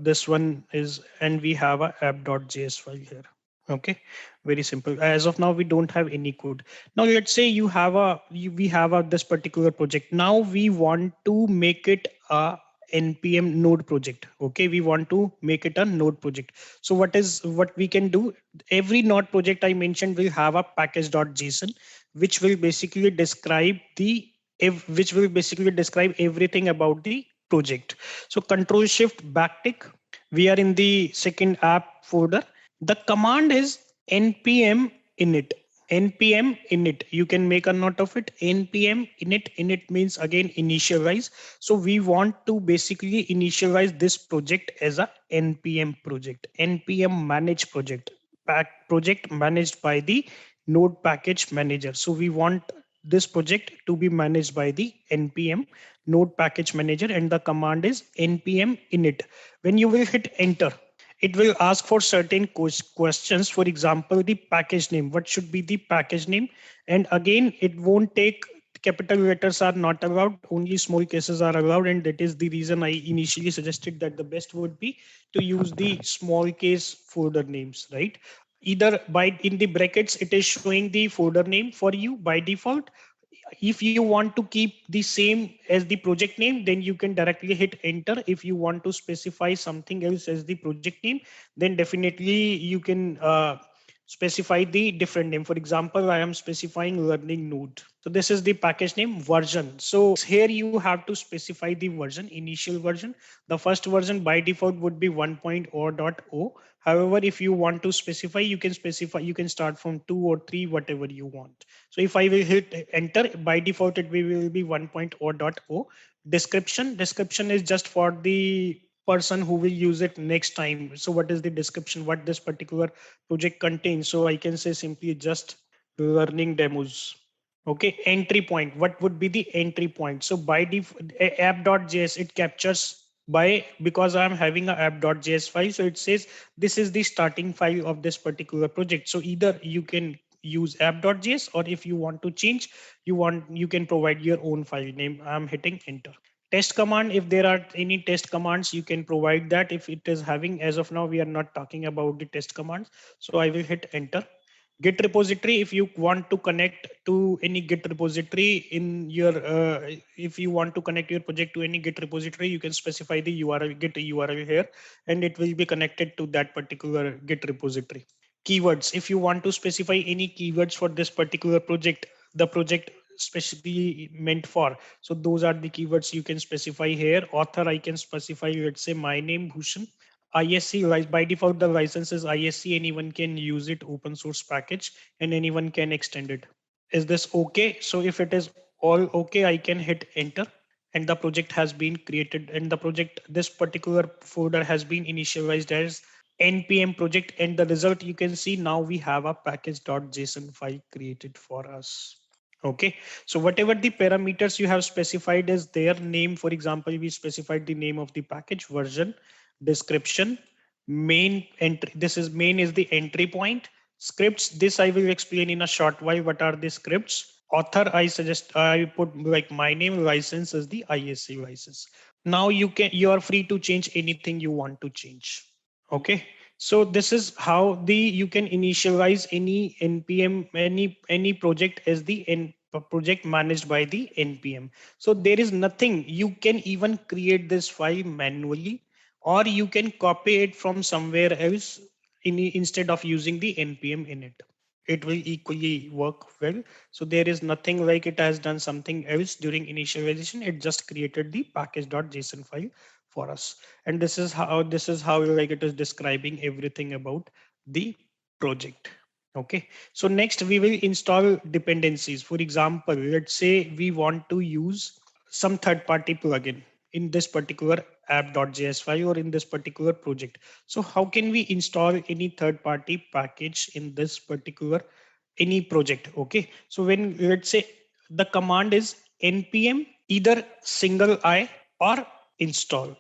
[SPEAKER 2] this one is, and we have a app.js file here. Okay, very simple. As of now we don't have any code. Now let's say we have this particular project. Now we want to make it a npm node project. Okay, we want to make it a node project. So what we can do, every node project I mentioned will have a package.json, which will basically describe everything about the project. So control shift backtick, we are in the second app folder. The command is npm init. npm init, you can make a note of it. npm init means again initialize. So we want to basically initialize this project as a npm project, npm managed project, project managed by the node package manager. So we want this project to be managed by the npm node package manager, and the command is npm init. When you will hit enter, it will ask for certain questions. For example, the package name, what should be the package name? And again, it won't take, capital letters are not allowed, only small cases are allowed, and that is the reason I initially suggested that the best would be to use the small case folder names, right? Either by in the brackets it is showing the folder name for you by default. If you want to keep the same as the project name, then you can directly hit enter. If you want to specify something else as the project name, then definitely you can specify the different name. For example, I am specifying learning node. So this is the package name. Version, so here you have to specify the version, initial version. The first version by default would be 1.0.0. However, if you want to specify, you can start from 2 or 3, whatever you want. So if I will hit enter, by default it will be 1.0.0. Description is just for the person who will use it next time. So what is the description, what this particular project contains? So I can say simply just learning demos. Okay, entry point, what would be the entry point? So by default, app.js, it captures by, because I'm having a app.js file, so it says this is the starting file of this particular project. So either you can use app.js, or if you want to change, you can provide your own file name. I'm hitting enter. Test command, if there are any test commands, you can provide that if it is having. As of now, we are not talking about the test commands, so I will hit enter. Git repository, if you want to connect to any Git repository in your if you want to connect your project to any Git repository, you can specify the URL, Git URL here, and it will be connected to that particular Git repository. Keywords, if you want to specify any keywords for this particular project, the project specifically meant for, so those are the keywords you can specify here. Author, I can specify, let's say my name Bhushan. ISC, by default the license is ISC, anyone can use it, open source package, and anyone can extend it. Is this okay? So if it is all okay, I can hit enter, and the project has been created, and the project, this particular folder has been initialized as npm project, and the result you can see now we have a package.json file created for us. Okay, so whatever the parameters you have specified as their name, for example, we specified the name of the package, version, description, main entry, this is main is the entry point. Scripts, this I will explain in a short while. What are the scripts? Author, I suggest I put like my name. License is the ISC license. Now you are free to change anything you want to change. Okay, so this is how you can initialize any npm, any project as the project managed by the npm. So there is nothing, you can even create this file manually, or you can copy it from somewhere else instead of using the npm init. It will equally work well. So there is nothing like it has done something else during initialization. It just created the package.json file for us. And this is how like it is describing everything about the project. Okay, so next we will install dependencies. For example, let's say we want to use some third-party plugin in this particular app.js file or in this particular project. So how can we install any third-party package in this particular any project? Okay, so when let's say the command is npm either single I or install.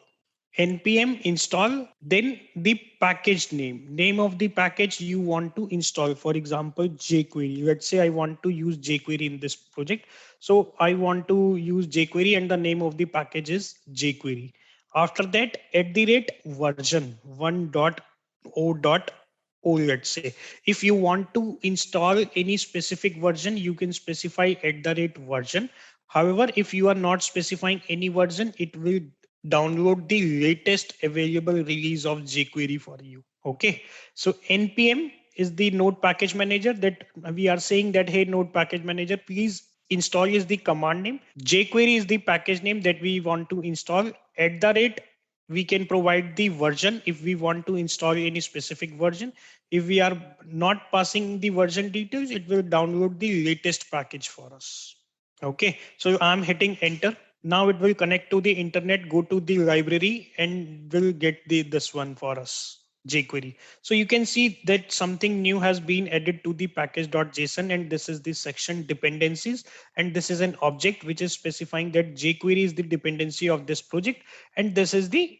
[SPEAKER 2] npm install, then the package name of the package you want to install. For example, jQuery, let's say I want to use jQuery in this project. So I want to use jQuery and the name of the package is jQuery. After that, at the rate version 1.0.o, let's say. If you want to install any specific version, you can specify at the rate version. However, if you are not specifying any version, it will download the latest available release of jQuery for you. Okay, so npm is the node package manager that we are saying that, hey, node package manager, please install is the command name. jQuery is the package name that we want to install. At the rate, we can provide the version if we want to install any specific version. If we are not passing the version details, it will download the latest package for us. Okay, so I'm hitting enter. Now it will connect to the internet, go to the library, and will get this one for us, jQuery. So you can see that something new has been added to the package.json, and this is the section dependencies, and this is an object which is specifying that jQuery is the dependency of this project, and this is the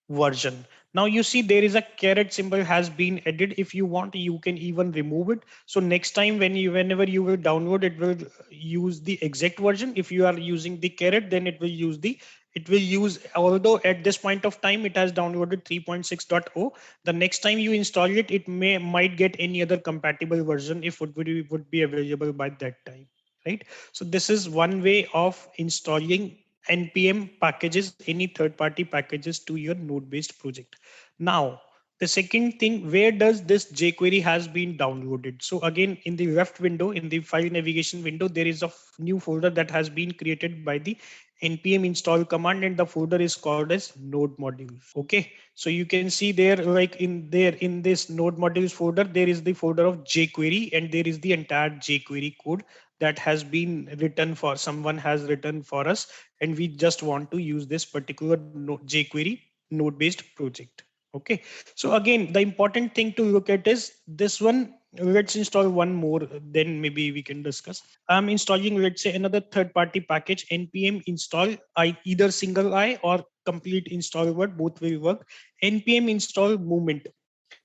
[SPEAKER 2] version. Now you see there is a caret symbol has been added. If you want, you can even remove it. So next time whenever you will download, it will use the exact version. If you are using the caret, then it will use, although at this point of time it has downloaded 3.6.0, the next time you install it, it might get any other compatible version if it would be available by that time, right? So this is one way of installing npm packages, any third-party packages to your node-based project. Now, the second thing, where does this jQuery has been downloaded? So again, in the left window, in the file navigation window, there is a new folder that has been created by the npm install command, and the folder is called as node modules. Okay, so you can see there, like in this node modules folder, there is the folder of jQuery, and there is the entire jQuery code that has been written for someone has written for us, and we just want to use this particular jQuery node based project. Okay, so again, the important thing to look at is this one. Let's install one more, then maybe we can discuss. I'm installing, let's say, another third-party package, npm install either single I or complete install word, both will work. Npm install movement.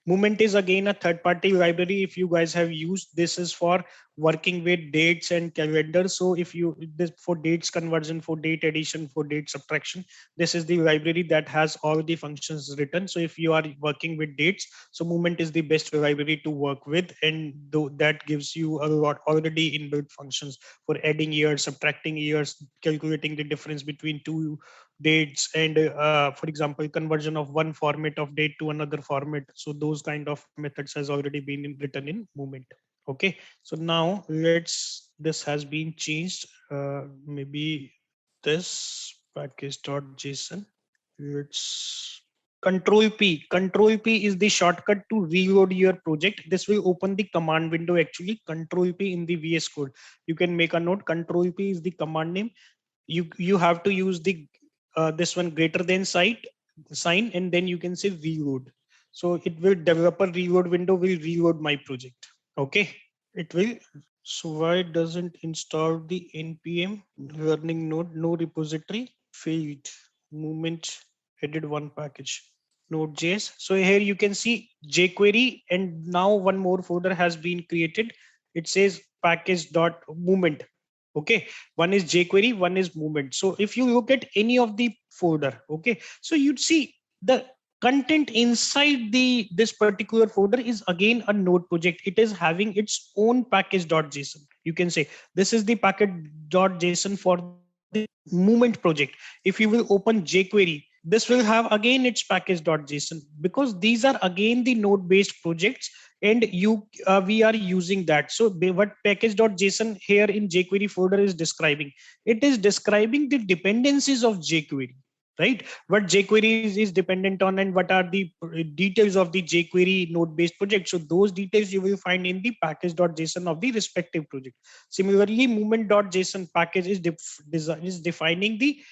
[SPEAKER 2] Movement is again a third-party library. If you guys have used, this is for working with dates and calendar. So if you this for dates conversion, for date addition, for date subtraction, this is the library that has all the functions written. So if you are working with dates, so movement is the best library to work with, and that gives you a lot already inbuilt functions for adding years, subtracting years, calculating the difference between two dates, and for example, conversion of one format of date to another format. So those kind of methods has already been written in movement. Okay, so now this has been changed. Maybe this package.json. Let's Control P is the shortcut to reload your project. This will open the command window. Actually, Control P in the VS Code. You can make a note. Control P is the command name. You have to use the this one greater than sign, and then you can say reload. So it will developer reload window will reload my project. Okay, it will. So why doesn't install the npm learning node? No repository, failed. Movement added one package, node.js. So here you can see jQuery, and now one more folder has been created. It says package.movement. Okay, one is jQuery, one is movement. So if you look at any of the folder, okay, so you'd see the content inside this particular folder is again a node project. It is having its own package.json. You can say this is the package.json for the movement project. If you will open jQuery, this will have again its package.json, because these are again the node based projects, and we are using that. So what package.json here in jQuery folder is describing, it is describing the dependencies of jQuery, right? What jQuery is dependent on, and what are the details of the jQuery node based project. So those details you will find in the package.json of the respective project. Similarly, movement.json package is defining the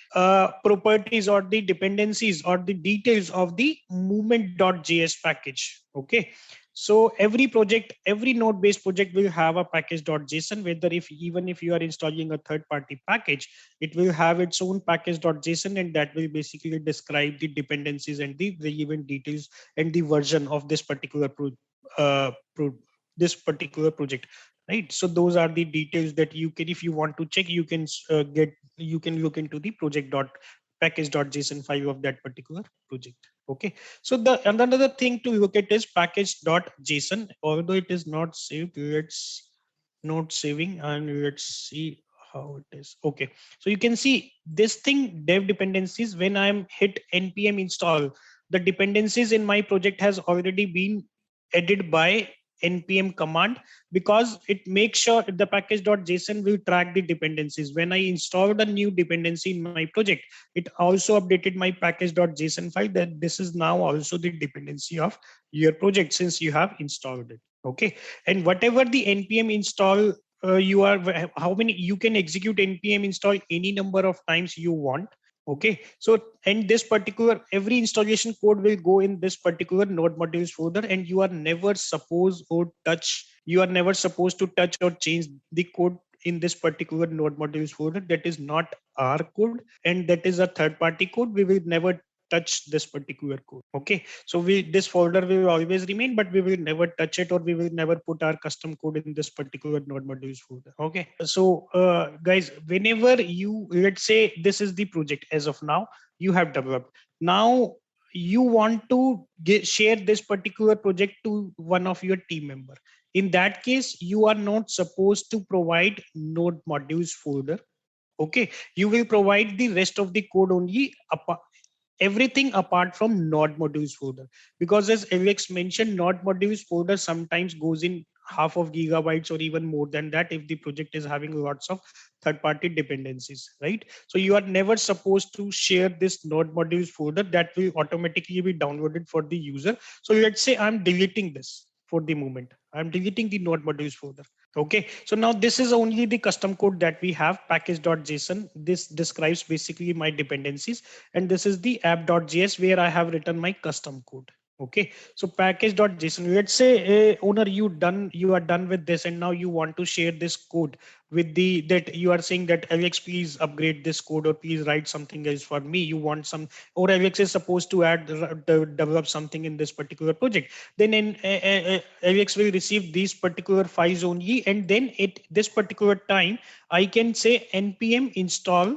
[SPEAKER 2] properties or the dependencies or the details of the movement.js package. Okay, so every project, every node based project will have a package.json, whether even if you are installing a third party package, it will have its own package.json, and that will basically describe the dependencies and the relevant details and the version of this particular this particular project, right? So those are the details that you can, if you want to check, you can you can look into the package.json file of that particular project. Okay, so the another thing to look at is package.json. Although it is not saved, let's not saving, and let's see how it is. Okay, so you can see this thing dev dependencies. When I'm hit npm install, the dependencies in my project has already been added by npm command, because it makes sure the package.json will track the dependencies. When I installed a new dependency in my project, it also updated my package.json file that this is now also the dependency of your project since you have installed it. Okay, and whatever the npm install you are, how many you can execute npm install any number of times you want. Okay, so and this particular every installation code will go in this particular node modules folder, and you are never supposed or touch you are never supposed to touch or change the code in this particular node modules folder. That is not our code, and that is a third party code. We will never touch this particular code. Okay, so this folder will always remain, but we will never touch it, or we will never put our custom code in this particular node modules folder. Okay, so guys, whenever you, let's say this is the project as of now you have developed. Now you want to share this particular project to one of your team member. In that case, you are not supposed to provide node modules folder. Okay, you will provide the rest of the code only, everything apart from node modules folder, because as Alex mentioned, node modules folder sometimes goes in half of gigabytes or even more than that if the project is having lots of third-party dependencies, right? So you are never supposed to share this node modules folder. That will automatically be downloaded for the user. So let's say I'm deleting this for the moment. I'm deleting the node modules folder. Okay, so now this is only the custom code that we have, package.json. This describes basically my dependencies, and this is the app.js where I have written my custom code. Okay, so package.json, let's say owner, you are done with this, and now you want to share this code with the, that you are saying that Alex, please upgrade this code, or please write something else for me. You want some, or Alex is supposed to develop something in this particular project. Then Alex will receive these particular files only, and then at this particular time I can say npm install,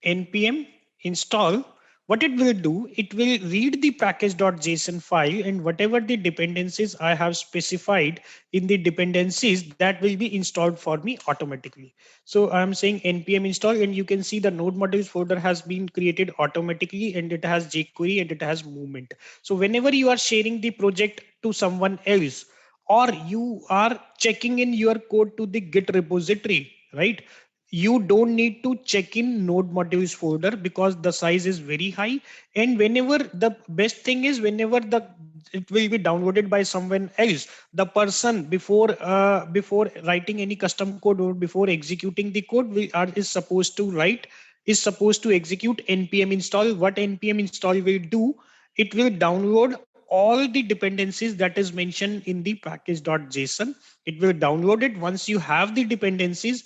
[SPEAKER 2] npm install. What it will do, it will read the package.json file, and whatever the dependencies I have specified in the dependencies, that will be installed for me automatically. So I'm saying npm install, and you can see the node modules folder has been created automatically, and it has jQuery and it has movement. So whenever you are sharing the project to someone else, or you are checking in your code to the Git repository, right? You don't need to check in node modules folder because the size is very high. And whenever, the best thing is, whenever it will be downloaded by someone else, the person before writing any custom code or before executing the code is supposed to execute npm install. What npm install will do, it will download all the dependencies that is mentioned in the package.json. It will download it. Once you have the dependencies,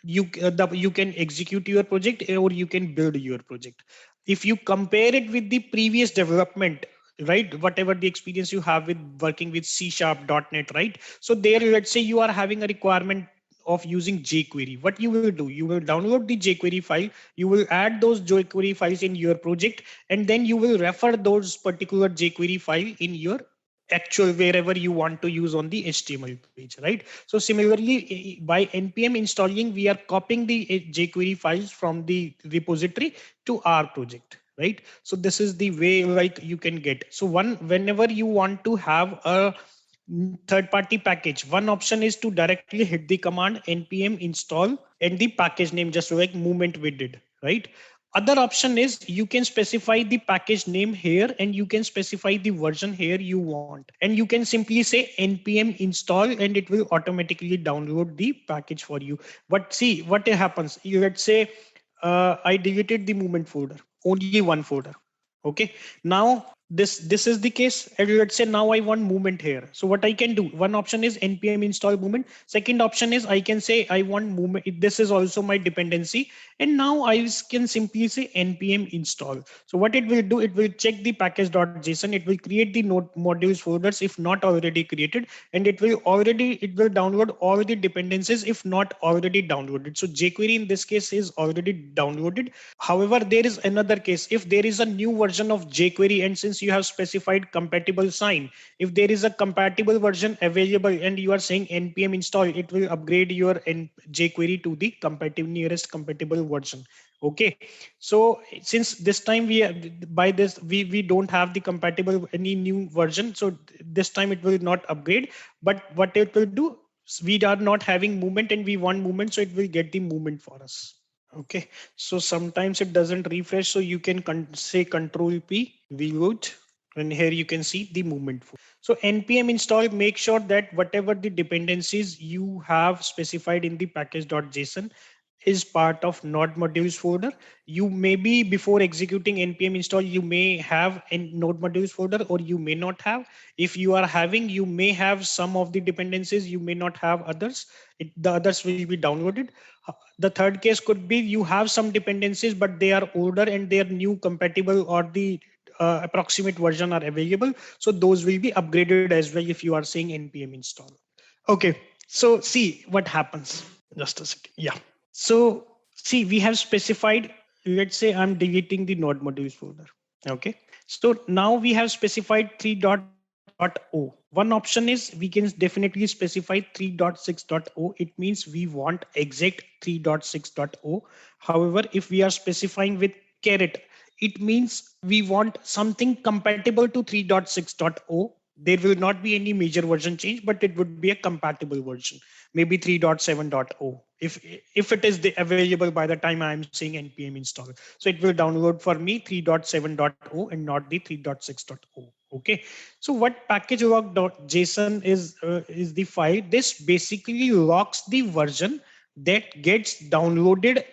[SPEAKER 2] you can execute your project, or you can build your project. If you compare it with the previous development, right, whatever the experience you have with working with c#.net, right? So there, let's say you are having a requirement of using jQuery. What you will do, you will download the jQuery file, you will add those jQuery files in your project, and then you will refer those particular jQuery file in your actual wherever you want to use on the HTML page, right? So similarly, by npm installing, we are copying the jQuery files from the repository to our project, right? So this is the way like you can get. So whenever you want to have a third party package, one option is to directly hit the command npm install and the package name, just like movement we did, right? Other option is you can specify the package name here, and you can specify the version here you want, and you can simply say npm install, and it will automatically download the package for you. But see what happens, let's say I deleted the movement folder, only one folder. Okay, now this is the case, and let's say now I want movement here. So what I can do, one option is npm install movement. Second option is I can say I want movement, this is also my dependency, and now I can simply say npm install. So what it will do, it will check the package.json, it will create the node modules folders if not already created, and it will download all the dependencies if not already downloaded. So jQuery in this case is already downloaded. However, there is another case, if there is a new version of jQuery, and since since you have specified compatible sign, if there is a compatible version available and you are saying npm install, it will upgrade your jQuery to the nearest compatible version. Okay, so since this time by this we don't have the compatible any new version, so this time it will not upgrade. But what it will do, we are not having movement and we want movement, so it will get the movement for us. Okay, so sometimes it doesn't refresh, so you can say control P, reload, and here you can see the movement. So npm install, make sure that whatever the dependencies you have specified in the package.json is part of node modules folder. You may be, before executing npm install, you may have a node modules folder or you may not have. If you are having, you may have some of the dependencies, you may not have others. The others will be downloaded. The third case could be you have some dependencies but they are older and they are new compatible, or the approximate version are available, so those will be upgraded as well if you are saying npm install. Okay, so see what happens. Just a second. Yeah. So see, we have specified, let's say I'm deleting the node modules folder. Okay. So now we have specified 3.6.0. One option is we can definitely specify 3.6.0. It means we want exact 3.6.0. However, if we are specifying with caret, it means we want something compatible to 3.6.0. There will not be any major version change, but it would be a compatible version, maybe 3.7.0 if it is available by the time I am saying npm install. So it will download for me 3.7.0 and not the 3.6.0. Okay, so what package log.json is the file. This basically logs the version that gets downloaded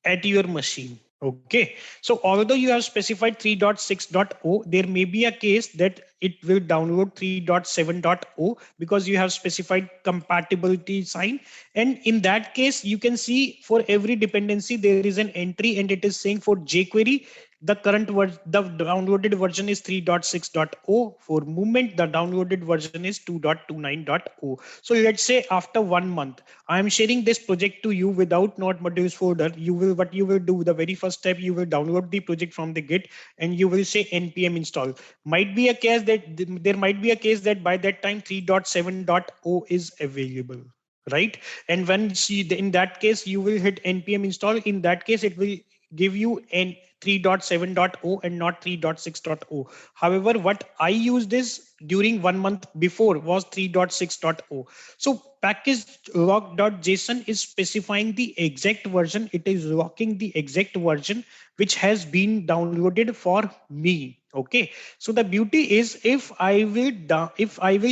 [SPEAKER 2] at your machine. Okay, so although you have specified 3.6.0, there may be a case that it will download 3.7.0 because you have specified compatibility sign. And in that case, you can see for every dependency, there is an entry and it is saying for jQuery, the current the downloaded version is 3.6.0. For movement, the downloaded version is 2.29.0. So let's say after 1 month, I am sharing this project to you without node modules folder. What you will do, the very first step, you will download the project from the Git and you will say npm install. Might be a case that there might be a case that by that time 3.7.0 is available, right? And when in that case you will hit npm install. In that case, it will give you an 3.7.0 and not 3.6.0. However, what I used is during 1 month before was 3.6.0. So package log.json is specifying the exact version. It is locking the exact version which has been downloaded for me. Okay, so the beauty is if I will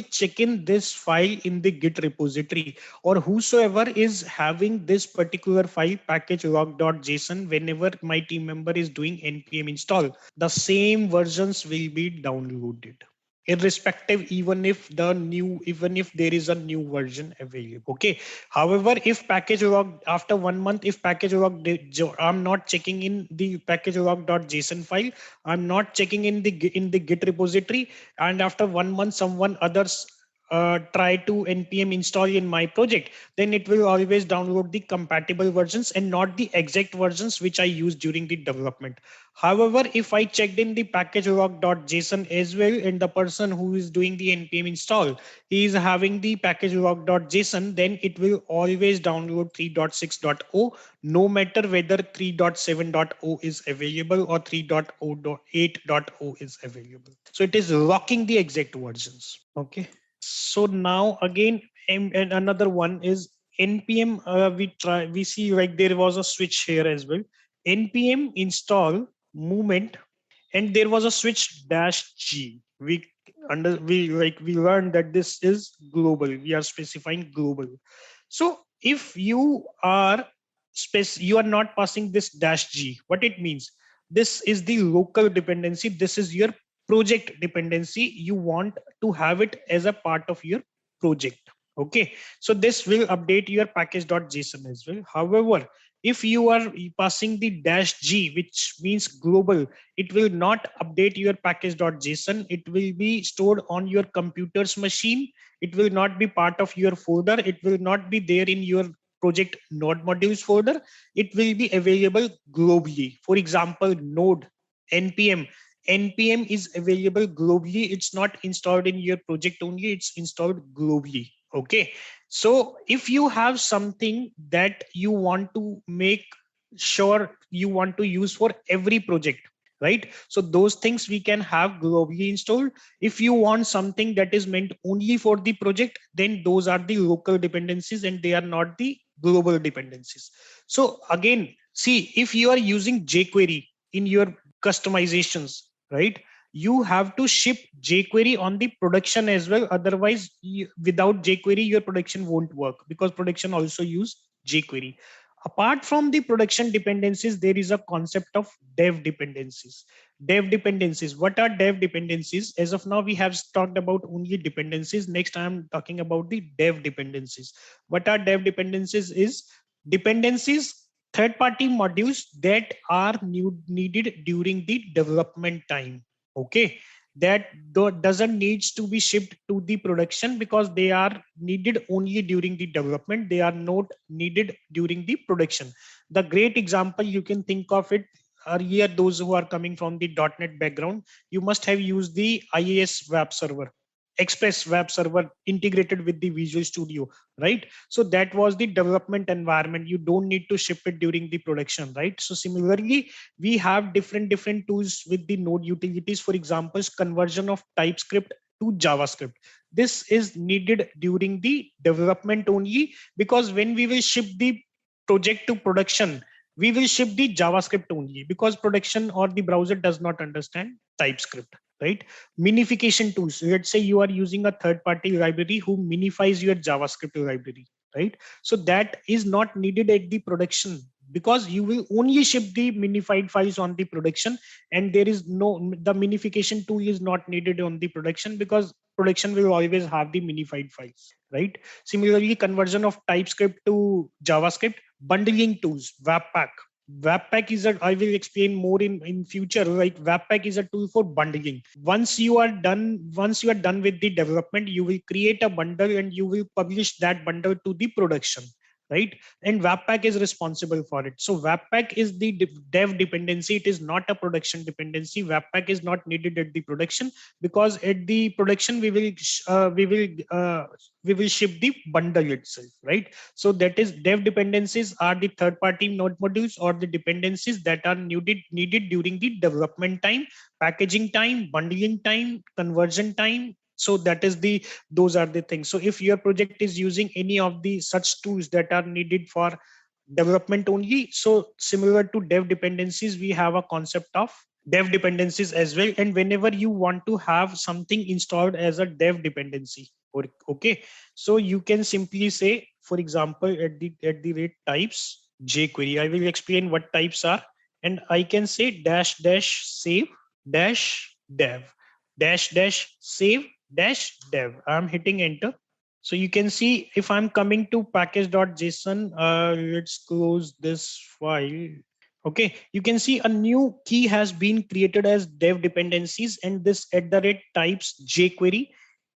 [SPEAKER 2] check in this file in the Git repository, or whosoever is having this particular file package log.json, whenever my team member is doing npm install, the same versions will be downloaded irrespective, even if there is a new version available. Okay, however, if package log after 1 month, if package log, I'm not checking in the package log.json file, I'm not checking in the Git repository, and after 1 month someone others try to npm install in my project, then it will always download the compatible versions and not the exact versions which I used during the development. However, if I checked in the package log.json as well, and the person who is doing the npm install, he is having the package log.json, then it will always download 3.6.0, no matter whether 3.7.0 is available or 3.0.8.0 is available. So it is locking the exact versions. Okay. So now again, and another one is npm. We see like there was a switch here as well. Npm install movement, and there was a switch -g. We learned that this is global. We are specifying global. So if you are you are not passing this -g, what it means? This is the local dependency. This is your project dependency. You want to have it as a part of your project. Okay, so this will update your package.json as well. However, if you are passing the -g, which means global, it will not update your package.json. It will be stored on your computer's machine. It will not be part of your folder. It will not be there in your project node modules folder. It will be available globally. For example, node npm NPM is available globally. It's not installed in your project only, it's installed globally. Okay, so if you have something that you want to make sure you want to use for every project, right? So those things we can have globally installed. If you want something that is meant only for the project, then those are the local dependencies and they are not the global dependencies. So again, see, if you are using jQuery in your customizations, right, you have to ship jQuery on the production as well. Otherwise, without jQuery, your production won't work, because production also use jQuery. Apart from the production dependencies, there is a concept of dev dependencies. Dev dependencies. What are dev dependencies? As of now, we have talked about only dependencies. Next, I am talking about the dev dependencies. What are dev dependencies? Is dependencies, third-party modules that are needed during the development time. Okay, that doesn't needs to be shipped to the production because they are needed only during the development. They are not needed during the production. The great example you can think of it, earlier those who are coming from the .NET background, you must have used the IIS web server, Express web server integrated with the Visual Studio, right? So that was the development environment. You don't need to ship it during the production, right? So similarly, we have different tools with the node utilities. For example, conversion of TypeScript to JavaScript. This is needed during the development only, because when we will ship the project to production, we will ship the JavaScript only, because production or the browser does not understand TypeScript, right? Minification tools. Let's say you are using a third-party library who minifies your JavaScript library, right? So that is not needed at the production, because you will only ship the minified files on the production, and there is no, the minification tool is not needed on the production, because production will always have the minified files, right? Similarly, conversion of TypeScript to JavaScript, bundling tools, Webpack. Webpack is a, I will explain more in future, like Webpack is a tool for bundling. Once you are done with the development, you will create a bundle and you will publish that bundle to the production, right? And Webpack is responsible for it. So Webpack is the dev dependency. It is not a production dependency. Webpack is not needed at the production, because at the production we will ship the bundle itself, right? So that is, dev dependencies are the third-party node modules or the dependencies that are needed during the development time, packaging time, bundling time, conversion time. So that is the, those are the things. So if your project is using any of the such tools that are needed for development only, so similar to dev dependencies, we have a concept of dev dependencies as well. And whenever you want to have something installed as a dev dependency, or okay, so you can simply say, for example, at the rate types jQuery, I will explain what types are, and I can say dash dash save dash dev dash dash save dash dev. I'm hitting enter. So you can see if I'm coming to package.json, let's close this file. Okay, you can see a new key has been created as dev dependencies, and this @types jQuery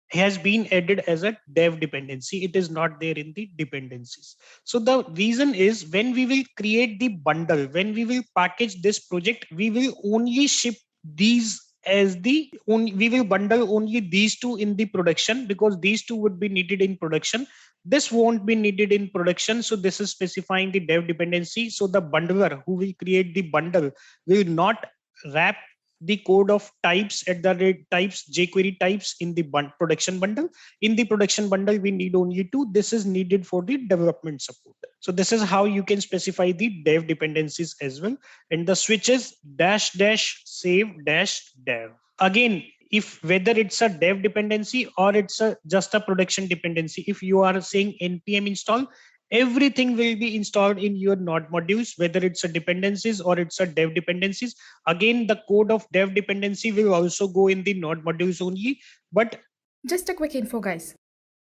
[SPEAKER 2] has been added as a dev dependency. It is not there in the dependencies. So the reason is, when we will create the bundle, when we will package this project, we will only ship these as the only, we will bundle only these two in the production, because these two would be needed in production. This won't be needed in production. So this is specifying the dev dependency. So the bundler who will create the bundle will not wrap the code of types types jQuery types in the production bundle. In the production bundle, we need only two. This is needed for the development support. So this is how you can specify the dev dependencies as well. And the switch is dash dash save dash dev. Again, if whether it's a dev dependency or it's a just a production dependency, if you are saying npm install, everything will be installed in your node modules, whether it's a dependencies or it's a dev dependencies. Again, the code of dev dependency will also go in the node modules only. But
[SPEAKER 4] Just a quick info, guys.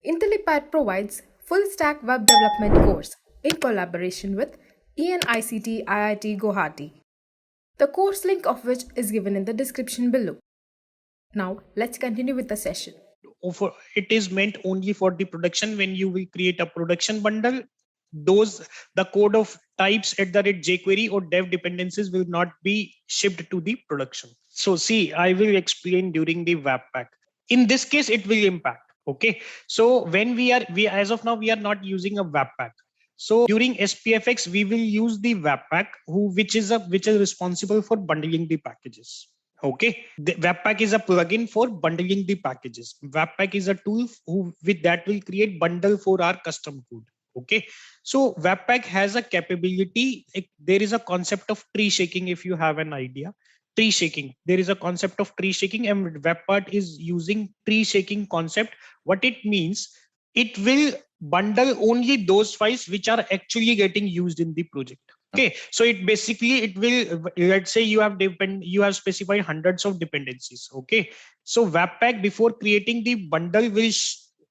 [SPEAKER 4] Intellipaat provides full stack web development course in collaboration with ENICT IIT Guwahati. The course link of which is given in the description below. Now, let's continue with the session.
[SPEAKER 2] it is meant only for the production. When you will create a production bundle, the code of types at the rate jQuery or dev dependencies will not be shipped to the production. So see, I will explain during the Webpack. In this case, it will impact. Okay. So when we as of now, we are not using a Webpack. So during SPFX, we will use the Webpack, which is responsible for bundling the packages. Okay, the Webpack is a plugin for bundling the packages. Webpack is a tool with that will create bundle for our custom code. Okay, so Webpack has a capability. There is a concept of tree shaking. If you have an idea, tree shaking. There is a concept of tree shaking, and Webpack is using tree shaking concept. What it means, it will bundle only those files which are actually getting used in the project. Okay, so it basically it will, let's say you have specified hundreds of dependencies. Okay, so Webpack before creating the bundle will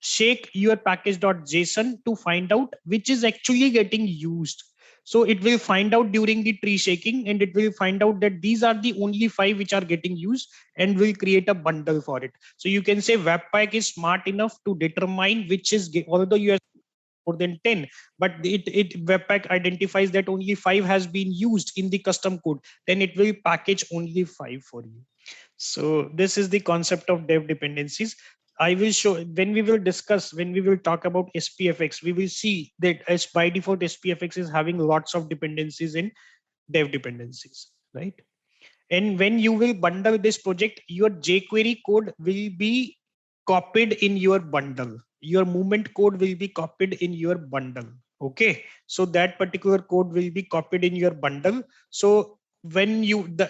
[SPEAKER 2] shake your package.json to find out which is actually getting used. So it will find out during the tree shaking, and it will find out that these are the only 5 which are getting used, and will create a bundle for it. So you can say Webpack is smart enough to determine which is, although you have more than 10, but it Webpack identifies that only 5 has been used in the custom code, then it will package only 5 for you. So this is the concept of dev dependencies. I will show when we will talk about SPFX, we will see that as by default SPFX is having lots of dependencies in dev dependencies, right? And when you will bundle this project, your jQuery code will be copied in your bundle. Your movement code will be copied in your bundle. Okay, so that particular code will be copied in your bundle. So when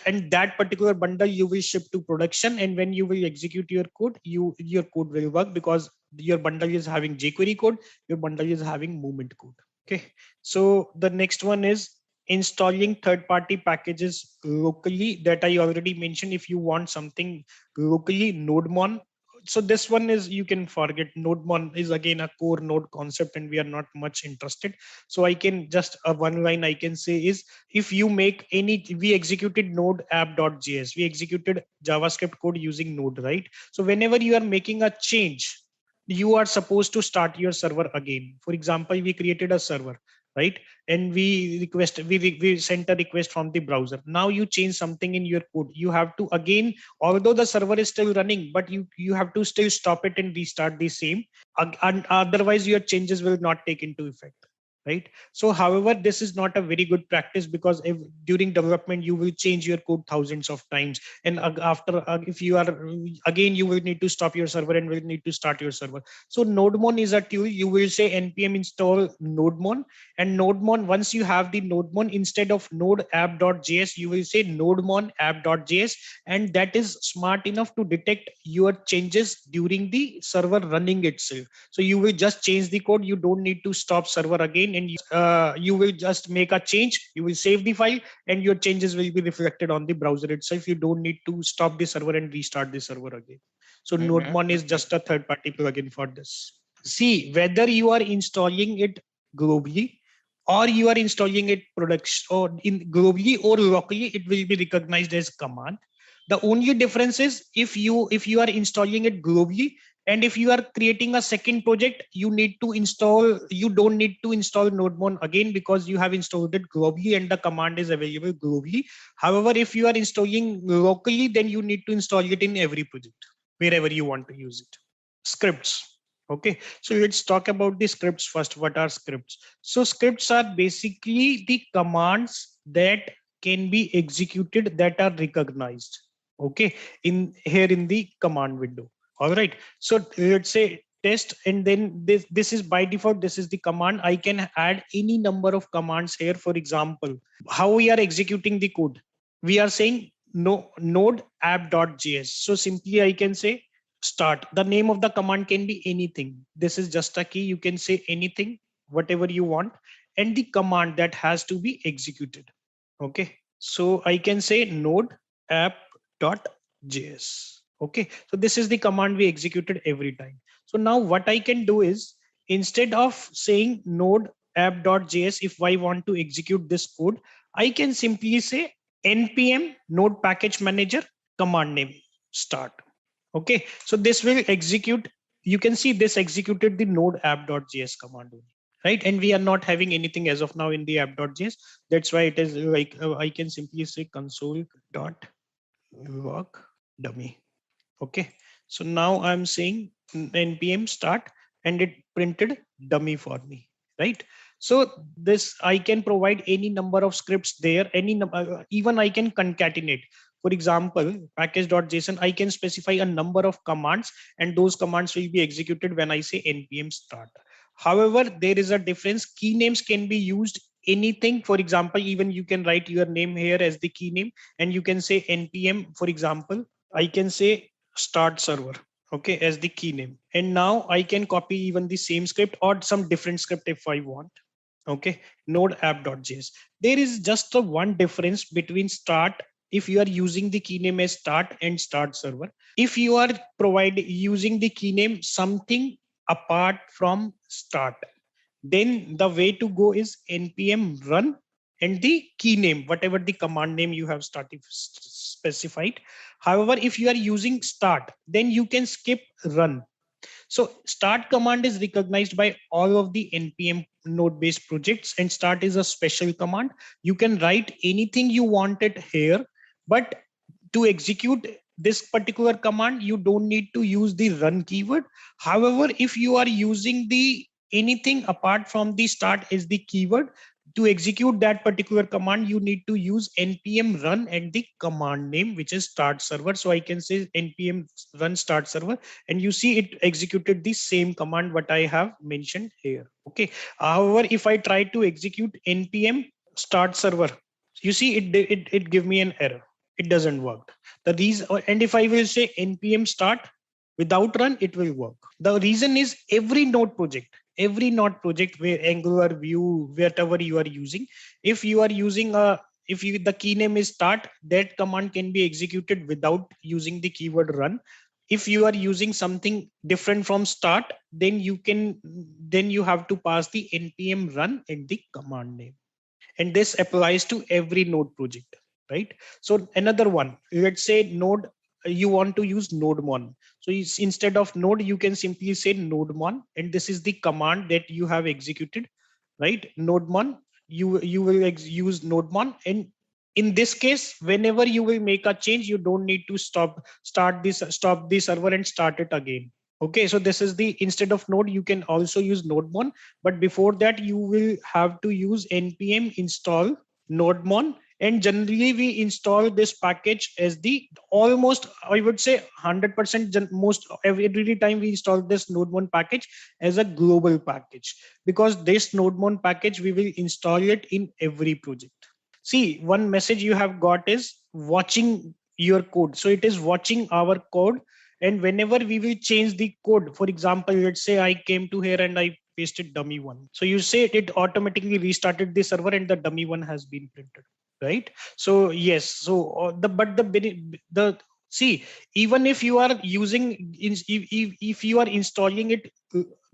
[SPEAKER 2] and that particular bundle you will ship to production, and when you will execute your code, your code will work because your bundle is having jQuery code, your bundle is having movement code. Okay, so the next one is installing third-party packages locally, that I already mentioned. If you want something locally, nodemon. So this one is, you can forget. Nodemon is again a core node concept, and we are not much interested. So I can just one line I can say is, if you make we executed node app.js, we executed JavaScript code using node, right? So whenever you are making a change, you are supposed to start your server again. For example, we created a server, right? And we sent a request from the browser. Now you change something in your code, you have to again, although the server is still running, but you have to still stop it and restart the same, and otherwise your changes will not take into effect, right? So however, this is not a very good practice, because during development you will change your code thousands of times, and after if you are again, you will need to stop your server and will need to start your server. So nodemon is a tool. You will say npm install nodemon, and nodemon, once you have the nodemon, instead of node app.js, you will say nodemon app.js, and that is smart enough to detect your changes during the server running itself. So you will just change the code, you don't need to stop server again, and you will just make a change, you will save the file, and your changes will be reflected on the browser itself. You don't need to stop the server and restart the server again. So nodemon is just a third-party plugin for this. See, whether you are installing it globally or you are installing it production or in globally or locally, it will be recognized as command. The only difference is, if you are installing it globally, and if you are creating a second project, you don't need to install nodemon again, because you have installed it globally and the command is available globally. However, if you are installing locally, then you need to install it in every project wherever you want to use it. Scripts. Okay, so let's talk about the scripts first. What are scripts? So scripts are basically the commands that can be executed that are recognized. Okay, in the command window. All right, so let's say test, and then this is by default, this is the command. I can add any number of commands here. For example, how we are executing the code, we are saying node app.js. So simply I can say start. The name of the command can be anything. This is just a key. You can say anything, whatever you want, and the command that has to be executed. Okay, so I can say node app.js. Okay, so this is the command we executed every time. So now what I can do is, instead of saying node app.js, if I want to execute this code, I can simply say npm node package manager command name start. Okay, so this will execute. You can see this executed the node app.js command only. right? And we are not having anything as of now in the app.js. That's why it is like I can simply say console dot log dummy. Okay, so now I'm saying npm start and it printed dummy for me, right? So this I can provide any number of scripts there, even I can concatenate. For example, package.json, I can specify a number of commands and those commands will be executed when I say npm start. However, there is a difference. Key names can be used anything. For example, even you can write your name here as the key name and you can say npm. For example, I can say start server, okay, as the key name. And now I can copy even the same script or some different script if I want. Okay, node app.js. There is just a one difference between start, if you are using the key name as start, and start server. If you are using the key name something apart from start, then the way to go is npm run and the key name, whatever the command name you have specified. However, if you are using start, then you can skip run. So start command is recognized by all of the npm node based projects, and start is a special command. You can write anything you wanted here, but to execute this particular command, you don't need to use the run keyword. However, if you are using the anything apart from the start is the keyword, to execute that particular command, you need to use npm run and the command name, which is start server. So I can say npm run start server, and you see it executed the same command what I have mentioned here. Okay. However, if I try to execute npm start server, you see it give me an error. It doesn't work. The reason, and if I will say npm start without run, it will work. The reason is every node project where Angular, Vue, whatever you are using, if you are using the key name is start, that command can be executed without using the keyword run. If you are using something different from start, then you have to pass the npm run and the command name. And this applies to every node project, right? So another one, let's say node, you want to use nodemon. So instead of node, you can simply say nodemon, and this is the command that you have executed, right? Nodemon, you will use nodemon. And in this case, whenever you will make a change, you don't need to stop the server and start it again. Okay, so this is the, instead of node, you can also use nodemon, but before that you will have to use npm install nodemon. And generally we install this package as the, almost I would say 100% most every time we install this nodemon package as a global package, because this nodemon package we will install it in every project. See, one message you have got is watching your code. So it is watching our code. And whenever we will change the code, for example, let's say I came to here and I pasted dummy one. So you say it automatically restarted the server and the dummy one has been printed, right? So yes, so the see, even if you are using, if you are installing it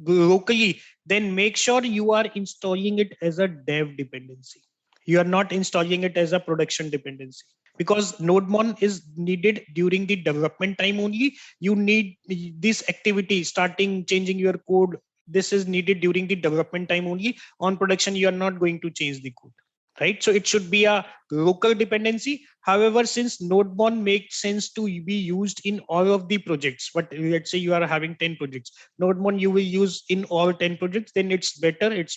[SPEAKER 2] locally, then make sure you are installing it as a dev dependency. You are not installing it as a production dependency, because nodemon is needed during the development time only. You need this activity, starting changing your code, this is needed during the development time only. On production, you are not going to change the code, right? So it should be a local dependency. However, since nodemon makes sense to be used in all of the projects, but let's say you are having 10 projects, nodemon you will use in all 10 projects, then it's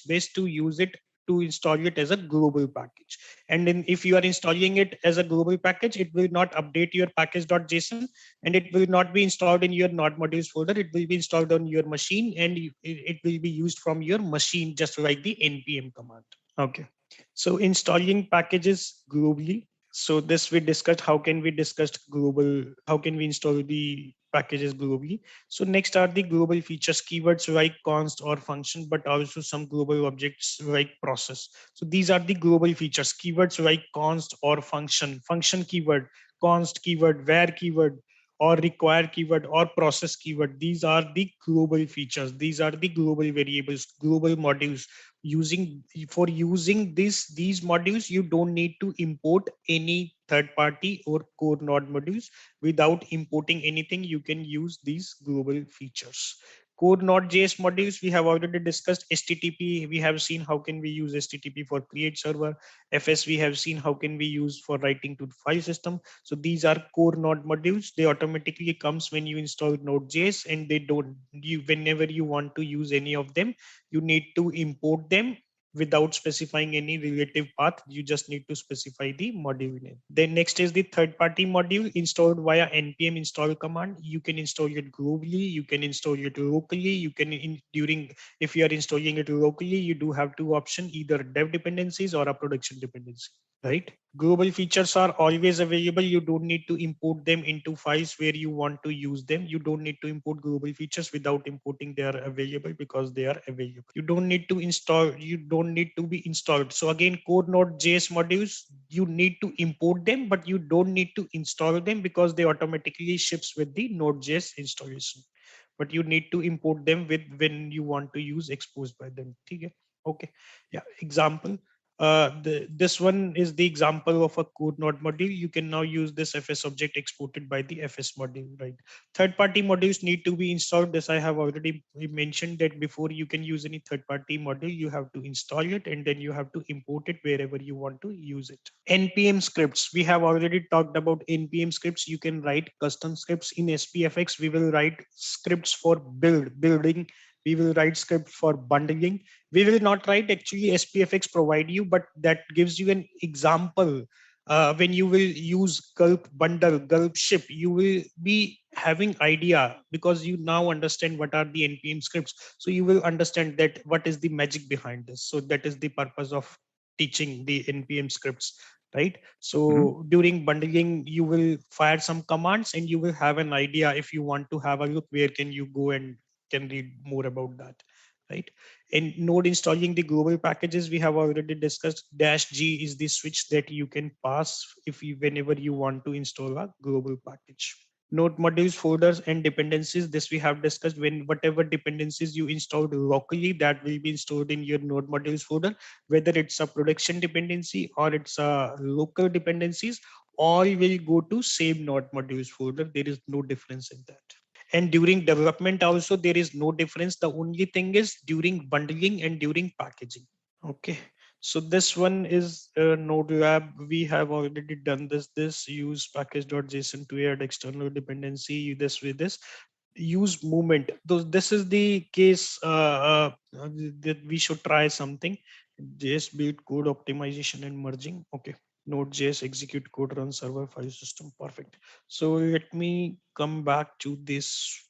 [SPEAKER 2] best to use it, to install it as a global package. And then if you are installing it as a global package, it will not update your package.json, and it will not be installed in your node modules folder. It will be installed on your machine, and it will be used from your machine, just like the npm command. Okay, so installing packages globally. So this we discussed, how can we install the packages globally. So next are the global features, keywords like const or function, but also some global objects like process. So these are the global features, keywords like const or function keyword, const keyword, var keyword, or require keyword, or process keyword. These are the global features. These are the global variables, global modules. Using these modules, you don't need to import any third party or core node modules. Without importing anything, you can use these global features. core Node.js modules, we have already discussed. HTTP, we have seen how can we use HTTP for create server. FS, we have seen how can we use for writing to the file system. So these are core Node modules. They automatically comes when you install Node.js, and they don't, you whenever you want to use any of them, you need to import them without specifying any relative path. You just need to specify the module name. Then next is the third party module installed via npm install command. You can install it globally, you can install it locally, you can if you are installing it locally, you do have two options, either dev dependencies or a production dependency, right? Global features are always available. You don't need to import them into files where you want to use them. You don't need to import global features without importing. They are available because they are available. You don't need to install, you don't need to be installed. So again, core Node.js modules, you need to import them, but you don't need to install them because they automatically ships with the Node.js installation. But you need to import them with when you want to use exposed by them. Okay. Yeah. Example. This one is the example of a core node module. You can now use this FS object exported by the FS module, right? Third-party modules need to be installed. This I have already mentioned that before you can use any third-party module, you have to install it and then you have to import it wherever you want to use it. NPM scripts. We have already talked about NPM scripts. You can write custom scripts in SPFX. We will write scripts for building. We will write scripts for bundling. We will not write, actually SPFX provide you, but that gives you an example. When you will use Gulp bundle, Gulp ship, you will be having idea because you now understand what are the npm scripts. So you will understand that what is the magic behind this. So that is the purpose of teaching the npm scripts, right? So during bundling, you will fire some commands and you will have an idea. If you want to have a look, where can you go and can read more about that, right? In node installing the global packages, we have already discussed. -g is the switch that you can pass if you whenever you want to install a global package. Node modules, folders, and dependencies. This we have discussed. When whatever dependencies you installed locally, that will be installed in your node modules folder, whether it's a production dependency or it's a local dependencies, all will go to same node modules folder. There is no difference in that. And during development also, there is no difference. The only thing is during bundling and during packaging. Okay. So this one is Node Lab. We have already done this use package.json to add external dependency. This with this use movement. This is the case that we should try something. JS build code optimization and merging. Okay. Node.js execute code run server file system. Perfect. So let me come back to this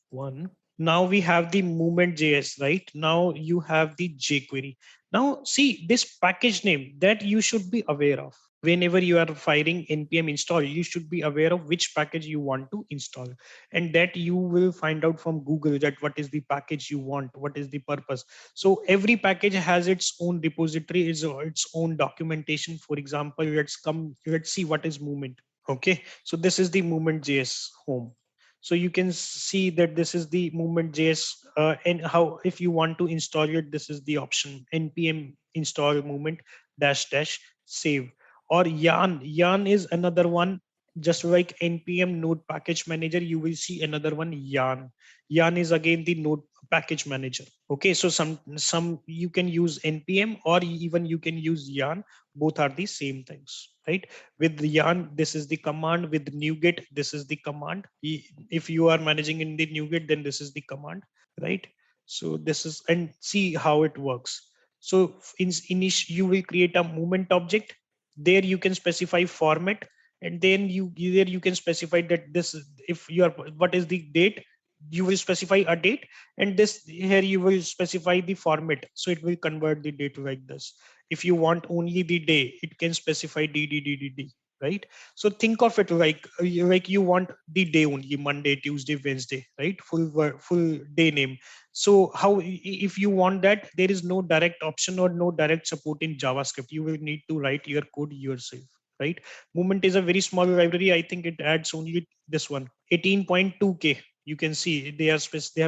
[SPEAKER 2] one. Now we have the movement.js, right? Now you have the jQuery. Now see this package name that you should be aware of. Whenever you are firing npm install, you should be aware of which package you want to install, and that you will find out from Google that what is the package you want, what is the purpose. So every package has its own repository, its own documentation. For example, let's see what is movement. Okay, so this is the movement.js home. So you can see that this is the movement.js, and how if you want to install it, this is the option npm install movement dash dash save. Or yarn is another one. Just like npm node package manager, you will see another one, yarn is again the node package manager. Okay, so some you can use npm or even you can use yarn. Both are the same things, right? With yarn, this is the command. With NuGet, this is the command. If you are managing in the NuGet, then this is the command, right? So this is, and see how it works. So you will create a movement object. There you can specify format, and then you can specify that this is, if you are, what is the date, you will specify a date, and this here you will specify the format, so it will convert the date like this. If you want only the day, it can specify dd, right? So think of it like you want the day only, Monday, Tuesday, Wednesday, right? Full day name. So how, if you want that, there is no direct option or no direct support in JavaScript. You will need to write your code yourself, right? Movement is a very small library. I think it adds only this one, 18.2K. You can see they have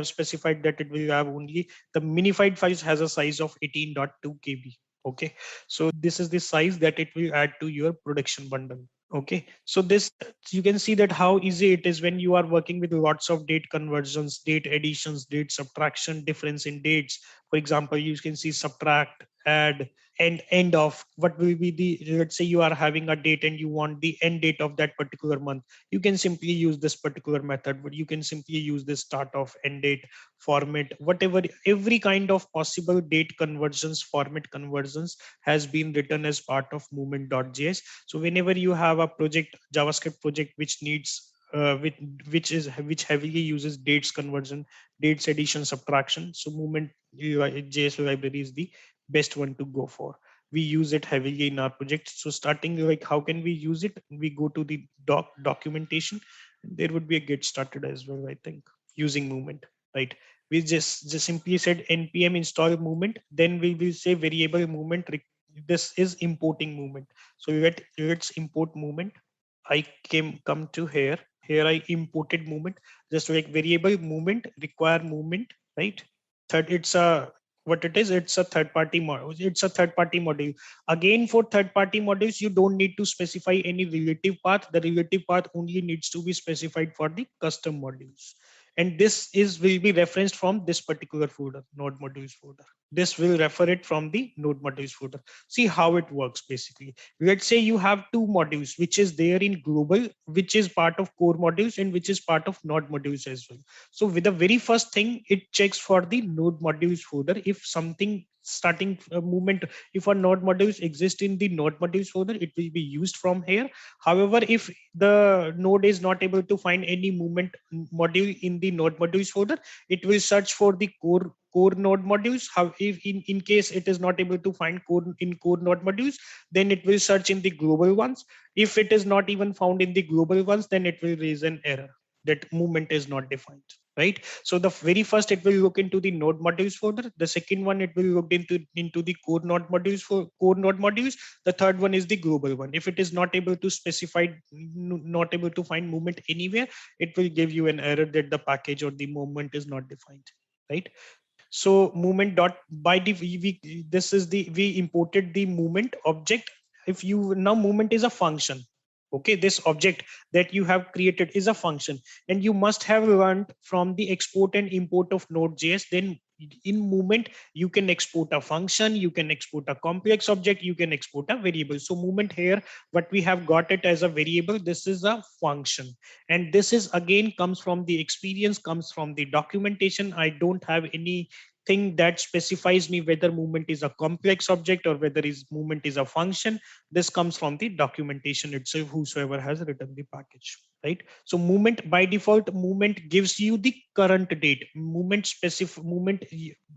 [SPEAKER 2] specified that it will have only the minified files has a size of 18.2 KB. Okay, so this is the size that it will add to your production bundle. Okay, so this, you can see that how easy it is when you are working with lots of date conversions, date additions, date subtraction, difference in dates. For example, you can see subtract, add, and end of. What will be the, let's say you are having a date and you want the end date of that particular month. You can simply use this particular method, but you can simply use this start of, end date, format, whatever, every kind of possible date conversions, format conversions has been written as part of movement.js. So whenever you have a project, JavaScript project, which needs which heavily uses dates conversion, dates addition, subtraction, so movement JS library is the best one to go for. We use it heavily in our project. So starting, like, how can we use it? We go to the documentation. There would be a get started as well, I think, using movement, right? We just simply said npm install movement, then we will say variable movement. This is importing movement. So let's import movement. I come to here. Here I imported movement. Just like variable movement require movement, right? Third, it's a, what it is. It's a third party model. It's a third party module. Again, for third party modules, you don't need to specify any relative path. The relative path only needs to be specified for the custom modules. And this is will be referenced from this particular folder, node modules folder. This will refer it from the node modules folder. See how it works basically. Let's say you have two modules, which is there in global, which is part of core modules and which is part of node modules as well. So with the very first thing, it checks for the node modules folder. If something starting movement, if a node modules exist in the node modules folder, it will be used from here. However, if the node is not able to find any movement module in the node modules folder, it will search for the core node modules. How if in case it is not able to find core node modules, then it will search in the global ones. If it is not even found in the global ones, then it will raise an error that movement is not defined, right? So the very first, it will look into the node modules folder. The second one, it will look into the core node modules for core node modules. The third one is the global one. If it is not able to specify, not able to find movement anywhere, it will give you an error that the package or the movement is not defined, right? So movement dot by the this is the, we imported the movement object. If you now, movement is a function. Okay, this object that you have created is a function, and you must have learned from the export and import of node.js. Then in movement, you can export a function, you can export a complex object, you can export a variable. So movement here, what we have got it as a variable, this is a function. And this is again comes from the experience, comes from the documentation. I don't have any thing that specifies me whether movement is a complex object or whether is movement is a function. This comes from the documentation itself, whosoever has written the package, right? So movement, by default, movement gives you the current date. Movement specific movement,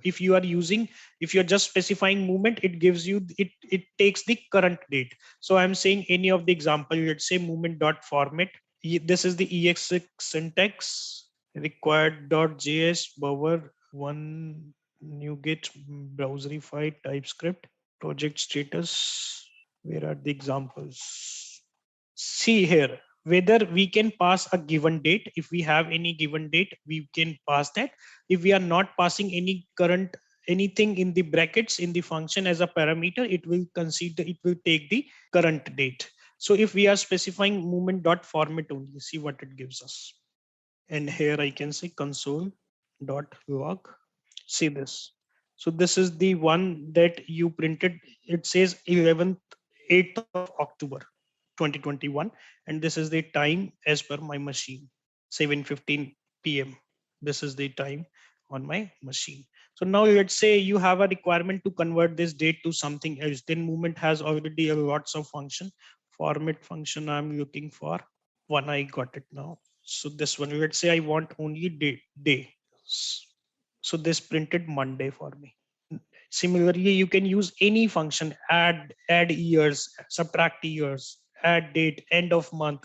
[SPEAKER 2] if you are using, if you're just specifying movement, it gives you, it takes the current date. So I'm saying any of the example, let's say movement dot format. This is the ex6 syntax, required.js bower one NuGet browserify TypeScript project status. Where are the examples? See here, whether we can pass a given date. If we have any given date, we can pass that. If we are not passing any current anything in the brackets in the function as a parameter, it will consider, it will take the current date. So if we are specifying movement dot format only, see what it gives us. And here I can say console.log. See this. So this is the one that you printed. It says 8th of October 2021, and this is the time as per my machine, 7:15 p.m. This is the time on my machine. So now let's say you have a requirement to convert this date to something else. Then movement has already a lots of function. Format function I'm looking for. One I got it now. So this one, let's say I want only day. So this printed Monday for me. Similarly, you can use any function, add years, subtract years, add date, end of month,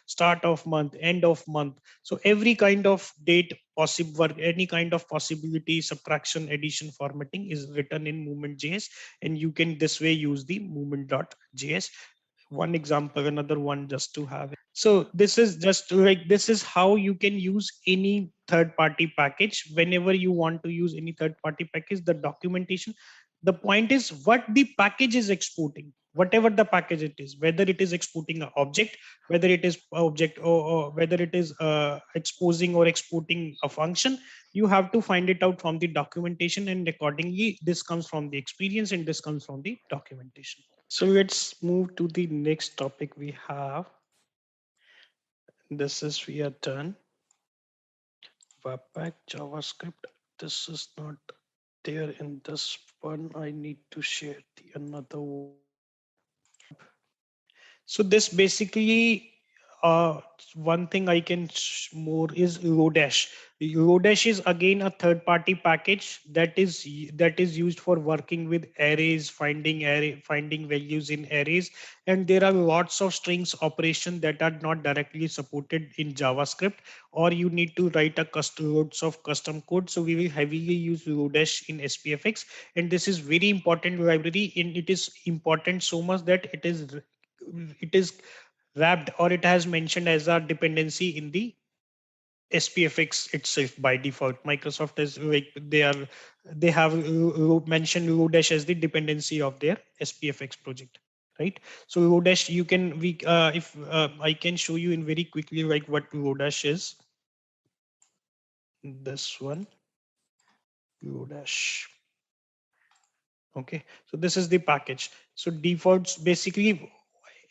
[SPEAKER 2] start of month, end of month. So every kind of date possible, any kind of possibility, subtraction, addition, formatting is written in movement.js, and you can this way use the movement.js. One example, another one just to have it. So this is just like, this is how you can use any third party package. Whenever you want to use any third party package, the documentation, the point is what the package is exporting. whatever the package it is, whether it is exporting an object, whether it is object, or whether it is exposing or exporting a function. You have to find it out from the documentation, and accordingly this comes from the experience and this comes from the documentation. So let's move to the next topic we have. This is we are done. Webpack JavaScript. This is not there in this one. I need to share the another one. So this basically, one thing I can more is Lodash. Lodash is again a third-party package that is used for working with arrays, finding values in arrays, and there are lots of strings operation that are not directly supported in JavaScript, or you need to write a loads of custom code. So we will heavily use Lodash in SPFX, and this is very important library. And it is important so much that it is wrapped, or it has mentioned as a dependency in the SPFX itself by default. Microsoft is like they have mentioned Lodash as the dependency of their SPFX project, right? So Lodash, you can we if I can show you in very quickly like what Lodash is. This one, Lodash. Okay, so this is the package. So defaults basically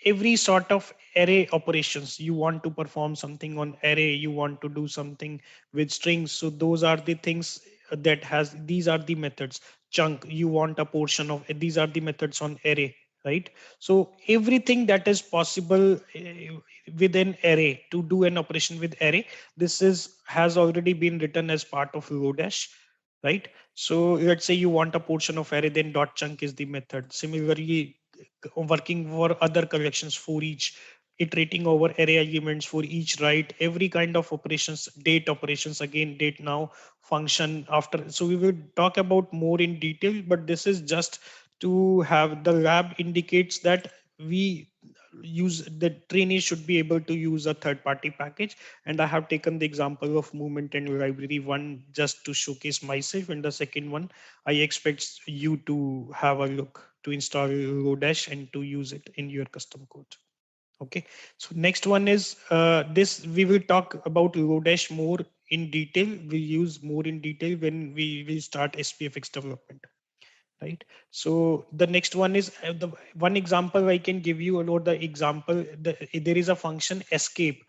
[SPEAKER 2] every sort of array operations. You want to perform something on array, you want to do something with strings, so those are the things that has, these are the methods. Chunk, you want a portion of, these are the methods on array, right? So everything that is possible with an array, to do an operation with array, this is has already been written as part of Lodash, right? So let's say you want a portion of array, then dot chunk is the method. Similarly, working for other collections for each, iterating over array elements for each, right? Every kind of operations, date operations, again date now function after. So we will talk about more in detail, but this is just to have the lab indicates that we use the trainees should be able to use a third party package. And I have taken the example of movement and library one just to showcase myself, and the second one I expect you to have a look to install Lodash and to use it in your custom code. Okay, so next one is this. We will talk about Lodash more in detail. We'll use more in detail when we will start SPFX development, right? So the next one is the one example I can give you about the example. There is a function escape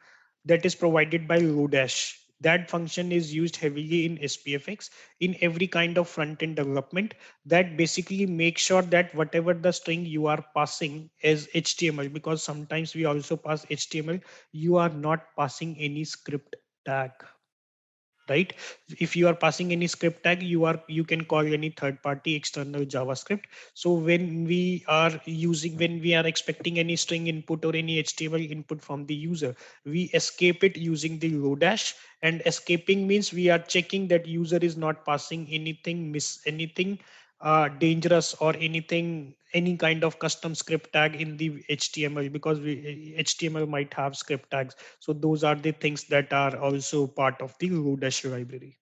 [SPEAKER 2] that is provided by Lodash. That function is used heavily in SPFX in every kind of front-end development. That basically makes sure that whatever the string you are passing is HTML, because sometimes we also pass HTML. You are not passing any script tag, right? If you are passing any script tag, you can call any third party external JavaScript. So when we are expecting any string input or any HTML input from the user, we escape it using the Lodash. And escaping means we are checking that user is not passing anything, miss anything dangerous, or anything, any kind of custom script tag in the HTML, because HTML might have script tags. So those are the things that are also part of the Lodash library.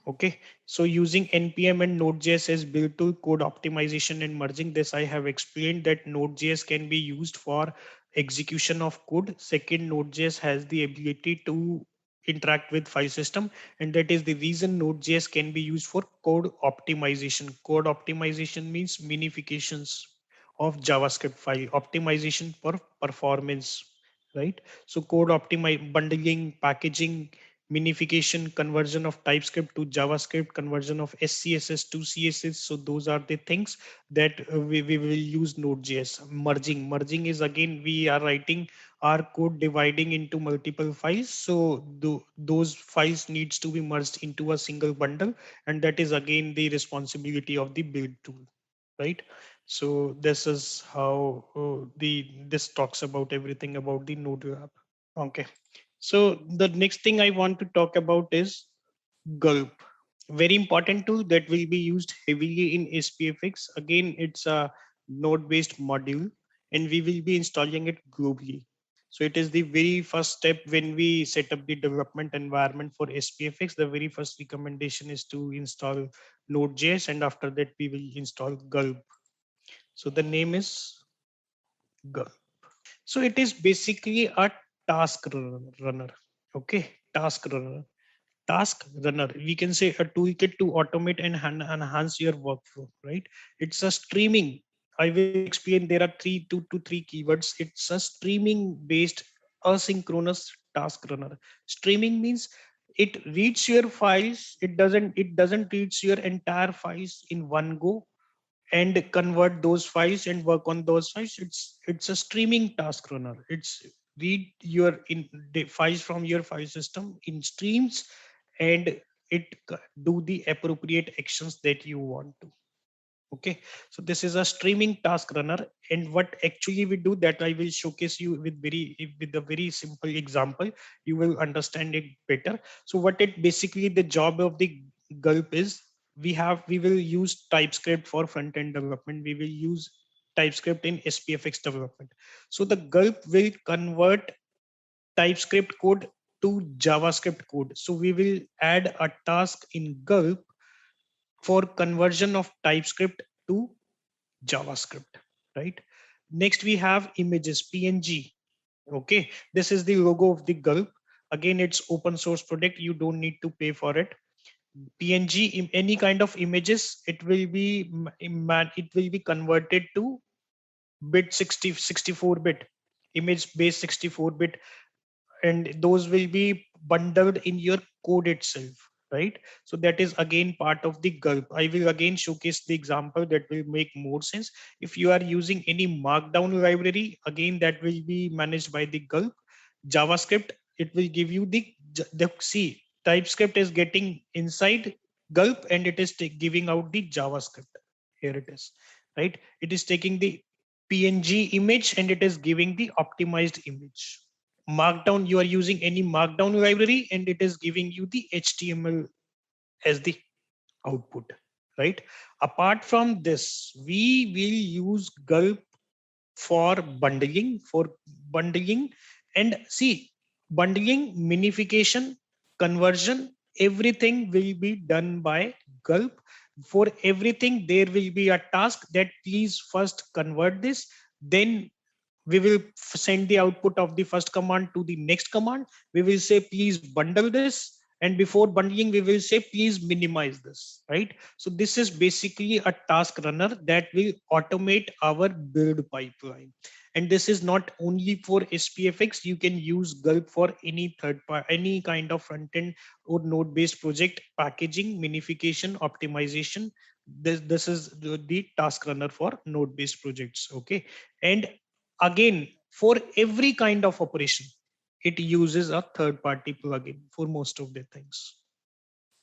[SPEAKER 2] Okay, so using NPM and Node.js as build tool, code optimization and merging. This I have explained that Node.js can be used for execution of code. Second, Node.js has the ability to interact with file system, and that is the reason Node.js can be used for code optimization. Code optimization means minifications of JavaScript file, optimization for performance, right? So code optimize, bundling, packaging, minification, conversion of TypeScript to JavaScript, conversion of SCSS to CSS. So those are the things that we will use Node.js. Merging is again, we are writing our code dividing into multiple files. So those files needs to be merged into a single bundle. And that is again the responsibility of the build tool, right? So this is how this talks about everything about the Node app. Okay. So the next thing I want to talk about is Gulp. Very important tool that will be used heavily in SPFX. Again, it's a node-based module, and we will be installing it globally. So it is the very first step when we set up the development environment for SPFX. The very first recommendation is to install Node.js, and after that we will install Gulp. So the name is Gulp. So it is basically a task runner. Okay, task runner. Task runner. We can say a toolkit to automate and enhance your workflow, right? It's a streaming. I will explain. There are two to three keywords. It's a streaming based asynchronous task runner. Streaming means it reads your files. It doesn't reads your entire files in one go and convert those files and work on those files. It's a streaming task runner. It's read your in the files from your file system in streams, and it do the appropriate actions that you want to. Okay, so this is a streaming task runner, and what actually we do, that I will showcase you with a very simple example. You will understand it better. So what it basically, the job of the Gulp is, we will use TypeScript for front end development. We will use TypeScript in SPFX development. So the Gulp will convert TypeScript code to JavaScript code. So we will add a task in Gulp for conversion of TypeScript to JavaScript, right? Next, we have images, PNG. Okay, this is the logo of the Gulp. Again, it's open source product. You don't need to pay for it. PNG, any kind of images, it will be converted to bit 64-bit image based 64-bit, and those will be bundled in your code itself, right? So that is again part of the Gulp. I will again showcase the example that will make more sense. If you are using any markdown library, again that will be managed by the Gulp. JavaScript, it will give you the see, TypeScript is getting inside Gulp, and it is giving out the JavaScript. Here it is, right? It is taking the PNG image and it is giving the optimized image. Markdown, you are using any markdown library, and it is giving you the HTML as the output, right? Apart from this, we will use Gulp for bundling, and see, bundling, minification, conversion, everything will be done by Gulp. For everything, there will be a task that please first convert this, then we will send the output of the first command to the next command. We will say please bundle this, and before bundling we will say please minimize this, right? So this is basically a task runner that will automate our build pipeline. And this is not only for SPFX. You can use Gulp for any any kind of front end or node based project, packaging, minification, optimization. This is the task runner for node based projects. Okay, and again, for every kind of operation, it uses a third party plugin for most of the things,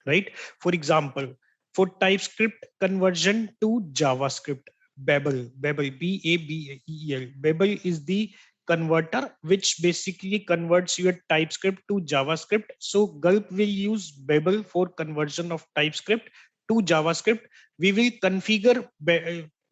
[SPEAKER 2] right? For example, for TypeScript conversion to JavaScript, Babel, B-A-B-E-L. Babel is the converter which basically converts your TypeScript to JavaScript. So Gulp will use Babel for conversion of TypeScript to JavaScript. We will configure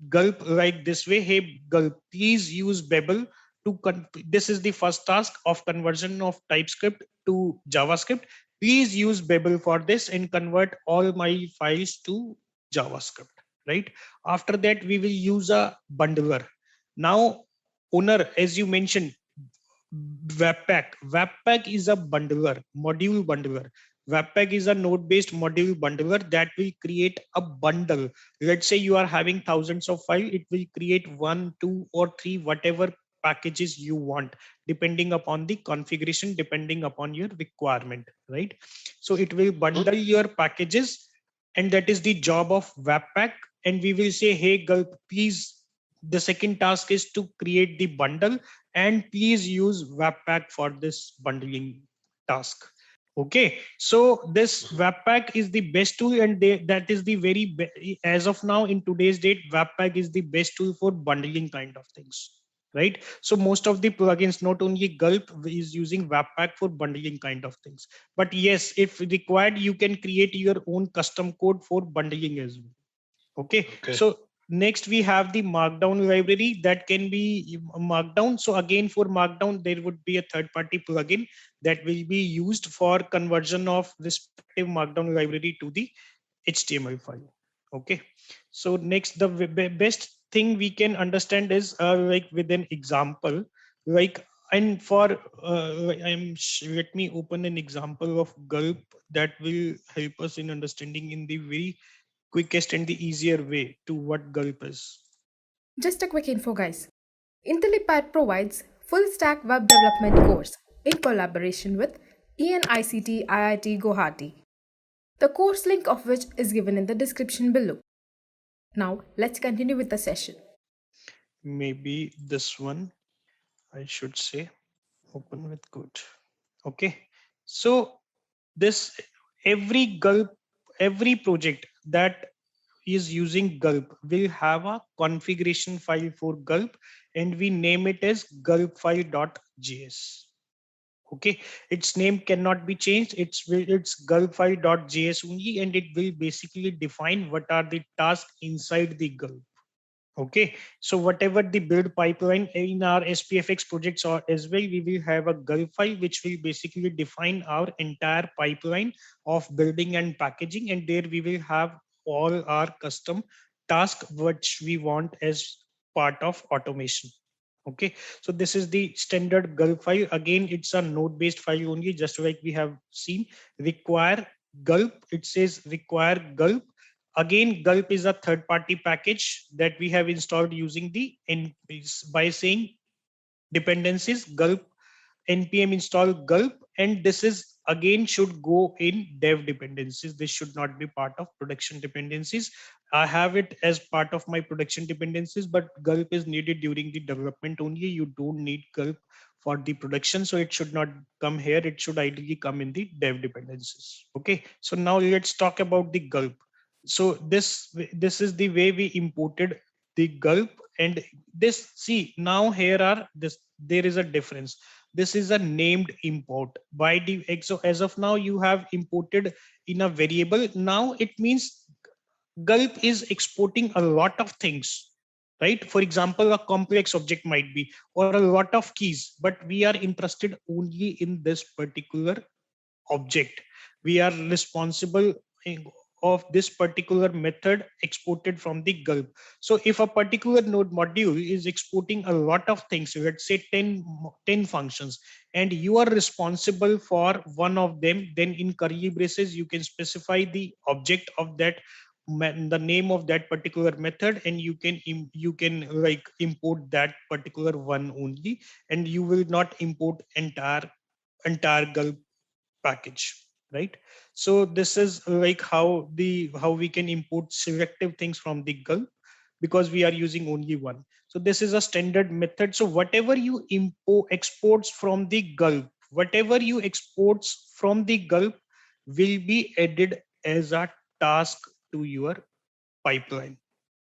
[SPEAKER 2] Gulp like this way. Hey, Gulp, please use Babel to this is the first task of conversion of TypeScript to JavaScript. Please use Babel for this and convert all my files to JavaScript, right? After that, we will use a bundler. Now, owner, as you mentioned, Webpack is a bundler, module bundler. Webpack is a node-based module bundler that will create a bundle. Let's say you are having thousands of files. It will create 1, 2, or 3, whatever packages you want, depending upon the configuration, depending upon your requirement, right? So it will bundle your packages, and that is the job of Webpack. And we will say, hey, Gulp, please, the second task is to create the bundle, and please use Webpack for this bundling task. Okay, so this Webpack is the best tool, and that is the as of now in today's date, Webpack is the best tool for bundling kind of things, right? So most of the plugins, not only Gulp, is using Webpack for bundling kind of things. But yes, if required, you can create your own custom code for bundling as well. Okay. So next we have the markdown library that can be markdown. So again, for markdown, there would be a third party plugin that will be used for conversion of respective markdown library to the HTML file. Okay. So next, the best thing we can understand is like with an example, like, and for let me open an example of Gulp that will help us in understanding in the very quickest and the easier way to what Gulp is.
[SPEAKER 4] Just a quick info, guys. Intellipaat provides full stack web development course in collaboration with ENICT IIT Guwahati. The course link of which is given in the description below. Now, let's continue with the session.
[SPEAKER 2] Maybe this one, I should say, open with good. Okay. So this, every project that is using Gulp will have a configuration file for Gulp, and we name it as gulpfile.js. Okay, its name cannot be changed. It's gulpfile.js only, and it will basically define what are the tasks inside the Gulp. Okay, so whatever the build pipeline in our SPFX projects or as well, we will have a Gulp file which will basically define our entire pipeline of building and packaging, and there we will have all our custom tasks which we want as part of automation. Okay, so this is the standard Gulp file. Again, it's a node based file only, just like we have seen. Require Gulp, it says require Gulp. Again, Gulp is a third party package that we have installed using the by saying dependencies Gulp npm install Gulp, and this is again should go in dev dependencies. This should not be part of production dependencies. I have it as part of my production dependencies, but Gulp is needed during the development only. You don't need Gulp for the production, so it should not come here. It should ideally come in the dev dependencies. Okay, so now let's talk about the Gulp. So this is the way we imported the Gulp, and this, see, now here are this, there is a difference. This is a named import by the, so as of now you have imported in a variable. Now it means Gulp is exporting a lot of things, right? For example, a complex object might be, or a lot of keys, but we are interested only in this particular object. We are responsible of this particular method exported from the Gulp. So if a particular node module is exporting a lot of things, let's say 10 functions, and you are responsible for one of them, then in curly braces you can specify the object of that, the name of that particular method, and you can like import that particular one only, and you will not import entire Gulp package, right? So this is like how we can import selective things from the Gulp, because we are using only one. So this is a standard method. So whatever you import exports from the Gulp, whatever you exports from the Gulp will be added as a task to your pipeline.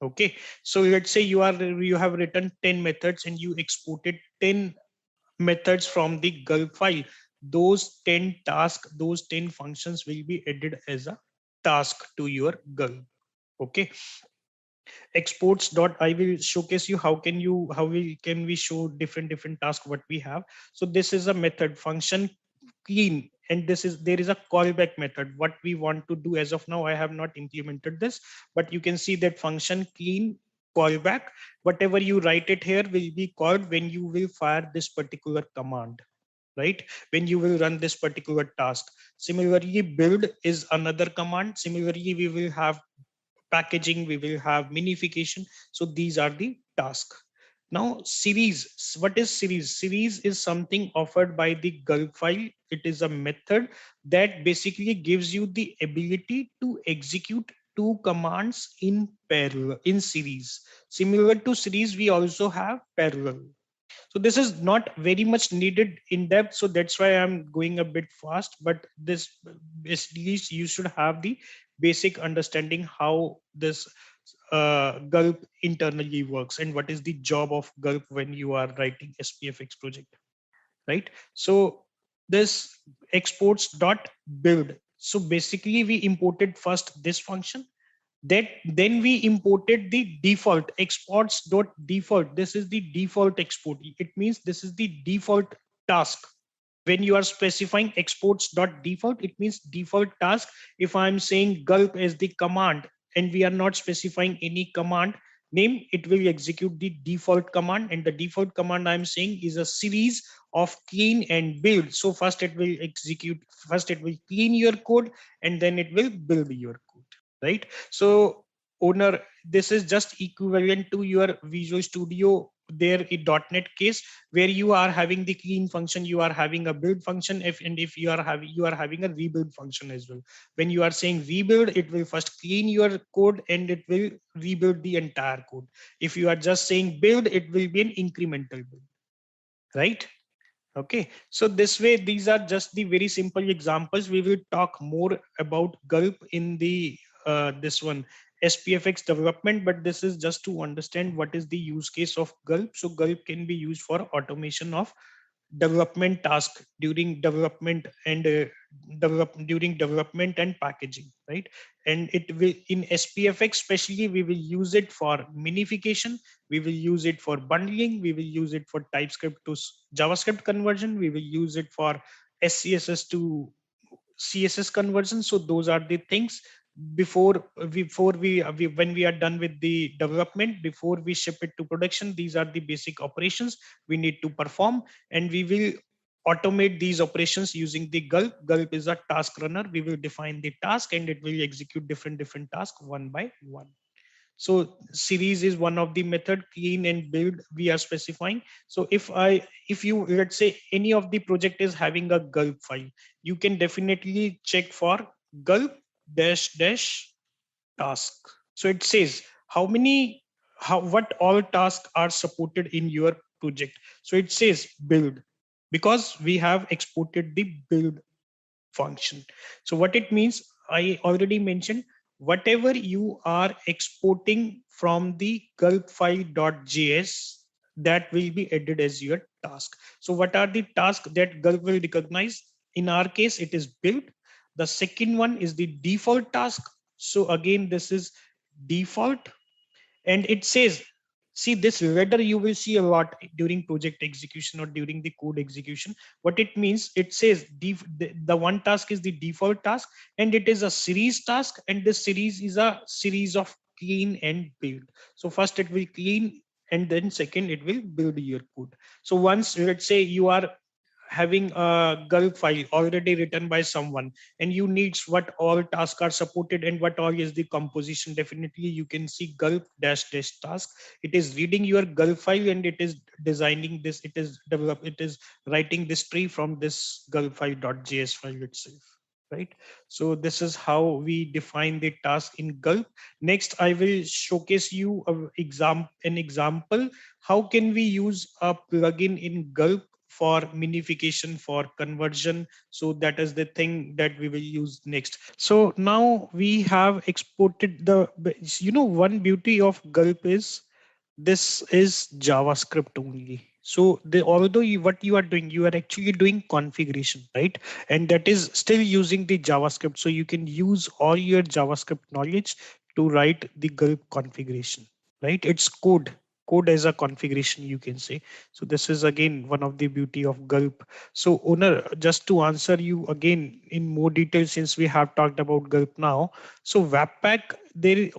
[SPEAKER 2] Okay, so let's say you have written 10 methods and you exported 10 methods from the Gulp file. Those 10 tasks, those 10 functions will be added as a task to your Gulp. Okay, exports dot, I will showcase you how can we show different tasks what we have. So this is a method function clean, and there is a callback method. What we want to do, as of now I have not implemented this, but you can see that function clean callback, whatever you write it here will be called when you will fire this particular command, right? When you will run this particular task. Similarly, build is another command. Similarly, we will have packaging, we will have minification. So these are the tasks. Now series, what is series? Series is something offered by the Gulp file. It is a method that basically gives you the ability to execute two commands in parallel, in series. Similar to series, we also have parallel. So this is not very much needed in depth, so that's why I'm going a bit fast, but this, at least you should have the basic understanding how this Gulp internally works and what is the job of Gulp when you are writing SPFX project, right? So this exports dot build. So basically we imported first this function, that then we imported the default exports dot default. This is the default export. It means this is the default task. When you are specifying exports dot default, it means default task. If I'm saying Gulp as the command and we are not specifying any command, name, it will execute the default command, and the default command I'm saying is a series of clean and build. So first it will clean your code, and then it will build your code, right? So owner, this is just equivalent to your Visual Studio there in .NET case, where you are having the clean function, you are having a build function, if you are having a rebuild function as well. When you are saying rebuild, it will first clean your code and it will rebuild the entire code. If you are just saying build, it will be an incremental build, right? Okay, so this way, these are just the very simple examples. We will talk more about Gulp in the this one SPFX development, but this is just to understand what is the use case of Gulp. So Gulp can be used for automation of development task during development and during development and packaging, right? And it will, in SPFX especially, we will use it for minification, we will use it for bundling, we will use it for TypeScript to JavaScript conversion, we will use it for SCSS to CSS conversion. So those are the things before we when we are done with the development, before we ship it to production, these are the basic operations we need to perform, and we will automate these operations using the Gulp. Gulp is a task runner. We will define the task and it will execute different tasks one by one. So series is one of the method, clean and build we are specifying. So if you, let's say any of the project is having a Gulp file, you can definitely check for Gulp dash dash task. So it says what all tasks are supported in your project. So it says build, because we have exported the build function. So what it means, I already mentioned, whatever you are exporting from the gulp file.js, that will be added as your task. So what are the tasks that Gulp will recognize? In our case, it is build. The second one is the default task. So again, this is default, and it says, see this letter you will see a lot during project execution or during the code execution. What it means, it says the one task is the default task, and it is a series task, and this series is a series of clean and build. So first it will clean, and then second it will build your code. So once, let's say you are having a Gulp file already written by someone, and you need what all tasks are supported and what all is the composition, definitely you can see Gulp dash dash task. It is reading your Gulp file and it is designing this, it is writing this tree from this Gulp file.js file itself, right? So this is how we define the task in Gulp. Next, I will showcase you an example. How can we use a plugin in Gulp for minification, for conversion? So that is the thing that we will use next. So now we have exported one beauty of Gulp is this is JavaScript only. So what you are doing, you are actually doing configuration, right? And that is still using the JavaScript. So you can use all your JavaScript knowledge to write the Gulp configuration, right? It's code as a configuration, you can say. So this is again one of the beauty of Gulp. So owner, just to answer you again in more detail, since we have talked about Gulp now. So Webpack,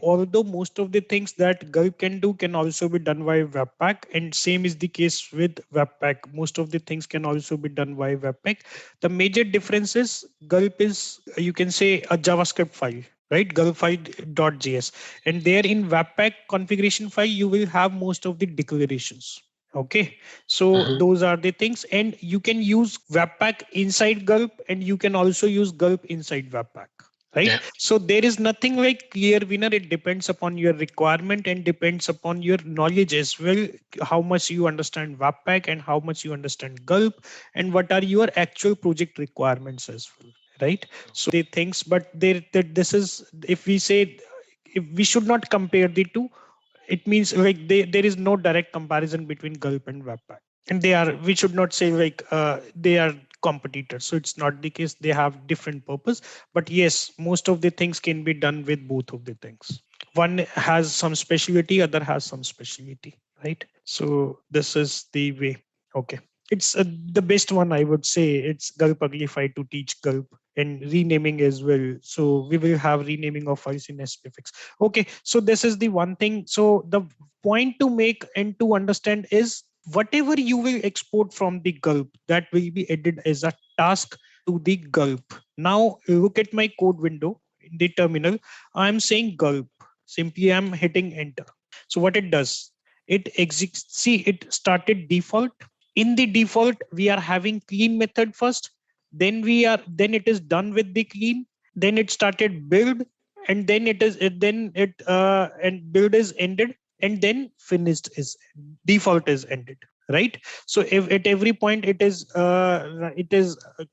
[SPEAKER 2] although most of the things that Gulp can do can also be done by Webpack, and same is the case with Webpack. Most of the things can also be done by Webpack. The major difference is Gulp is, you can say, a JavaScript file, right? Gulp file.js, and there in Webpack configuration file, you will have most of the declarations. Okay, so those are the things, and you can use Webpack inside Gulp, and you can also use Gulp inside Webpack, right?
[SPEAKER 5] Yeah.
[SPEAKER 2] So there is nothing like clear winner. It depends upon your requirement and depends upon your knowledge as well, how much you understand Webpack and how much you understand Gulp, and what are your actual project requirements as well, right? So the things, but this is, if we say, if we should not compare the two, it means like there is no direct comparison between Gulp and Webpack, and we should not say like they are competitors. So it's not the case, they have different purpose, but yes, most of the things can be done with both of the things. One has some specialty, other has some specialty, right? So this is the way. Okay, it's the best one, I would say. It's Gulp Uglify to teach Gulp. and renaming as well. So we will have renaming of files in SPFX. Okay, so this is the one thing. So the point to make and to understand is whatever you will export from the Gulp, that will be added as a task to the Gulp. Now look at my code window in the terminal. I'm saying Gulp. Simply I'm hitting enter. So what it does, it executes. See, it started default. In the default, we are having clean method first. Then it is done with the clean. Then it started build, and then and build is ended, and then finished is default is ended. Right. So if at every point it is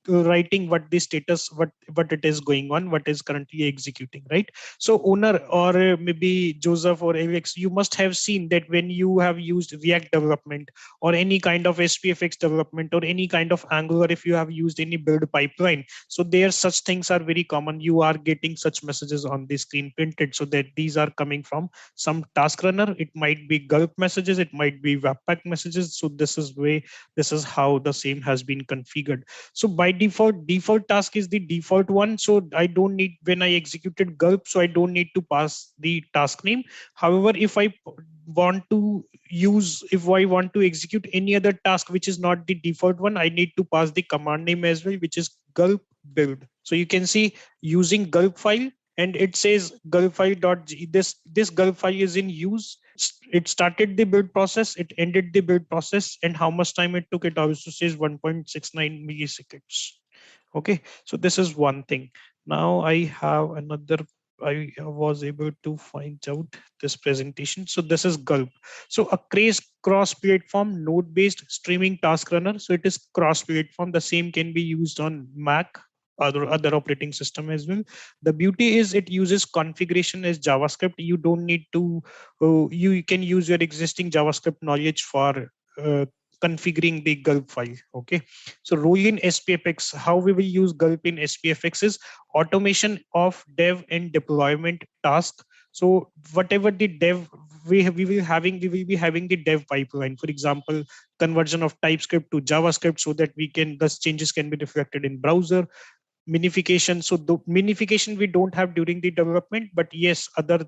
[SPEAKER 2] writing what the status, what it is going on, what is currently executing. Right. So owner, or maybe Joseph or Alex, you must have seen that when you have used React development or any kind of SPFX development or any kind of Angular, if you have used any build pipeline, so there such things are very common. You are getting such messages on the screen printed, so that these are coming from some task runner. It might be Gulp messages, it might be Webpack messages. So this is how the same has been configured. So by default task is the default one. So I don't need, when I executed Gulp, so I don't need to pass the task name. However, if I want to execute any other task which is not the default one, I need to pass the command name as well, which is Gulp build. So you can see using Gulp file, and it says Gulp file.g. This Gulp file is in use. It started the build process, it ended the build process, and how much time it took, it also says 1.69 milliseconds. Okay, so this is one thing. Now I have another. I was able to find out this presentation. So this is Gulp. So a cross-platform node-based streaming task runner. So it is cross-platform. The same can be used on Mac, other operating system as well. The beauty is it uses configuration as JavaScript. You don't need to. You can use your existing JavaScript knowledge for configuring the Gulp file. Okay, so role in SPFX, how we will use Gulp in SPFX is automation of dev and deployment task. So whatever the dev we will be having the dev pipeline. For example, conversion of TypeScript to JavaScript, so that we can thus changes can be reflected in browser. Minification, so the minification we don't have during the development, but yes, other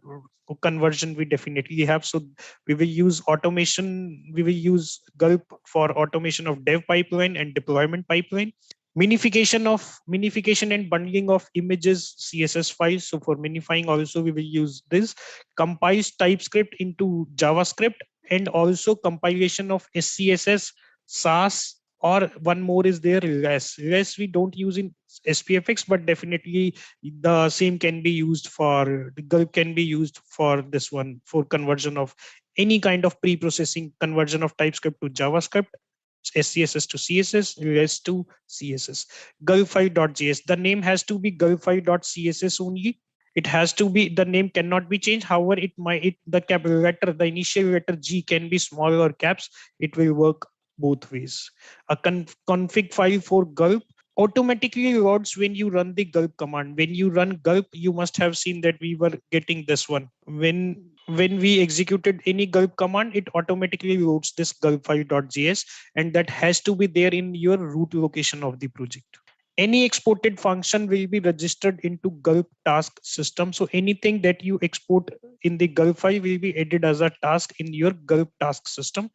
[SPEAKER 2] conversion we definitely have. So we will use automation, we will use Gulp for automation of dev pipeline and deployment pipeline. Minification and bundling of images CSS files. So for minifying also we will use this. Compiles TypeScript into JavaScript, and also compilation of SCSS, SAS, or one more is there, less we don't use in SPFX, but definitely the same can be used for the Gulp, can be used for this one, for conversion of any kind of pre-processing, conversion of TypeScript to JavaScript, SCSS to CSS, less to CSS. Gulp5.js, the name has to be Gulp5.css only. It has to be, the name cannot be changed. However, the capital letter, the initial letter G can be small or caps. It will work both ways. A config file for Gulp automatically loads when you run the Gulp command. When you run Gulp, you must have seen that we were getting this one. When we executed any Gulp command, it automatically loads this gulp5.js, and that has to be there in your root location of the project. Any exported function will be registered into Gulp task system. So anything that you export in the Gulp file will be added as a task in your Gulp task system.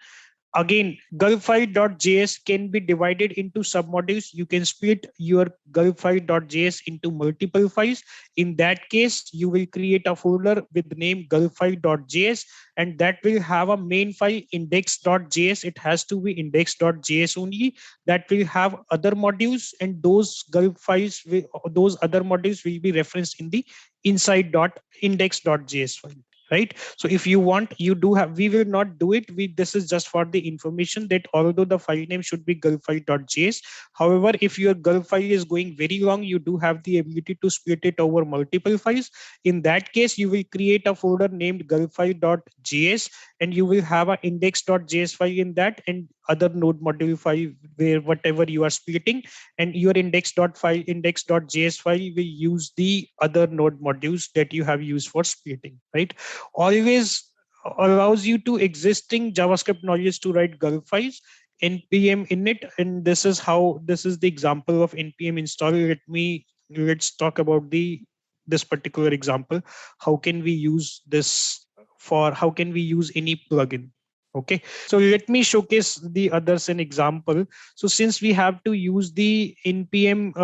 [SPEAKER 2] Again, gulp5.js can be divided into submodules. You can split your gulp5.js into multiple files. In that case, you will create a folder with the name gulp5.js, and that will have a main file index.js. It has to be index.js only. That will have other modules, and those Gulp files, those other modules will be referenced in the inside.index.js file. Right. So if you want, you do have, we will not do it. This is just for the information that although the file name should be gulp5.js, however, if your Gulp file is going very long, you do have the ability to split it over multiple files. In that case, you will create a folder named gulp5.js, and you will have an index.js file in that, and other node module file where whatever you are splitting, and your index.js file will use the other node modules that you have used for splitting. Right. Always allows you to existing JavaScript knowledge to write Gulp files, npm init, and this is the example of npm install. Let me let's talk about this particular example. How can we use this for, how can we use any plugin? Okay, so let me showcase the others an example. So since we have to use the npm,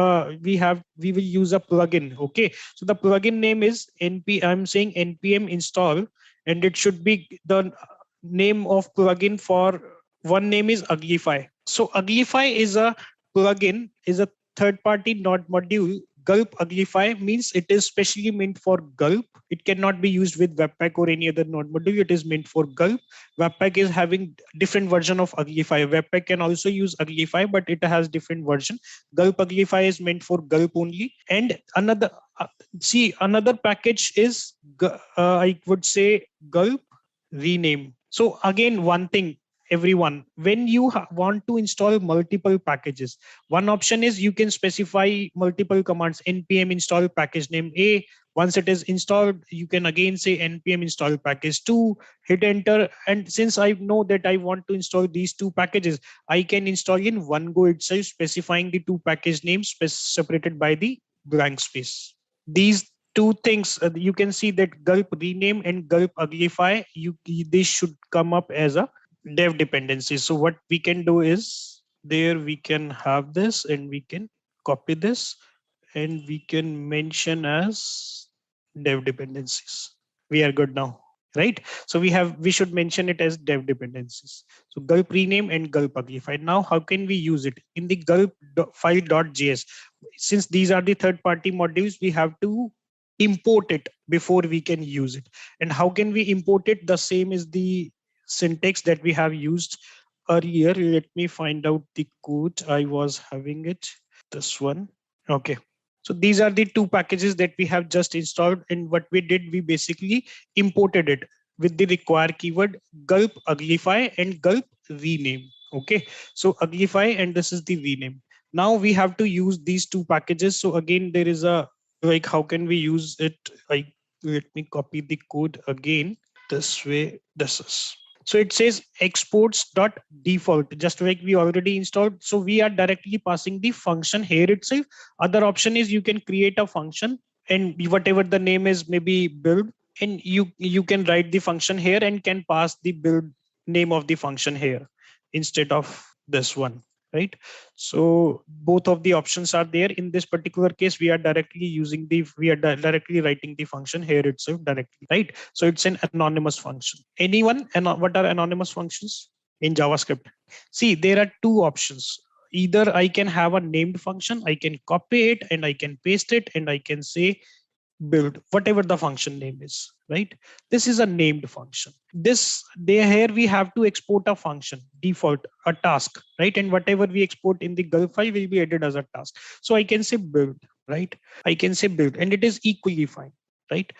[SPEAKER 2] we will use a plugin. Okay, so the plugin name is I'm saying npm install, and it should be the name of plugin for one name is Uglify. So Uglify is a plugin, is a third party node module. Gulp Uglify means it is specially meant for Gulp. It cannot be used with Webpack or any other node module. It is meant for Gulp. Webpack is having different version of Uglify. Webpack can also use Uglify, but it has different version. Gulp Uglify is meant for Gulp only. And another, another package is, I would say, Gulp rename. So again, one thing, everyone, when you want to install multiple packages, one option is you can specify multiple commands. Npm install package name A. Once it is installed, you can again say npm install package 2, hit enter. And since I know that I want to install these two packages, I can install in one go itself, specifying the two package names separated by the blank space. These two things, you can see that Gulp rename and Gulp Uglify, they should come up as a dev dependency. So what we can do is, there we can have this, and we can copy this, and we can mention as dev dependencies. We are good now, right? So we should mention it as dev dependencies. So Gulp rename and Gulp Uglify. Now how can we use it in the Gulp file.js? Since these are the third party modules, we have to import it before we can use it. And how can we import it? The same is the syntax that we have used earlier. Let me find out the code. I was having it, this one. Okay, so these are the two packages that we have just installed, and what we did, we basically imported it with the required keyword Gulp Uglify and Gulp rename. Okay, so Uglify, and this is the rename. Now we have to use these two packages. So again, there is a, like, how can we use it? Let me copy the code again. This way, this is. So it says exports.default, just like we already installed. So we are directly passing the function here itself. Other option is you can create a function, and whatever the name is, maybe build, and you can write the function here and can pass the build name of the function here instead of this one, right? So both of the options are there. In this particular case, we are directly using the, directly writing the function here itself directly, right? So it's an anonymous function. Anyone, and what are anonymous functions in JavaScript? See, there are two options. Either I can have a named function, I can copy it and I can paste it, and I can say build, whatever the function name is, right? This is a named function. Here we have to export a function, default, a task, right? And whatever we export in the Gulp file will be added as a task. So I can say build, right? I can say build, and it is equally fine, right?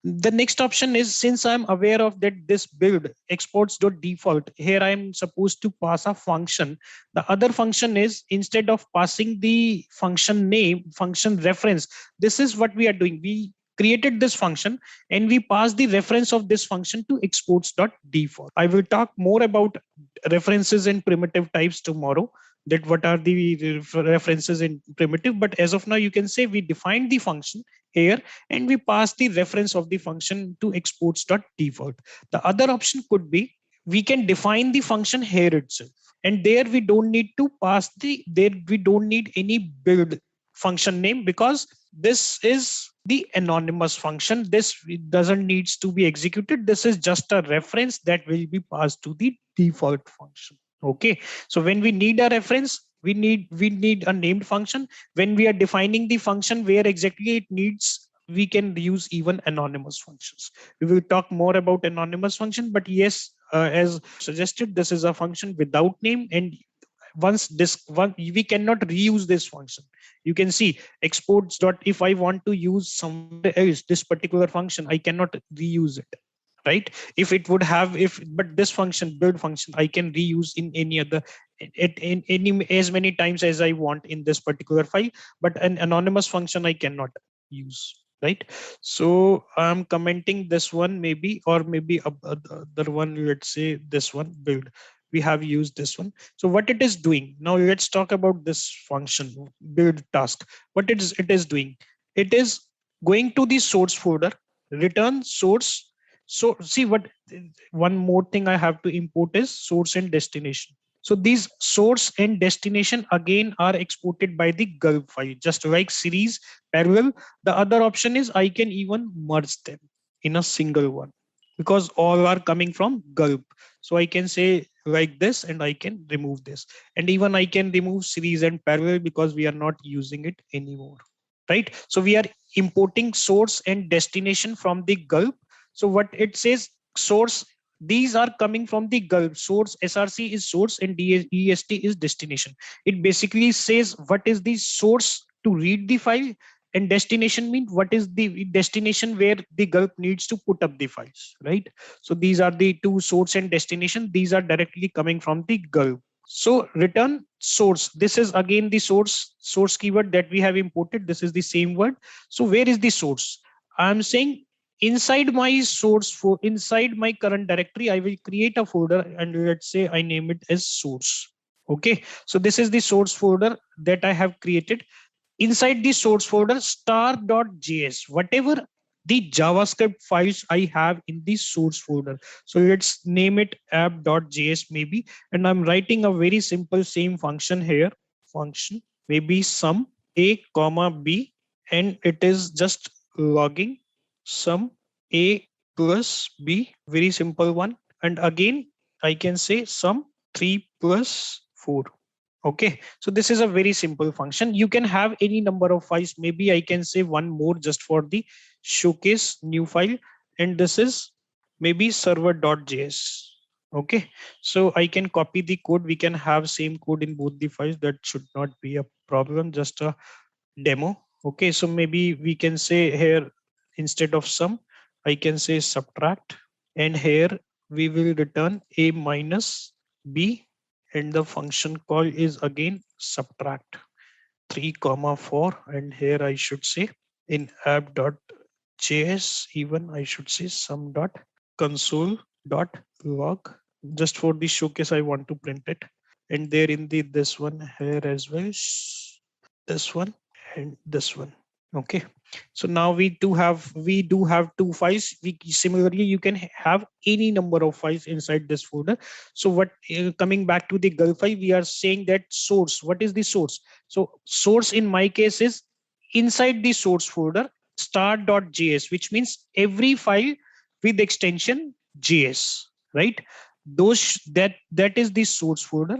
[SPEAKER 2] The next option is, since I'm aware of that this build exports.default, here I'm supposed to pass a function. The other function is, instead of passing the function name, function reference, this is what we are doing. We created this function and we pass the reference of this function to exports.default. I will talk more about references and primitive types tomorrow, that what are the references in primitive. But as of now, you can say we defined the function here and we pass the reference of the function to exports.default. The other option could be, we can define the function here itself, and there we don't need to pass we don't need any build function name, because this is the anonymous function. This doesn't needs to be executed. This is just a reference that will be passed to the default function. Okay, so when we need a reference, we need a named function. When we are defining the function where exactly it needs, we can use even anonymous functions. We will talk more about anonymous function, but yes, as suggested, this is a function without name, and once this one, we cannot reuse this function. You can see exports dot, if I want to use somewhere else this particular function, I cannot reuse it, right? If it would have, if, but this function, build function, I can reuse in any other, in any, as many times as I want in this particular file, but an anonymous function I cannot use, right? So I'm commenting this one maybe, or maybe other one, let's say this one, build. we have used this one. So what it is doing now, let's talk about this function build task. What it is doing, it is going to the source folder, return source. So see what, one more thing I have to import is source and destination. So these source and destination again are exported by the Gulp file, just like series parallel. The other option is I can even merge them in a single one because all are coming from Gulp. So I can say like this and I can remove this. And even I can remove series and parallel because we are not using it anymore. Right? So we are importing source and destination from the Gulp. So what it says, source, these are coming from the Gulp. Source, SRC is source and EST is destination. It basically says what is the source to read the file, and destination means what is the destination where the Gulp needs to put up the files, right? So these are the two, source and destination. These are directly coming from the Gulp. So return source, this is again the source keyword that we have imported. This is the same word. So where is the source? I'm saying inside my source, for inside my current directory, I will create a folder and let's say I name it as source. Okay, so this is the source folder that I have created. Inside the source folder, star.js, whatever the JavaScript files I have in the source folder. So let's name it app.js maybe. And I'm writing a very simple same function here. Function, maybe sum a comma b, and it is just logging sum a plus b, very simple one. And again, I can say sum 3 plus 4. Okay, so this is a very simple function. You can have any number of files. Maybe I can say one more just for the showcase, new file. And this is maybe server.js. Okay, so I can copy the code. We can have same code in both the files. That should not be a problem, just a demo. Okay, so maybe we can say here, instead of sum, I can say subtract. And here we will return a minus b, and the function call is again subtract 3 comma 4. And here I should say in app.js, even I should say sum dot console dot log. Just for the showcase, I want to print it. And there in the this one here as well, this one and this one. Okay, so now we do have two files. We similarly, you can have any number of files inside this folder. So what, coming back to the Gulp file, we are saying that source, what is the source? So source in my case is inside the source folder start.js, which means every file with extension js, right? Those that is the source folder.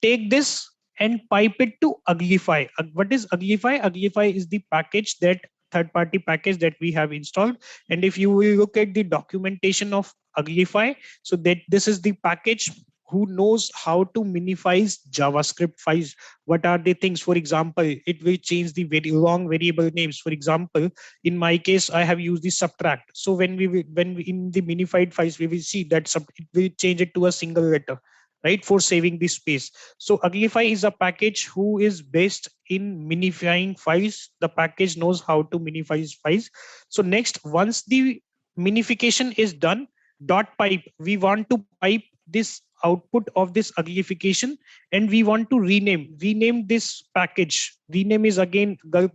[SPEAKER 2] Take this and pipe it to Uglify. What is Uglify? Uglify is the package, that third-party package that we have installed. And if you will look at the documentation of Uglify, so that this is the package who knows how to minimize JavaScript files. What are the things? For example, it will change the very long variable names. For example, in my case, I have used the subtract. So when we in the minified files, we will see that it will change it to a single letter, right, for saving the space. So Uglify is a package who is based in minifying files. The package knows how to minify files. So next, once the minification is done, dot pipe, we want to pipe this output of this uglification, and we want to rename this package. Rename is again gulp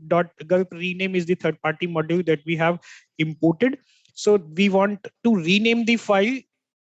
[SPEAKER 2] rename is the third party module that we have imported. So we want to rename the file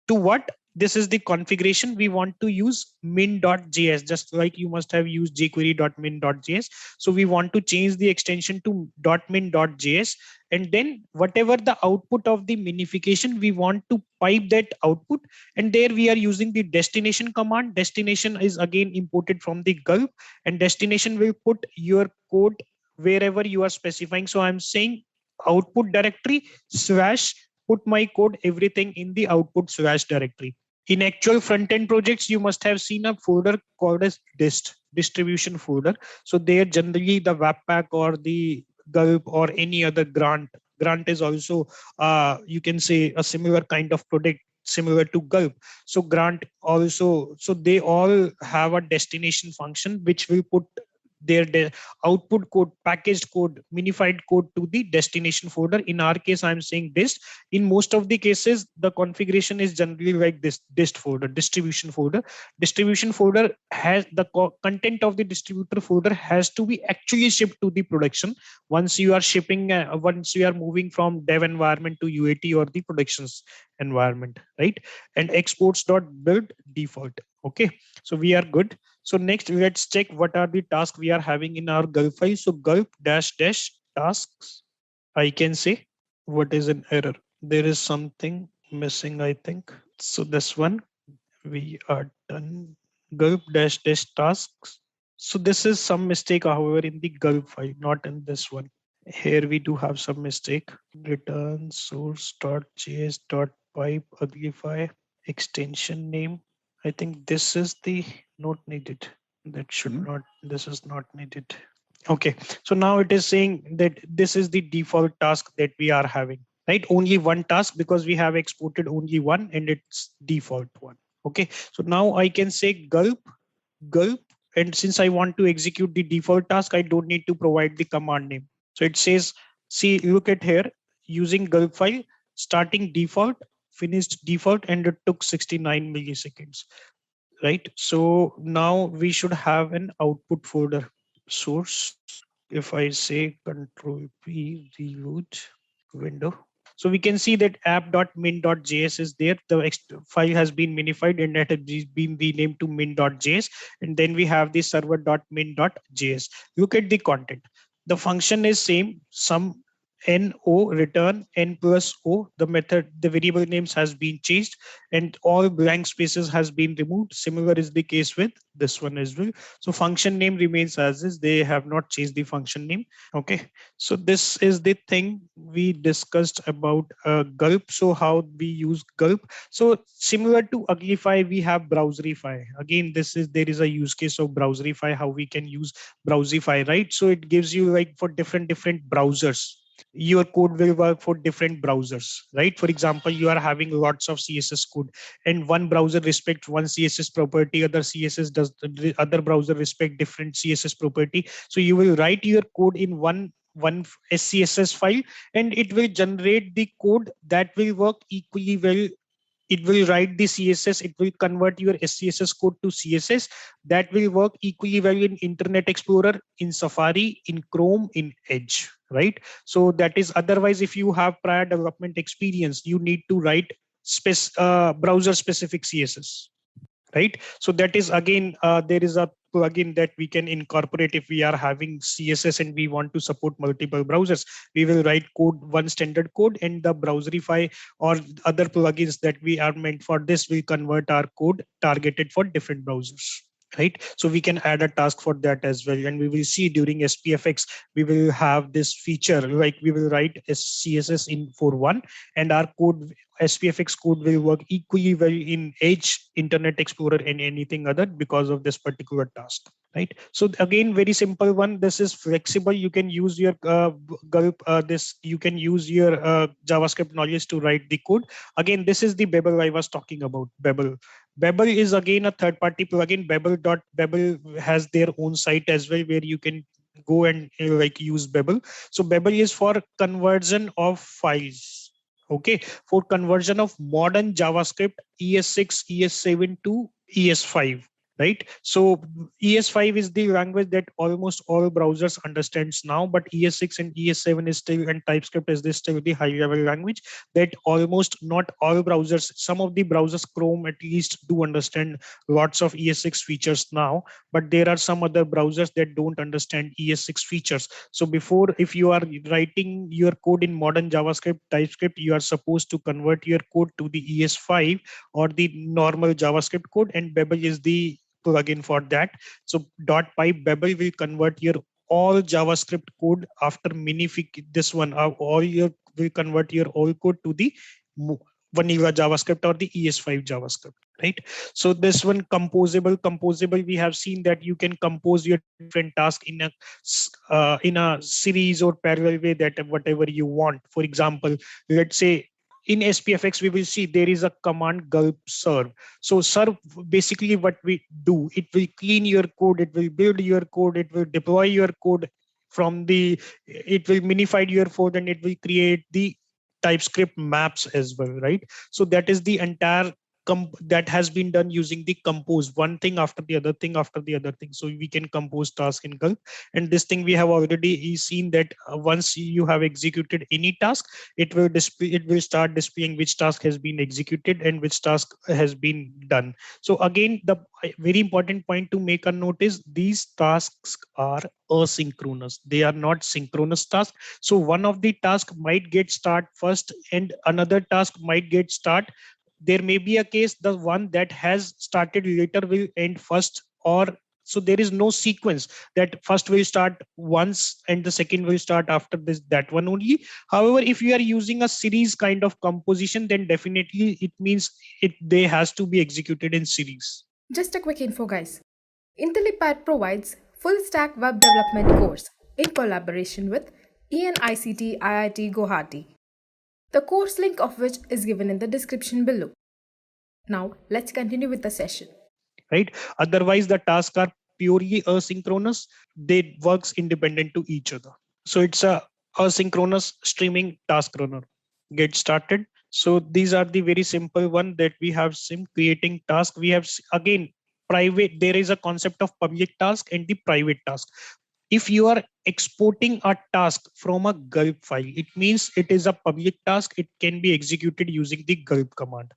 [SPEAKER 2] to what? This is the configuration. We want to use min.js, just like you must have used jquery.min.js. So we want to change the extension to .min.js, and then whatever the output of the minification, we want to pipe that output. And there we are using the destination command. Destination is again imported from the Gulp, and destination will put your code wherever you are specifying. So I'm saying output directory / put my code, everything in the output / directory. In actual front-end projects, you must have seen a folder called as dist, distribution folder. So there generally the Webpack or the Gulp or any other grant is also, you can say, a similar kind of product similar to Gulp. So grant also, so they all have a destination function which will put their output code, packaged code, minified code to the destination folder. In our case, I'm saying dist. In most of the cases, the configuration is generally like this: dist folder, distribution folder. Distribution folder has the content of the distributor folder has to be actually shipped to the production once you are shipping, once you are moving from dev environment to UAT or the productions environment, right? And exports.build default. Okay, so we are good. So next, let's check what are the tasks we are having in our Gulp file. So gulp dash dash tasks. I can say what is an error. There is something missing, I think. So this one we are done. Gulp dash dash tasks. So this is some mistake, however, in the Gulp file, not in this one. Here we do have some mistake. Return source.js.pipe uglify extension name. I think this is the not needed. That should not, this is not needed. Okay, so now it is saying that this is the default task that we are having, right? Only one task because we have exported only one and it's default one. Okay, so now I can say gulp, and since I want to execute the default task, I don't need to provide the command name. So it says, see, look at here, using gulp file, starting default, finished default, and it took 69 milliseconds, right? So now we should have an output folder source. If I say control P, reload window. So we can see that app.min.js is there. The file has been minified and it has been renamed to min.js. And then we have the server.min.js. Look at the content. The function is same, sum no return n plus o. The method, the variable names has been changed and all blank spaces has been removed. Similar is the case with this one as well. So function name remains as is. They have not changed the function name. Okay, so this is the thing we discussed about Gulp. So how we use Gulp. So similar to Uglify, we have Browserify. Again, there is a use case of Browserify, how we can use Browserify, right? So it gives you like for different browsers. Your code will work for different browsers, right? For example, you are having lots of CSS code and one browser respects one CSS property, other browser respect different CSS property. So you will write your code in one SCSS file and it will generate the code that will work equally well. It will write the CSS, it will convert your SCSS code to CSS that will work equally well in Internet Explorer, in Safari, in Chrome, in Edge, right? So that is, otherwise if you have prior development experience, you need to write browser specific CSS, right? So that is again, there is a plugin that we can incorporate if we are having CSS and we want to support multiple browsers. We will write code, one standard code, and the Browserify or other plugins that we are meant for this will convert our code targeted for different browsers, right? So we can add a task for that as well. And we will see during SPFX, we will have this feature, like we will write a CSS in for one and our code, SPFX code will work equally well in Edge, Internet Explorer, and anything other because of this particular task, right? So again, very simple one. This is flexible. You can use your Gulp. You can use your JavaScript knowledge to write the code. Again, this is the Babel I was talking about. Babel is again a third-party plugin. Babel has their own site as well where you can go and like use Babel. So Babel is for conversion of files. Okay, for conversion of modern JavaScript ES6, ES7 to ES5, right? So ES5 is the language that almost all browsers understands now, but ES6 and ES7 is still, and TypeScript is still the high level language that almost not all browsers, some of the browsers, Chrome at least, do understand lots of ES6 features now, but there are some other browsers that don't understand ES6 features. So before, if you are writing your code in modern JavaScript, TypeScript, you are supposed to convert your code to the ES5 or the normal JavaScript code, and Babel is the plugin for that. So .pipe Babel will convert your all JavaScript code after this one, all your will convert your all code to the vanilla JavaScript or the ES5 JavaScript, right? So this one composable, we have seen that you can compose your different tasks in a series or parallel way, that whatever you want. For example, let's say in SPFX, we will see there is a command gulp serve. So serve, basically what we do, it will clean your code, it will build your code, it will deploy your code from the, it will minify your code, and it will create the TypeScript maps as well, right? So that is the entire that has been done using the compose, one thing after the other thing after the other thing. So we can compose task in Gulp. And this thing we have already seen that once you have executed any task, it will display, it will start displaying which task has been executed and which task has been done. So again, the very important point to make a note is these tasks are asynchronous. They are not synchronous tasks. So one of the task might get start first and another task might get start. There may be a case the one that has started later will end first, or so there is no sequence that first will start once and the second will start after this, that one only. However, if you are using a series kind of composition, then definitely it means they has to be executed in series.
[SPEAKER 4] Just a quick info, guys. Intellipaat provides full stack web development course in collaboration with ENICT IIT Guwahati. The course link of which is given in the description below. Now, let's continue with the session.
[SPEAKER 2] Right? Otherwise, the tasks are purely asynchronous. They works independent to each other. So it's a asynchronous streaming task runner. Get started. So these are the very simple one that we have seen creating task. We have again private. There is a concept of public task and the private task. If you are exporting a task from a gulp file, it means it is a public task. It can be executed using the gulp command.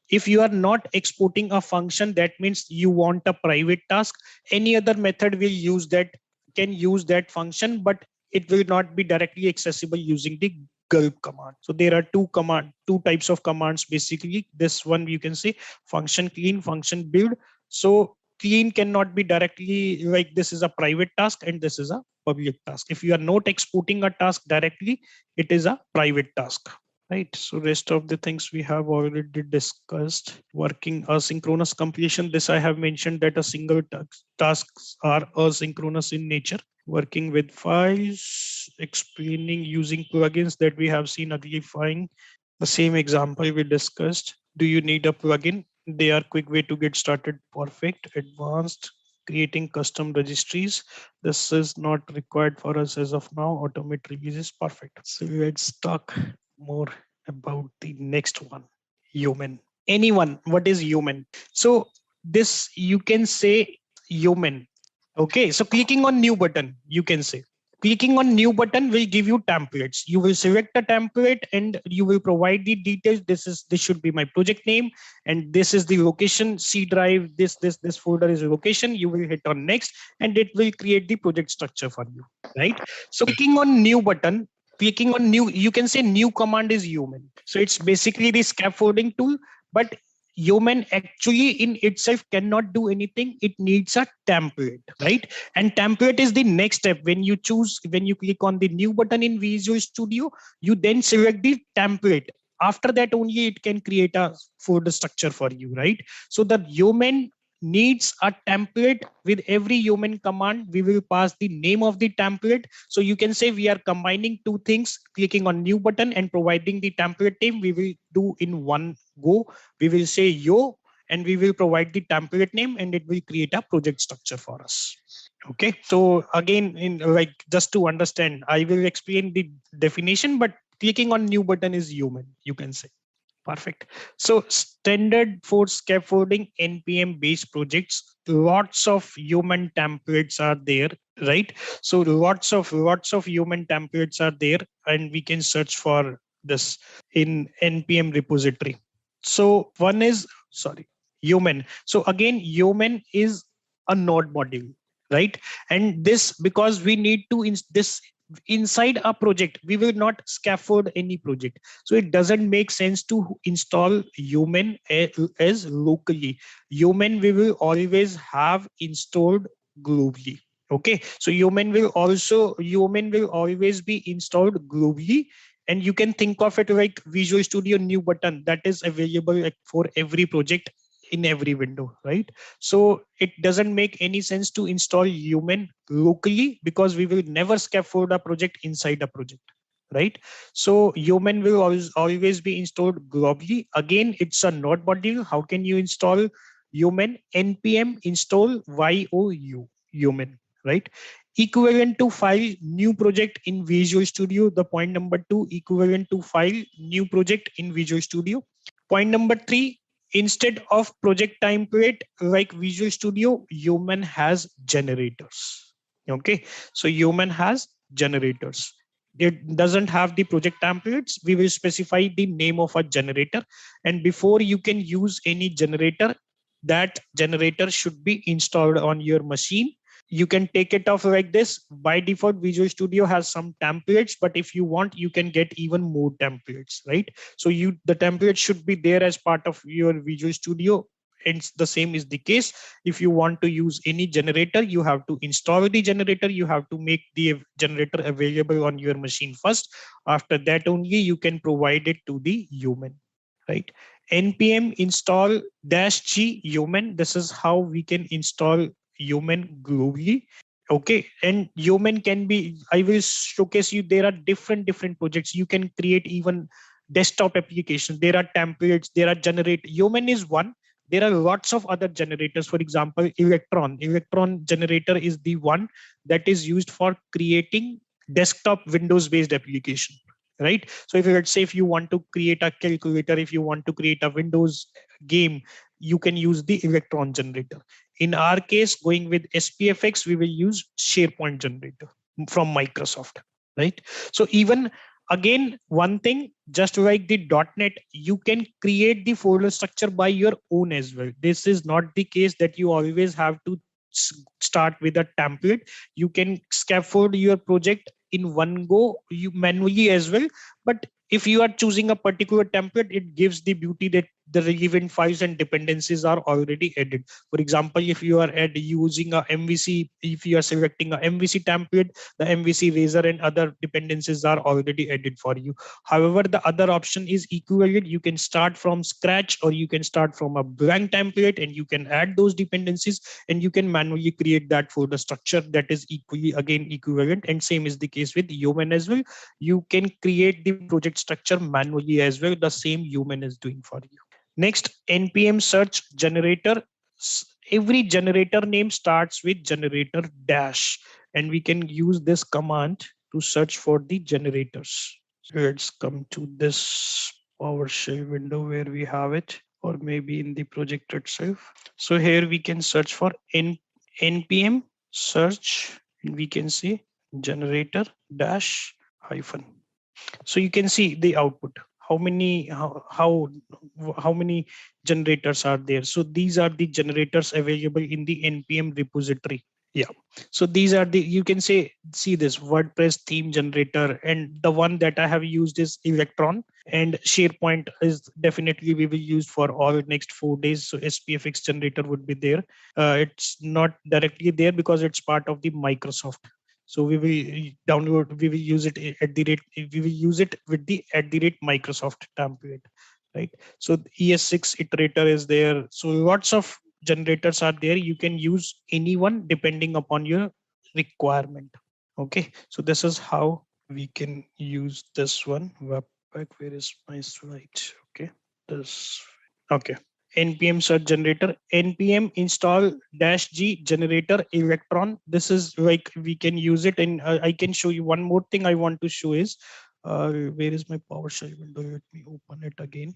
[SPEAKER 2] If you are not exporting a function, that means you want a private task. Any other method will use that, can use that function, but it will not be directly accessible using the gulp command. So there are two types of commands basically. This one you can say function clean, function build. So clean cannot be directly, like this is a private task and this is a public task. If you are not exporting a task directly, it is a private task. Right. So rest of the things we have already discussed. Working asynchronous completion. This I have mentioned that a single tasks are asynchronous in nature. Working with files, explaining using plugins that we have seen identifying. The same example we discussed. Do you need a plugin? They are quick way to get started. Perfect. Advanced. Creating custom registries. This is not required for us as of now. Automate releases. Perfect. So let's talk more about the next one. Yeoman. Anyone, what is Yeoman? So this you can say Yeoman. Okay, so clicking on new button, you can say. Clicking on new button will give you templates. You will select a template and you will provide the details. This should be my project name, and this is the location, C drive. This folder is a location. You will hit on next, and it will create the project structure for you. Right. So clicking on new button, clicking on new, you can say new command is Yeoman. So it's basically the scaffolding tool, but Yeoman actually in itself cannot do anything. It needs a template, right? And template is the next step. When you click on the new button in Visual Studio, you then select the template. After that only it can create a folder structure for you, right? So the Yeoman needs a template. With every Yeoman command, we will pass the name of the template. So you can say we are combining two things, clicking on new button and providing the template name. We will do in one go. We will say yo, and we will provide the template name, and it will create a project structure for us. Okay. So again, in like just to understand, I will explain the definition, but clicking on new button is Yeoman, you can say. Perfect. So standard for scaffolding NPM based projects, lots of Yeoman templates are there, right? So lots of Yeoman templates are there, and we can search for this in NPM repository. So one is, Yeoman. So again, Yeoman is a node module, right? And this, because we need to this inside a project, we will not scaffold any project. So it doesn't make sense to install Yeoman as locally. Yeoman we will always have installed globally. Okay, so Yeoman will always be installed globally. And you can think of it like Visual Studio new button that is available for every project in every window, right? So it doesn't make any sense to install Yeoman locally, because we will never scaffold a project inside a project. right? So Yeoman will always be installed globally. Again, it's a not module. How can you install Yeoman? npm install Yeoman, right? Equivalent to file new project in Visual Studio. The point number 2, equivalent to file new project in Visual Studio. Point number 3, instead of project template like Visual Studio, Yeoman has generators. Okay, so Yeoman has generators. It doesn't have the project templates. We will specify the name of a generator, and before you can use any generator, that generator should be installed on your machine. You can take it off like this. By default, Visual Studio has some templates, but if you want, you can get even more templates, right? So the template should be there as part of your Visual Studio. And the same is the case. If you want to use any generator, you have to install the generator. You have to make the generator available on your machine first. After that only you can provide it to the Yeoman, right? npm install -g Yeoman. This is how we can install Yeoman globally. Okay, and Yeoman can be, I will showcase you, there are different projects. You can create even desktop applications. There are templates, there are generate. Yeoman is one. There are lots of other generators. For example, Electron generator is the one that is used for creating desktop Windows based application, right? So if let's say if you want to create a calculator, if you want to create a Windows game, you can use the Electron generator. In our case, going with SPFX, we will use SharePoint generator from Microsoft, right? So even again, one thing, just like the .NET, you can create the folder structure by your own as well. This is not the case that you always have to start with a template. You can scaffold your project in one go, you manually as well. But if you are choosing a particular template, it gives the beauty that the relevant files and dependencies are already added. For example, if you are using a MVC, if you are selecting a MVC template, the MVC razor and other dependencies are already added for you. However, the other option is equivalent. You can start from scratch, or you can start from a blank template and you can add those dependencies, and you can manually create that folder structure that is equally again equivalent. And same is the case with Yeoman as well. You can create the project structure manually as well. The same Yeoman is doing for you. Next, npm search generator. Every generator name starts with generator dash, and we can use this command to search for the generators. So let's come to this PowerShell window where we have it, or maybe in the project itself. So here we can search for npm search, and we can see generator dash hyphen. So you can see the output. How many generators are there? So these are the generators available in the npm repository. Yeah, so these are the, you can see this WordPress theme generator, and the one that I have used is Electron, and SharePoint is definitely we will use for all next 4 days. So SPFX generator would be there. It's not directly there because it's part of the Microsoft. So we will download, we will use it at the rate, we will use it with the @Microsoft template, right? So the ES6 iterator is there. So lots of generators are there. You can use anyone depending upon your requirement. Okay, so this is how we can use this one. Webpack, where is my slide? Okay, this. Okay, npm search generator, npm install -g generator Electron. This is like we can use it, and I can show you one more thing I want to show is where is my PowerShell window? Let me open it again,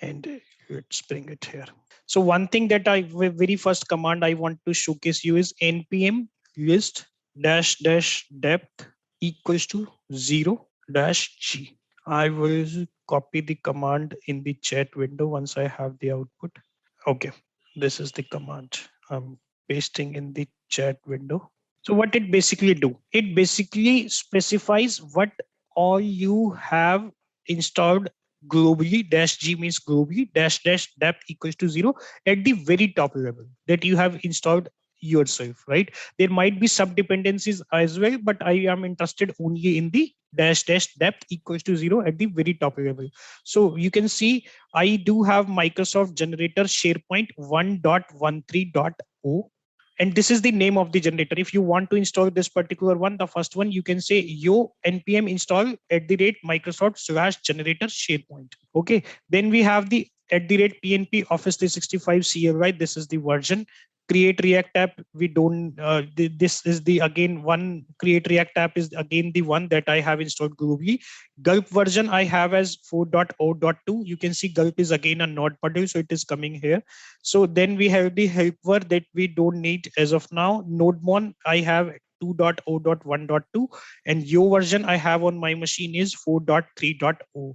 [SPEAKER 2] and let's bring it here. So one thing that very first command I want to showcase you is npm list -depth equals to 0-g. I will copy the command in the chat window once I have the output. Okay, this is the command I'm pasting in the chat window. So what it basically do? It basically specifies what all you have installed globally. -g means globally, --depth equals to 0 at the very top level that you have installed yourself, right? There might be sub dependencies as well, but I am interested only in the --depth equals to 0 at the very top level. So you can see I do have Microsoft generator SharePoint 1.13.0. And this is the name of the generator. If you want to install this particular one, the first one, you can say yo npm install @Microsoft/generator SharePoint. Okay. Then we have the @PNP Office 365 CLI. This is the version. Create React app. We don't. This is the again one. Create React app is again the one that I have installed globally. Gulp version I have as 4.0.2. You can see Gulp is again a node module, so it is coming here. So then we have the helper that we don't need as of now. Nodemon I have 2.0.1.2, and Yo version I have on my machine is 4.3.0.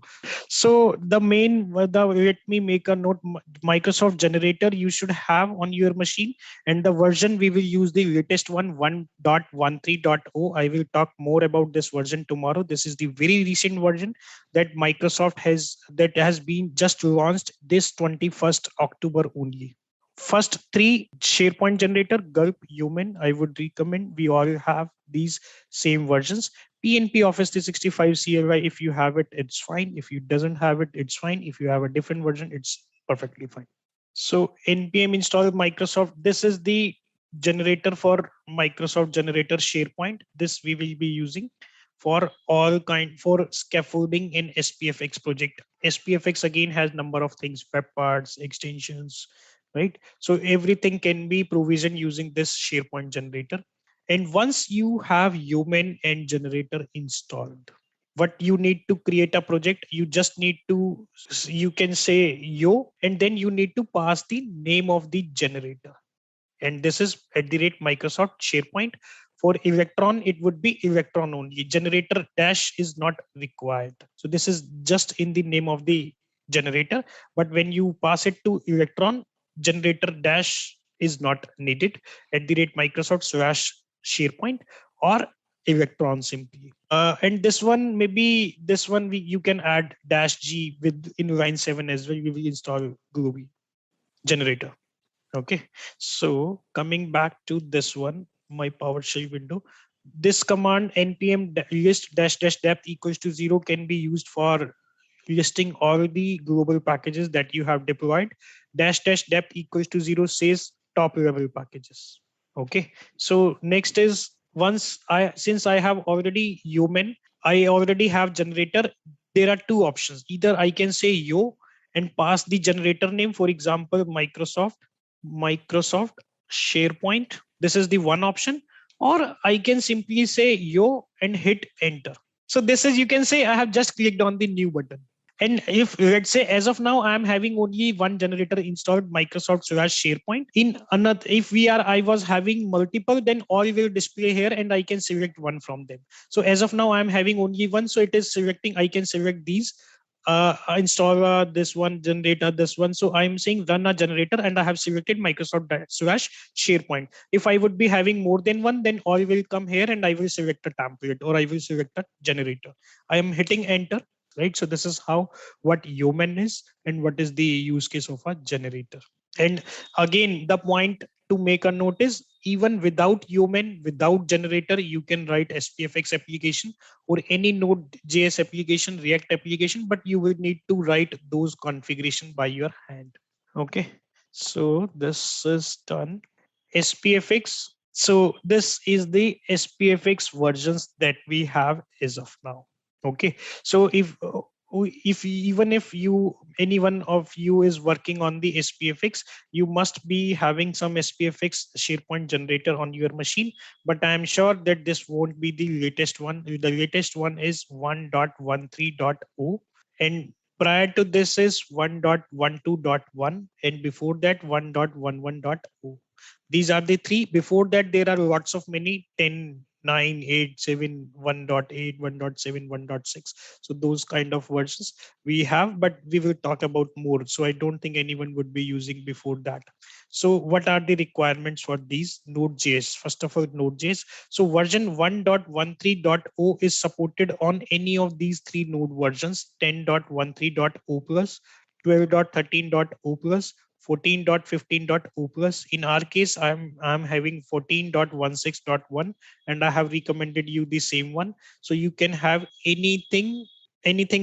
[SPEAKER 2] So the main, let me make a note, Microsoft generator you should have on your machine, and the version we will use the latest one, 1.13.0. I will talk more about this version tomorrow. This is the very recent version that Microsoft has been just launched this 21st October only. First three SharePoint generator, Gulp, Yeoman, I would recommend. We all have these same versions. PNP Office 365 CLI, if you have it, it's fine. If you doesn't have it, it's fine. If you have a different version, it's perfectly fine. So npm install Microsoft. This is the generator for Microsoft generator SharePoint. This we will be using for for scaffolding in SPFX project. SPFX again has number of things, web parts, extensions, right? So everything can be provisioned using this SharePoint generator. And once you have Yeoman and generator installed, what you need to create a project, you just need to, you can say yo, and then you need to pass the name of the generator. And this is @Microsoft SharePoint. For Electron, it would be Electron only. Generator dash is not required. So this is just in the name of the generator. But when you pass it to Electron, generator dash is not needed. @Microsoft/SharePoint or Electron simply. And this one, maybe this one you can add -G with in line 7 as well. We will install Groovy generator. Okay, so coming back to this one, my PowerShell window, this command npm list -depth equals to 0 can be used for listing all the global packages that you have deployed. -depth equals to 0 says top level packages. Okay, so next is since I have already Yeoman, I already have generator. There are two options. Either I can say yo and pass the generator name, for example, Microsoft SharePoint. This is the one option, or I can simply say yo and hit enter. So this is, you can say I have just clicked on the new button. And if let's say as of now I'm having only one generator installed, Microsoft/SharePoint. In another, if I was having multiple, then all will display here and I can select one from them. So as of now I'm having only one, so it is selecting. I can select these. Install this one, generator this one. So I'm saying run a generator, and I have selected Microsoft/SharePoint. If I would be having more than one, then all will come here and I will select a template or I will select a generator. I am hitting enter, right? So this is how what Yeoman is and what is the use case of a generator. And again, the point to make a note is, even without Yeoman, without generator, you can write SPFX application or any Node.js application, React application, but you will need to write those configuration by your hand. Okay, so this is done. SPFX. So this is the SPFX versions that we have as of now. Okay, so if even if any one of you is working on the SPFX, you must be having some SPFX SharePoint generator on your machine, but I am sure that this won't be the latest one. The latest one is 1.13.0, and prior to this is 1.12.1, and before that 1.11.0. These are the three. Before that there are lots of many, 10, 9, 8, 7, 1.8, 1.7, 1.6. So those kind of versions we have, but we will talk about more. So I don't think anyone would be using before that. So what are the requirements for these? Node.js. First of all, Node.js. So version 1.13.0 is supported on any of these three node versions: 10.13.0 plus, 12.13.0 plus, 14.15.0 plus. In our case, I'm having 14.16.1, and I have recommended you the same one. So you can have anything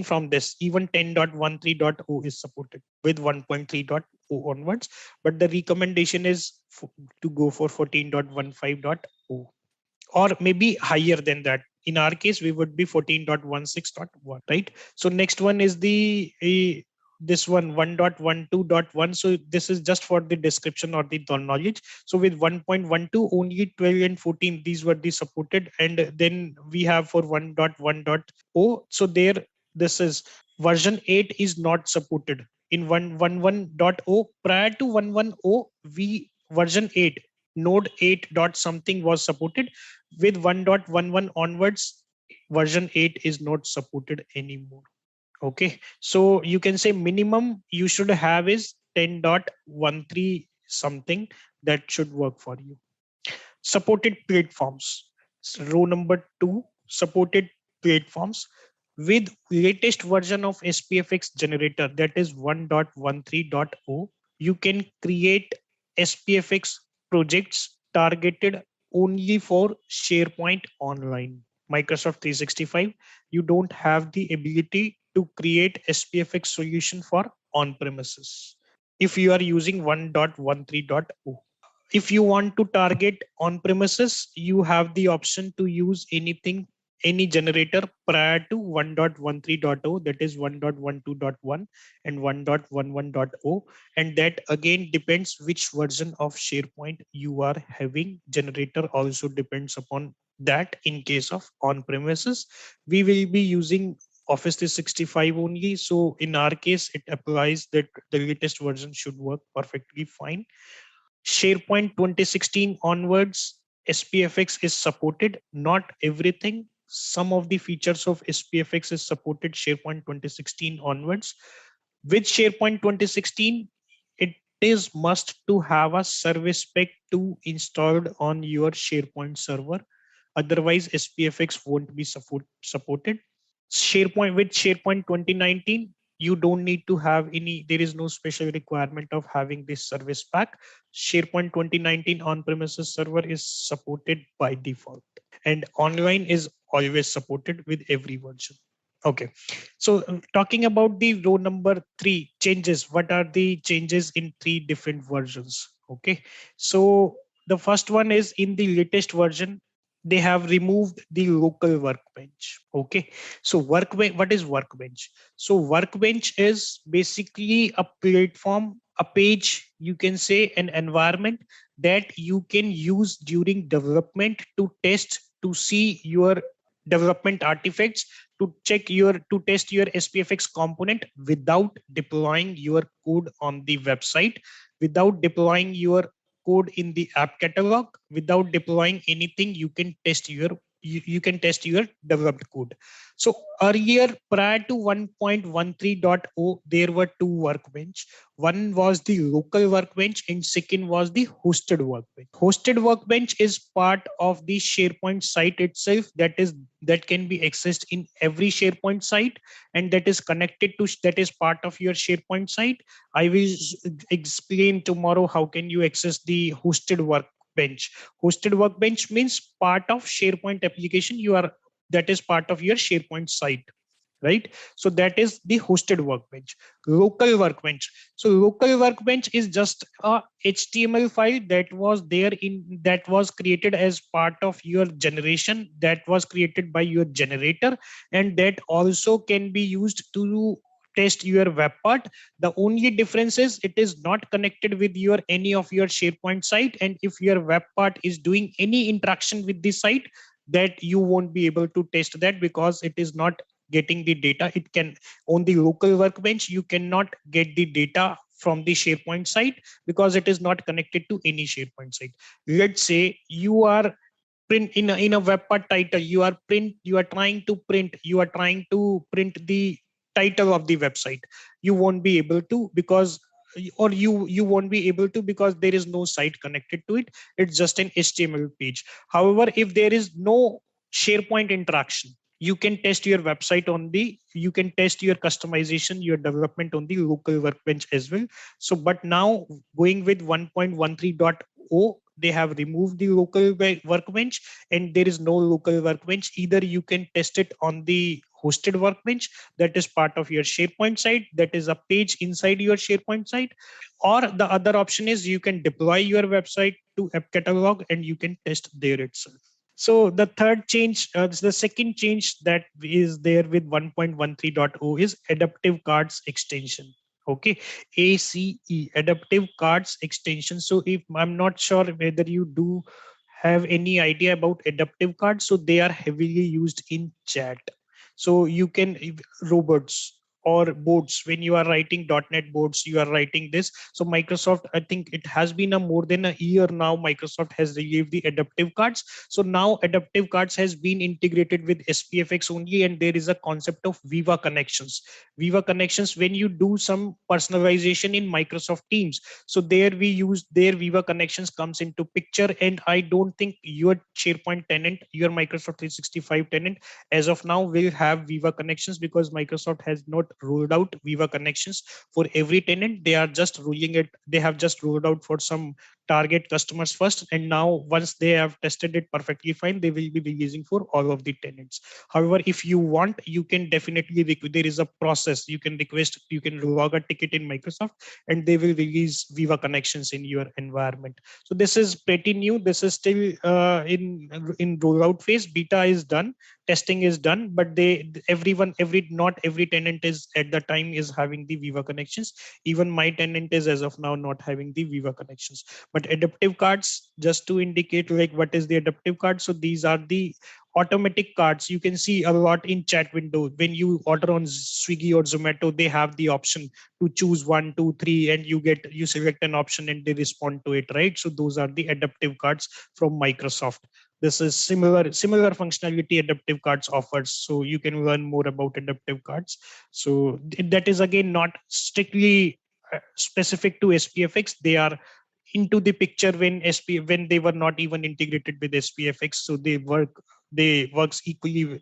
[SPEAKER 2] from this. Even 10.13.0 is supported with 1.3.0. onwards, but the recommendation is to go for 14.15.0 or maybe higher than that. In our case, we would be 14.16.1, right? So next one is this one 1.12.1. So this is just for the description or the knowledge. So with 1.12, only 12 and 14, these were the supported. And then we have for 1.1.0. So there, this is version 8 is not supported. In 1.11.0, prior to 1.10, version 8, node 8 dot something was supported. With 1.11 onwards, version 8 is not supported anymore. Okay, so you can say minimum you should have is 10.13 something. That should work for you. Supported platforms. Row number 2, supported platforms. With latest version of SPFX generator, that is 1.13.0, you can create SPFX projects targeted only for SharePoint Online. Microsoft 365, you don't have the ability to create SPFX solution for on-premises if you are using 1.13.0. If you want to target on premises, you have the option to use any generator prior to 1.13.0, that is 1.12.1 and 1.11.0. And that again depends which version of SharePoint you are having. Generator also depends upon that. In case of on premises, we will be using Office 365 only. So in our case, it applies that the latest version should work perfectly fine. SharePoint 2016 onwards, SPFX is supported. Not everything. Some of the features of SPFX is supported SharePoint 2016 onwards. With SharePoint 2016, it is must to have a service pack 2 installed on your SharePoint server. Otherwise, SPFX won't be supported. SharePoint with SharePoint 2019, you don't need to have any, there is no special requirement of having this service pack. SharePoint 2019 on-premises server is supported by default, and online is always supported with every version. Okay, so talking about the row number 3 changes, what are the changes in 3 different versions? Okay, so the first one is in the latest version, they have removed the local workbench. Okay, so workbench, what is workbench? So workbench is basically a platform, a page, you can say an environment that you can use during development to test, to see your development artifacts, to check your, to test your SPFX component without deploying your code on the website, without deploying your code in the app catalog, without deploying anything. You can test your, you can test your developed code. So earlier, prior to 1.13.0, there were 2 workbench. One was the local workbench and second was the hosted workbench. Hosted workbench is part of the SharePoint site itself, that can be accessed in every SharePoint site, and that is connected to, that is part of your SharePoint site. I will explain tomorrow how can you access the hosted workbench. Hosted workbench means part of SharePoint application, you are, that is part of your SharePoint site, right? So that is the hosted workbench. Local workbench, so local workbench is just a HTML file that was there in, that was created as part of your generation, that was created by your generator, and that also can be used to test your web part. The only difference is it is not connected with your any of your SharePoint site, and if your web part is doing any interaction with the site, that you won't be able to test that because it is not getting the data. It can, on the local workbench, you cannot get the data from the SharePoint site because it is not connected to any SharePoint site. Let's say you are print in a web part title, you are trying to print the title of the website. You won't be able to because, or you won't be able to because there is no site connected to it. It's just an HTML page. However, if there is no SharePoint interaction, you can test your website on the, you can test your customization, your development on the local workbench as well. So but now going with 1.13.0, they have removed the local workbench and there is no local workbench. Either you can test it on the hosted workbench, that is part of your SharePoint site, that is a page inside your SharePoint site. Or the other option is you can deploy your website to app catalog and you can test there itself. So the third change, the second change that is there with 1.13.0 is adaptive cards extension. Okay, ACE, adaptive cards extension. So if I'm not sure whether you do have any idea about adaptive cards, so they are heavily used in chat. So you can robots or boards, when you are writing .NET boards, you are writing this. So Microsoft, I think it has been a more than a year now, Microsoft has released the adaptive cards. So now adaptive cards has been integrated with SPFX only, and there is a concept of Viva connections. Viva connections, when you do some personalization in Microsoft Teams, so there we use their Viva connections comes into picture. And I don't think your SharePoint tenant, your Microsoft 365 tenant as of now will have Viva connections, because Microsoft has not rolled out Viva connections for every tenant. They are just rolling it. They have just rolled out for some target customers first, and now once they have tested it perfectly fine, they will be releasing for all of the tenants. However, if you want, you can definitely, there is a process, you can request, you can log a ticket in Microsoft and they will release Viva connections in your environment. So this is pretty new. This is still in rollout phase. Beta is done, testing is done, but not every tenant is at the time is having the Viva connections. Even my tenant is as of now not having the Viva connections. But adaptive cards, just to indicate like what is the adaptive card. So these are the automatic cards. You can see a lot in chat window. When you order on Swiggy or Zomato, they have the option to choose 1, 2, 3, and you select an option and they respond to it, right? So those are the adaptive cards from Microsoft. This is similar functionality adaptive cards offers. So you can learn more about adaptive cards. So that is again not strictly specific to SPFX. They are into the picture when they were not even integrated with SPFX. So they works equally.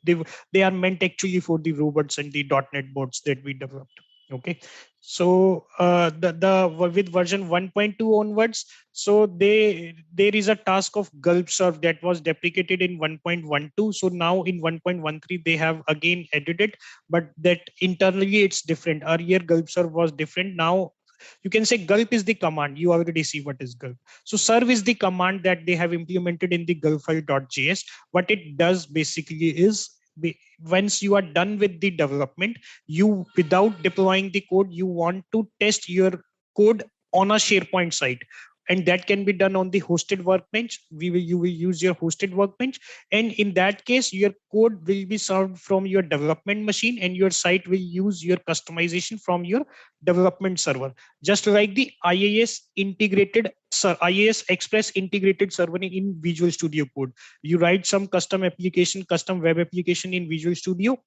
[SPEAKER 2] They are meant actually for the robots and the .NET boards that we developed. Okay, so with version 1.2 onwards, so there is a task of Gulp serve that was deprecated in 1.12. So now in 1.13 they have again added it, but that internally it's different. Earlier Gulp serve was different. Now you can say Gulp is the command. You already see what is Gulp. So serve is the command that they have implemented in the gulpfile.js. What it does basically is, once you are done with the development, you, without deploying the code, you want to test your code on a SharePoint site, and that can be done on the hosted workbench. You will use your hosted workbench, and in that case your code will be served from your development machine, and your site will use your customization from your development server, just like the IIS Express integrated server in Visual Studio Code. You write some custom application, custom web application in Visual Studio.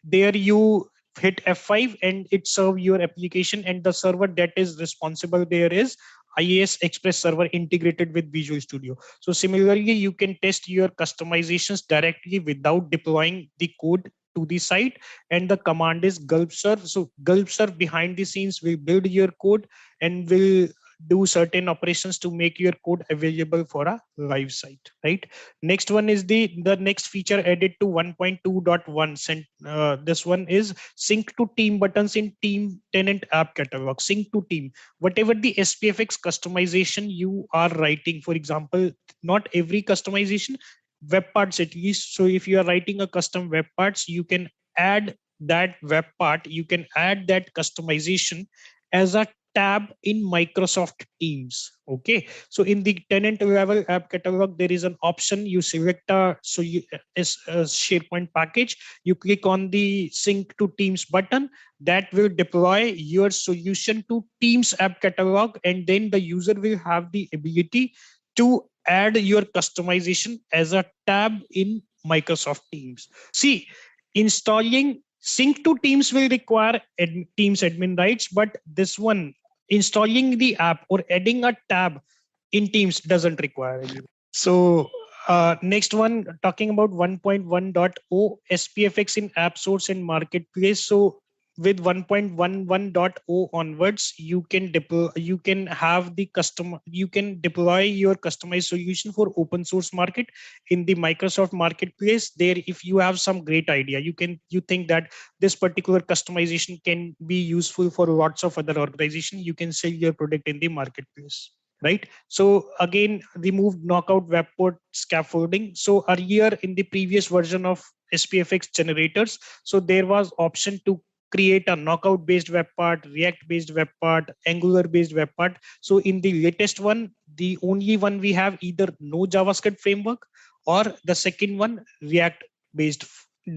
[SPEAKER 2] There you hit F5 and it serve your application, and the server that is responsible there is IIS Express server integrated with Visual Studio. So similarly, you can test your customizations directly without deploying the code to the site, and the command is gulp serve. So gulp serve behind the scenes will build your code and will do certain operations to make your code available for a live site, right? Next one is the next feature added to 1.2.1. This one is sync to team buttons in team tenant app catalog. Sync to team, whatever the SPFX customization you are writing. For example, not every customization, web parts at least. So if you are writing a custom web parts, you can add that web part, you can add that customization as a tab in Microsoft Teams. Okay, so in the tenant level app catalog, there is an option. You select is a SharePoint package. You click on the sync to Teams button. That will deploy your solution to Teams app catalog, and then the user will have the ability to add your customization as a tab in Microsoft Teams. See, installing sync to Teams will require Teams admin rights, but this one, installing the app or adding a tab in Teams, doesn't require any. So next one, talking about 1.1.0 SPFX in App Source and Marketplace. So with 1.11.0 onwards, you can deploy, you can have the custom, you can deploy your customized solution for open source market in the Microsoft marketplace. There, if you have some great idea, you think that this particular customization can be useful for lots of other organizations, you can sell your product in the marketplace, right? So again, removed knockout web port scaffolding. So earlier in the previous version of SPFX generators, so there was option to create a knockout based web part, React based web part, Angular based web part. So in the latest one, the only one we have either no JavaScript framework, or the second one, React based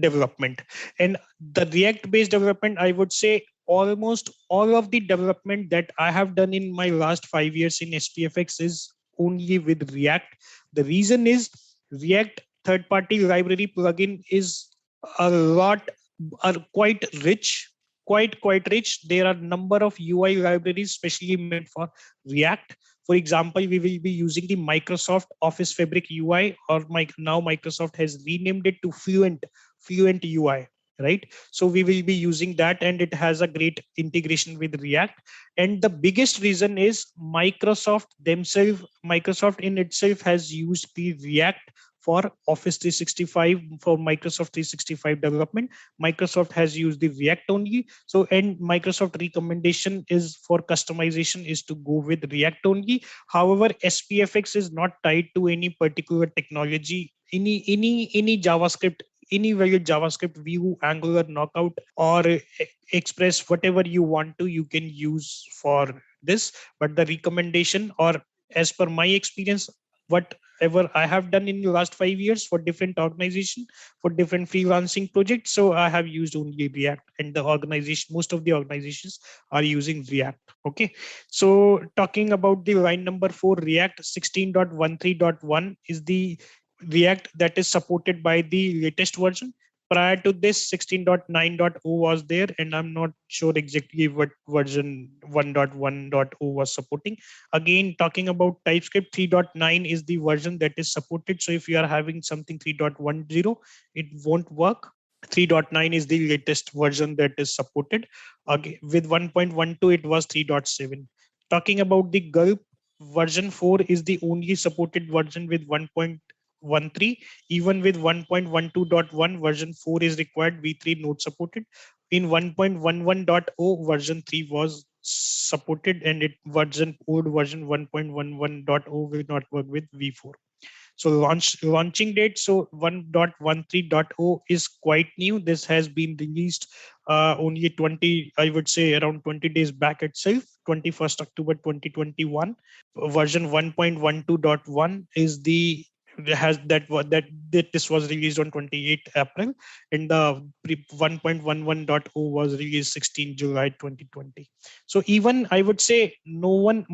[SPEAKER 2] development. And the React based development, I would say almost all of the development that I have done in my last 5 years in SPFX is only with React. The reason is React third party library plugin is a lot, are quite rich, quite rich. There are number of UI libraries specially meant for React. For example, we will be using the Microsoft Office Fabric UI, or now Microsoft has renamed it to Fluent UI, right? So we will be using that, and it has a great integration with React. And the biggest reason is Microsoft in itself has used the React for Office 365, for Microsoft 365 development. Microsoft has used the React only. So, and Microsoft recommendation is for customization is to go with React only. However, SPFX is not tied to any particular technology, any JavaScript, any valid JavaScript, Vue, Angular, Knockout, or Express, whatever you want to, you can use for this. But the recommendation, or as per my experience, whatever I have done in the last 5 years for different organization, for different freelancing projects, so I have used only React, and the organization, most of the organizations are using React. Okay, so talking about the line number 4, React 16.13.1 is the React that is supported by the latest version. Prior to this, 16.9.0 was there, and I'm not sure exactly what version 1.1.0 was supporting. Again, talking about TypeScript, 3.9 is the version that is supported. So if you are having something 3.10, it won't work. 3.9 is the latest version that is supported. Again, with 1.12, it was 3.7. Talking about the Gulp, version 4 is the only supported version with 1.13. Even with 1.12.1, version 4 is required, v3 not supported. In 1.11.0, version 3 was supported, and it version old version 1.11.0 will not work with v4. So launching date, so 1.13.0 is quite new. This has been released only 20, I would say around 20 days back itself, 21st October 2021. Version 1.12.1 is the has that this was released on 28 April, and the 1.11.0 was released 16 July 2020. So even I would say no one,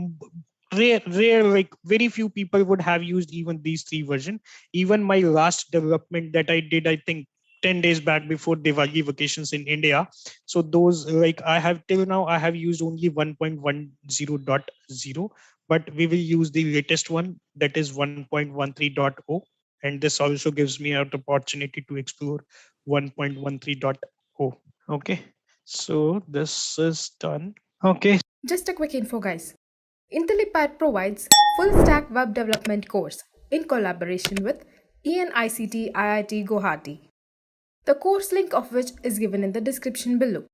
[SPEAKER 2] rare, like very few people would have used even these three versions. Even my last development that I did, I think 10 days back before Diwali vacations in India. So those, like I have till now, I have used only 1.10.0, but we will use the latest one, that is 1.13.0. And this also gives me an opportunity to explore 1.13.0. Okay, so this is done. Okay.
[SPEAKER 4] Just a quick info, guys. Intellipaat provides full stack web development course in collaboration with ENICT IIT Guwahati. The course link of which is given in the description below.